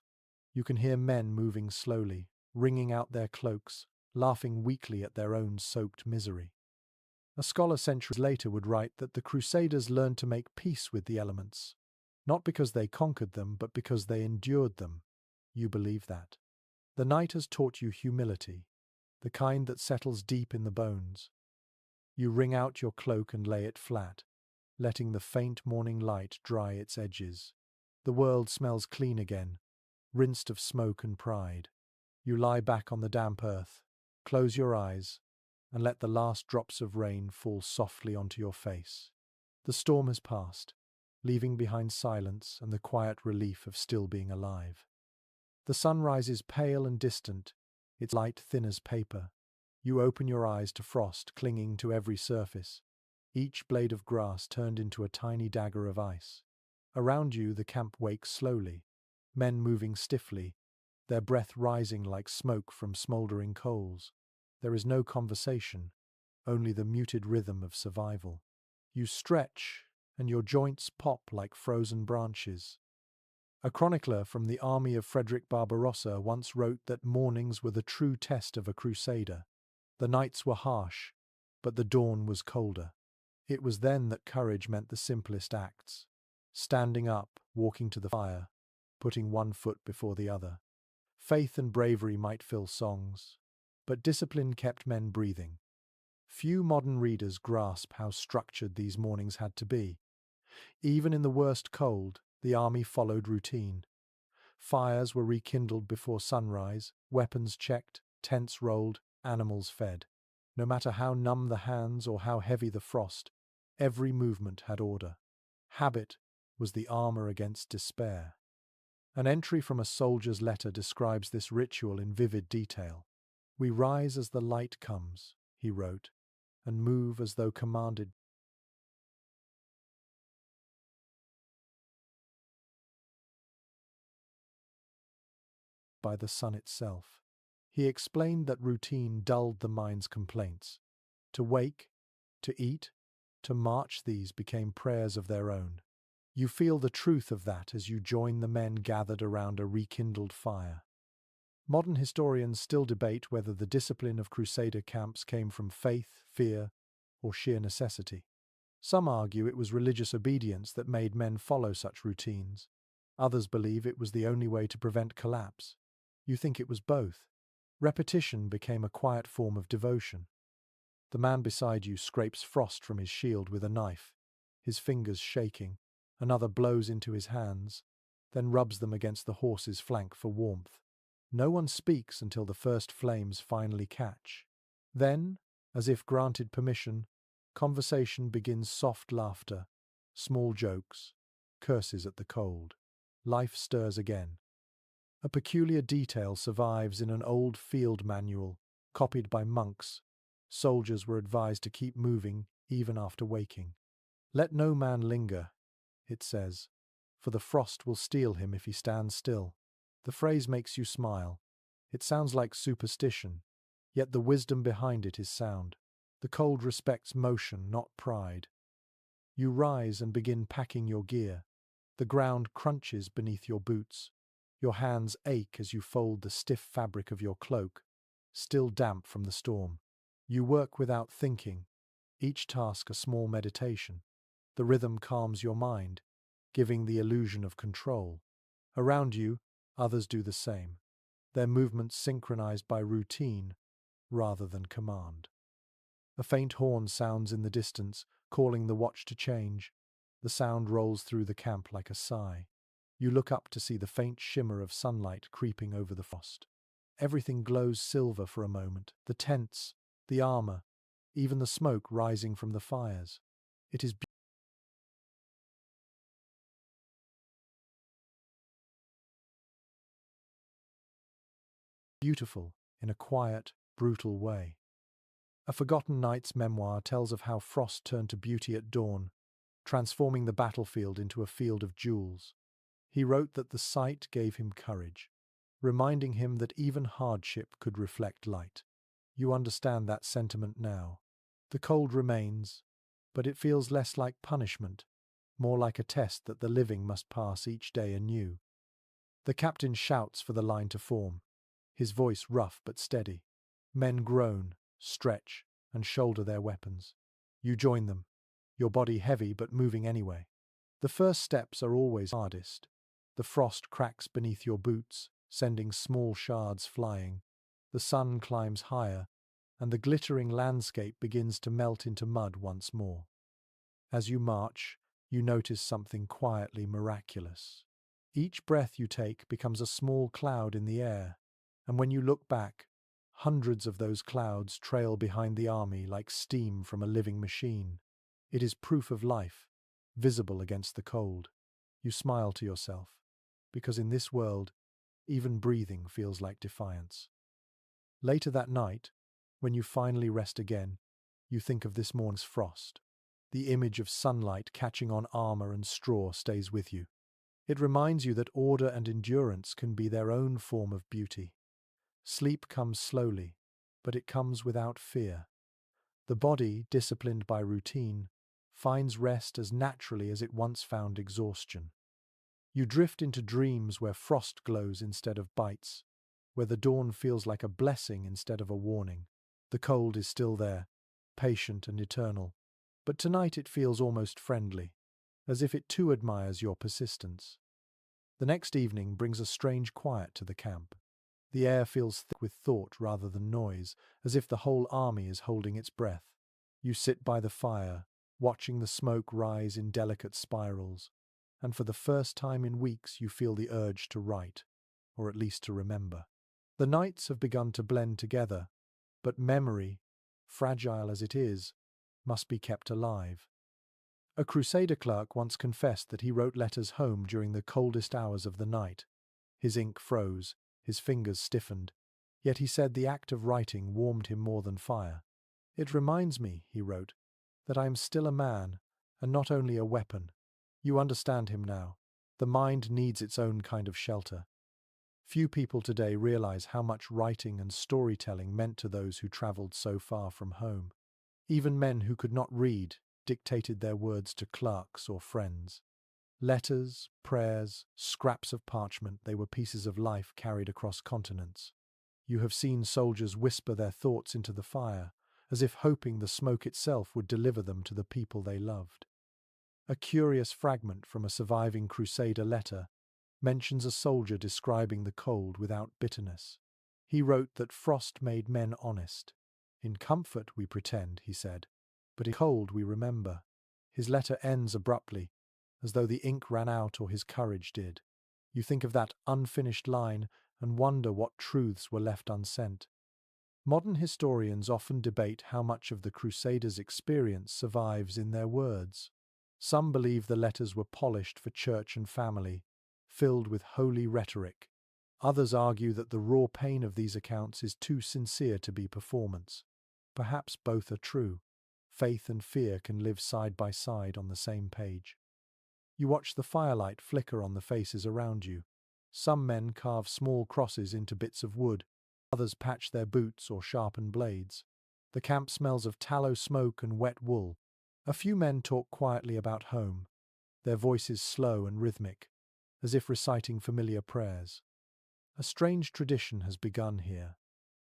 You can hear men moving slowly, wringing out their cloaks, laughing weakly at their own soaked misery. A scholar centuries later would write that the Crusaders learned to make peace with the elements, not because they conquered them, but because they endured them. You believe that. The night has taught you humility, the kind that settles deep in the bones. You wring out your cloak and lay it flat, letting the faint morning light dry its edges. The world smells clean again, rinsed of smoke and pride. You lie back on the damp earth, close your eyes, and let the last drops of rain fall softly onto your face. The storm has passed, leaving behind silence and the quiet relief of still being alive. The sun rises pale and distant, its light thin as paper. You open your eyes to frost clinging to every surface, each blade of grass turned into a tiny dagger of ice. Around you the camp wakes slowly, men moving stiffly, their breath rising like smoke from smouldering coals. There is no conversation, only the muted rhythm of survival. You stretch, and your joints pop like frozen branches. A chronicler from the army of Frederick Barbarossa once wrote that mornings were the true test of a crusader. The nights were harsh, but the dawn was colder. It was then that courage meant the simplest acts. Standing up, walking to the fire, putting one foot before the other. Faith and bravery might fill songs, but discipline kept men breathing. Few modern readers grasp how structured these mornings had to be. Even in the worst cold, the army followed routine. Fires were rekindled before sunrise, weapons checked, tents rolled, animals fed. No matter how numb the hands or how heavy the frost, every movement had order. Habit was the armor against despair. An entry from a soldier's letter describes this ritual in vivid detail. "We rise as the light comes," he wrote, "and move as though commanded by the sun itself." He explained that routine dulled the mind's complaints. To wake, to eat, to march, these became prayers of their own. You feel the truth of that as you join the men gathered around a rekindled fire. Modern historians still debate whether the discipline of Crusader camps came from faith, fear, or sheer necessity. Some argue it was religious obedience that made men follow such routines. Others believe it was the only way to prevent collapse. You think it was both. Repetition became a quiet form of devotion. The man beside you scrapes frost from his shield with a knife, his fingers shaking. Another blows into his hands, then rubs them against the horse's flank for warmth. No one speaks until the first flames finally catch. Then, as if granted permission, conversation begins: soft laughter, small jokes, curses at the cold. Life stirs again. A peculiar detail survives in an old field manual, copied by monks. Soldiers were advised to keep moving even after waking. "Let no man linger," it says, "for the frost will steal him if he stands still." The phrase makes you smile. It sounds like superstition, yet the wisdom behind it is sound. The cold respects motion, not pride. You rise and begin packing your gear. The ground crunches beneath your boots. Your hands ache as you fold the stiff fabric of your cloak, still damp from the storm. You work without thinking, each task a small meditation. The rhythm calms your mind, giving the illusion of control. Around you, others do the same, their movements synchronized by routine rather than command. A faint horn sounds in the distance, calling the watch to change. The sound rolls through the camp like a sigh. You look up to see the faint shimmer of sunlight creeping over the frost. Everything glows silver for a moment: the tents, the armor, even the smoke rising from the fires. It is beautiful in a quiet, brutal way. A Forgotten Knight's memoir tells of how frost turned to beauty at dawn, transforming the battlefield into a field of jewels. He wrote that the sight gave him courage, reminding him that even hardship could reflect light. You understand that sentiment now. The cold remains, but it feels less like punishment, more like a test that the living must pass each day anew. The captain shouts for the line to form, his voice rough but steady. Men groan, stretch, and shoulder their weapons. You join them, your body heavy but moving anyway. The first steps are always hardest. The frost cracks beneath your boots, sending small shards flying. The sun climbs higher, and the glittering landscape begins to melt into mud once more. As you march, you notice something quietly miraculous. Each breath you take becomes a small cloud in the air, and when you look back, hundreds of those clouds trail behind the army like steam from a living machine. It is proof of life, visible against the cold. You smile to yourself, because in this world, even breathing feels like defiance. Later that night, when you finally rest again, you think of this morning's frost. The image of sunlight catching on armor and straw stays with you. It reminds you that order and endurance can be their own form of beauty. Sleep comes slowly, but it comes without fear. The body, disciplined by routine, finds rest as naturally as it once found exhaustion. You drift into dreams where frost glows instead of bites, where the dawn feels like a blessing instead of a warning. The cold is still there, patient and eternal, but tonight it feels almost friendly, as if it too admires your persistence. The next evening brings a strange quiet to the camp. The air feels thick with thought rather than noise, as if the whole army is holding its breath. You sit by the fire, watching the smoke rise in delicate spirals, and for the first time in weeks you feel the urge to write, or at least to remember. The nights have begun to blend together, but memory, fragile as it is, must be kept alive. A Crusader clerk once confessed that he wrote letters home during the coldest hours of the night. His ink froze, his fingers stiffened, yet he said the act of writing warmed him more than fire. "It reminds me," he wrote, "that I am still a man, and not only a weapon. You understand him now. The mind needs its own kind of shelter." Few people today realize how much writing and storytelling meant to those who traveled so far from home. Even men who could not read dictated their words to clerks or friends. Letters, prayers, scraps of parchment, they were pieces of life carried across continents. You have seen soldiers whisper their thoughts into the fire, as if hoping the smoke itself would deliver them to the people they loved. A curious fragment from a surviving Crusader letter mentions a soldier describing the cold without bitterness. He wrote that frost made men honest. "In comfort we pretend," he said, "but in cold we remember." His letter ends abruptly, as though the ink ran out or his courage did. You think of that unfinished line and wonder what truths were left unsent. Modern historians often debate how much of the Crusaders' experience survives in their words. Some believe the letters were polished for church and family, filled with holy rhetoric. Others argue that the raw pain of these accounts is too sincere to be performance. Perhaps both are true. Faith and fear can live side by side on the same page. You watch the firelight flicker on the faces around you. Some men carve small crosses into bits of wood, others patch their boots or sharpen blades. The camp smells of tallow smoke and wet wool. A few men talk quietly about home, their voices slow and rhythmic, as if reciting familiar prayers. A strange tradition has begun here.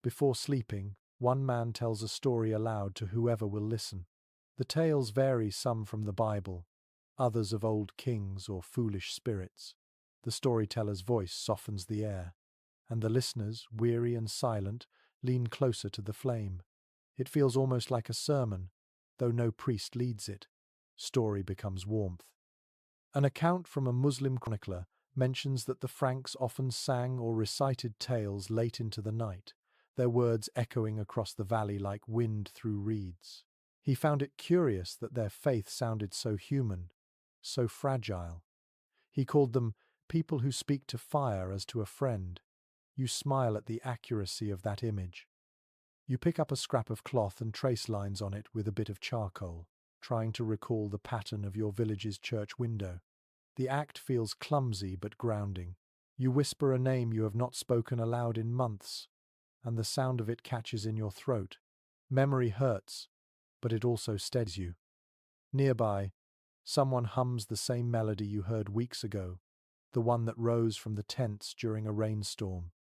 Before sleeping, one man tells a story aloud to whoever will listen. The tales vary, some from the Bible, others of old kings or foolish spirits. The storyteller's voice softens the air, and the listeners, weary and silent, lean closer to the flame. It feels almost like a sermon, though no priest leads it. Story becomes warmth. An account from a Muslim chronicler mentions that the Franks often sang or recited tales late into the night, their words echoing across the valley like wind through reeds. He found it curious that their faith sounded so human, so fragile. He called them people who speak to fire as to a friend. You smile at the accuracy of that image. You pick up a scrap of cloth and trace lines on it with a bit of charcoal, trying to recall the pattern of your village's church window. The act feels clumsy but grounding. You whisper a name you have not spoken aloud in months, and the sound of it catches in your throat. Memory hurts, but it also steadies you. Nearby, someone hums the same melody you heard weeks ago, the one that rose from the tents during a rainstorm.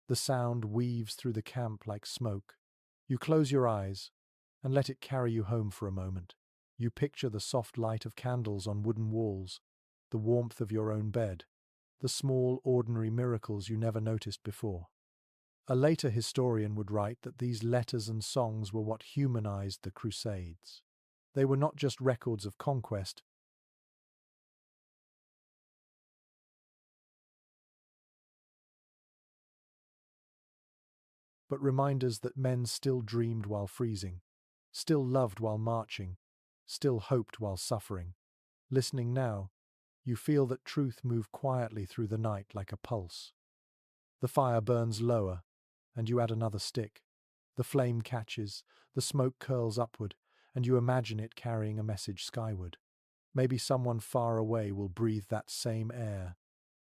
The sound weaves through the camp like smoke. You close your eyes and let it carry you home for a moment. You picture the soft light of candles on wooden walls, the warmth of your own bed, the small, ordinary miracles you never noticed before. A later historian would write that these letters and songs were what humanized the Crusades. They were not just records of conquest, but reminders that men still dreamed while freezing, still loved while marching, still hoped while suffering. Listening now, you feel that truth moved quietly through the night like a pulse. The fire burns lower, and you add another stick. The flame catches, the smoke curls upward, and you imagine it carrying a message skyward. Maybe someone far away will breathe that same air,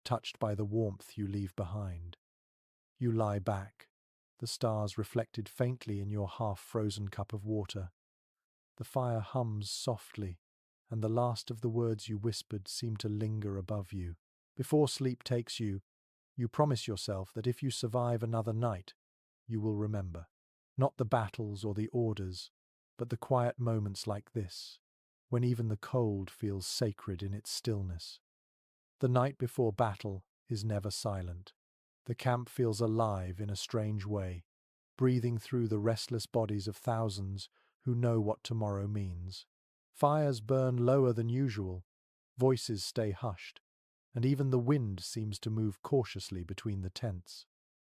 touched by the warmth you leave behind. You lie back, the stars reflected faintly in your half-frozen cup of water. The fire hums softly, and the last of the words you whispered seem to linger above you. Before sleep takes you, you promise yourself that if you survive another night, you will remember. Not the battles or the orders, but the quiet moments like this, when even the cold feels sacred in its stillness. The night before battle is never silent. The camp feels alive in a strange way, breathing through the restless bodies of thousands who know what tomorrow means. Fires burn lower than usual, voices stay hushed, and even the wind seems to move cautiously between the tents.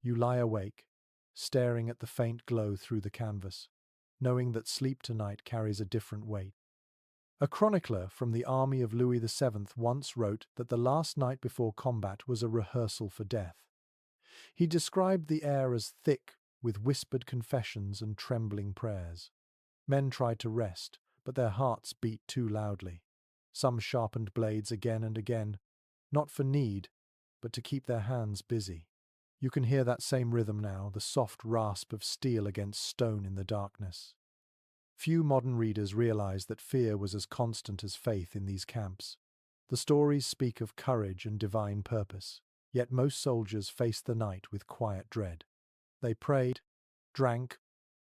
You lie awake, staring at the faint glow through the canvas, knowing that sleep tonight carries a different weight. A chronicler from the army of Louis VII once wrote that the last night before combat was a rehearsal for death. He described the air as thick with whispered confessions and trembling prayers. Men tried to rest, but their hearts beat too loudly. Some sharpened blades again and again, not for need, but to keep their hands busy. You can hear that same rhythm now, the soft rasp of steel against stone in the darkness. Few modern readers realize that fear was as constant as faith in these camps. The stories speak of courage and divine purpose, yet most soldiers faced the night with quiet dread. They prayed, drank,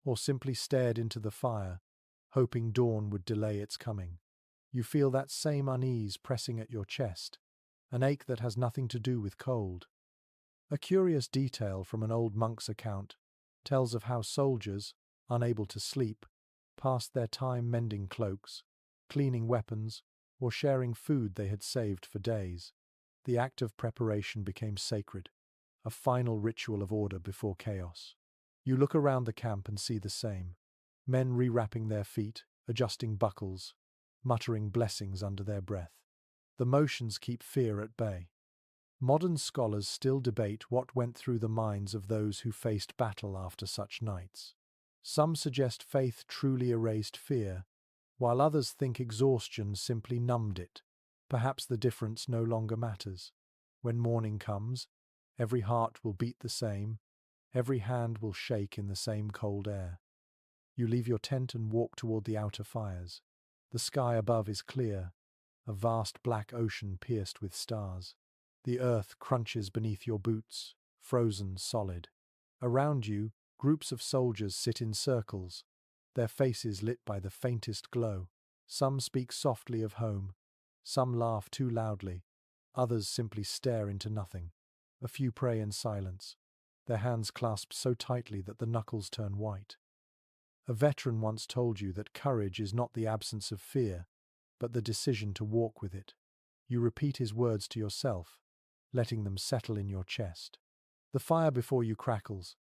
or simply stared into the fire, hoping dawn would delay its coming. You feel that same unease pressing at your chest, an ache that has nothing to do with cold. A curious detail from an old monk's account tells of how soldiers, unable to sleep, passed their time mending cloaks, cleaning weapons, or sharing food they had saved for days. The act of preparation became sacred, a final ritual of order before chaos. You look around the camp and see the same. Men rewrapping their feet, adjusting buckles, muttering blessings under their breath. The motions keep fear at bay. Modern scholars still debate what went through the minds of those who faced battle after such nights. Some suggest faith truly erased fear, while others think exhaustion simply numbed it. Perhaps the difference no longer matters. When morning comes, every heart will beat the same, every hand will shake in the same cold air. You leave your tent and walk toward the outer fires. The sky above is clear, a vast black ocean pierced with stars. The earth crunches beneath your boots, frozen solid. Around you, groups of soldiers sit in circles, their faces lit by the faintest glow. Some speak softly of home, some laugh too loudly, others simply stare into nothing. A few pray in silence, their hands clasped so tightly that the knuckles turn white. A veteran once told you that courage is not the absence of fear, but the decision to walk with it. You repeat his words to yourself, letting them settle in your chest. The fire before you crackles,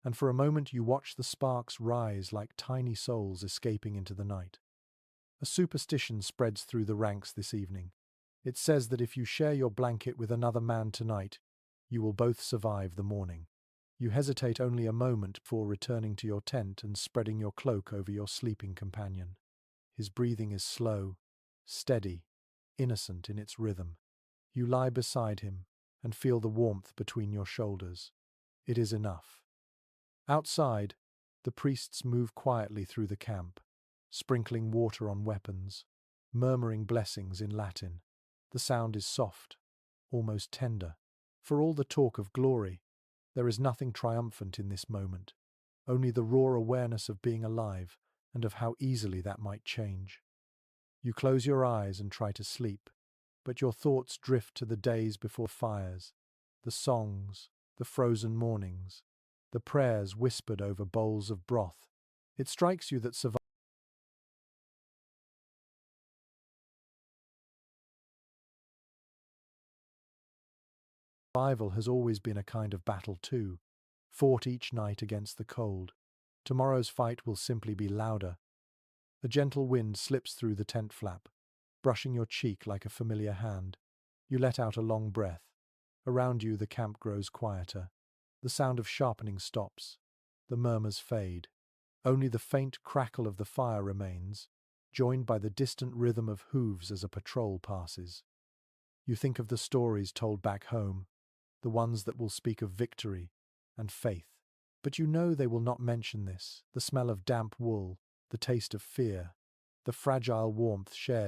and for a moment you watch the sparks rise like tiny souls escaping into the night. A superstition spreads through the ranks this evening. It says that if you share your blanket with another man tonight, you will both survive the morning. You hesitate only a moment before returning to your tent and spreading your cloak over your sleeping companion. His breathing is slow, steady, innocent in its rhythm. You lie beside him and feel the warmth between your shoulders. It is enough. Outside, the priests move quietly through the camp, sprinkling water on weapons, murmuring blessings in Latin. The sound is soft, almost tender. For all the talk of glory, there is nothing triumphant in this moment, only the raw awareness of being alive and of how easily that might change. You close your eyes and try to sleep, but your thoughts drift to the days before fires, the songs, the frozen mornings, the prayers whispered over bowls of broth. It strikes you that survival has always been a kind of battle too, fought each night against the cold. Tomorrow's fight will simply be louder. A gentle wind slips through the tent flap, brushing your cheek like a familiar hand. You let out a long breath. Around you the camp grows quieter. The sound of sharpening stops. The murmurs fade. Only the faint crackle of the fire remains, joined by the distant rhythm of hooves as a patrol passes. You think of the stories told back home, the ones that will speak of victory and faith. But you know they will not mention this, the smell of damp wool, the taste of fear, the fragile warmth shared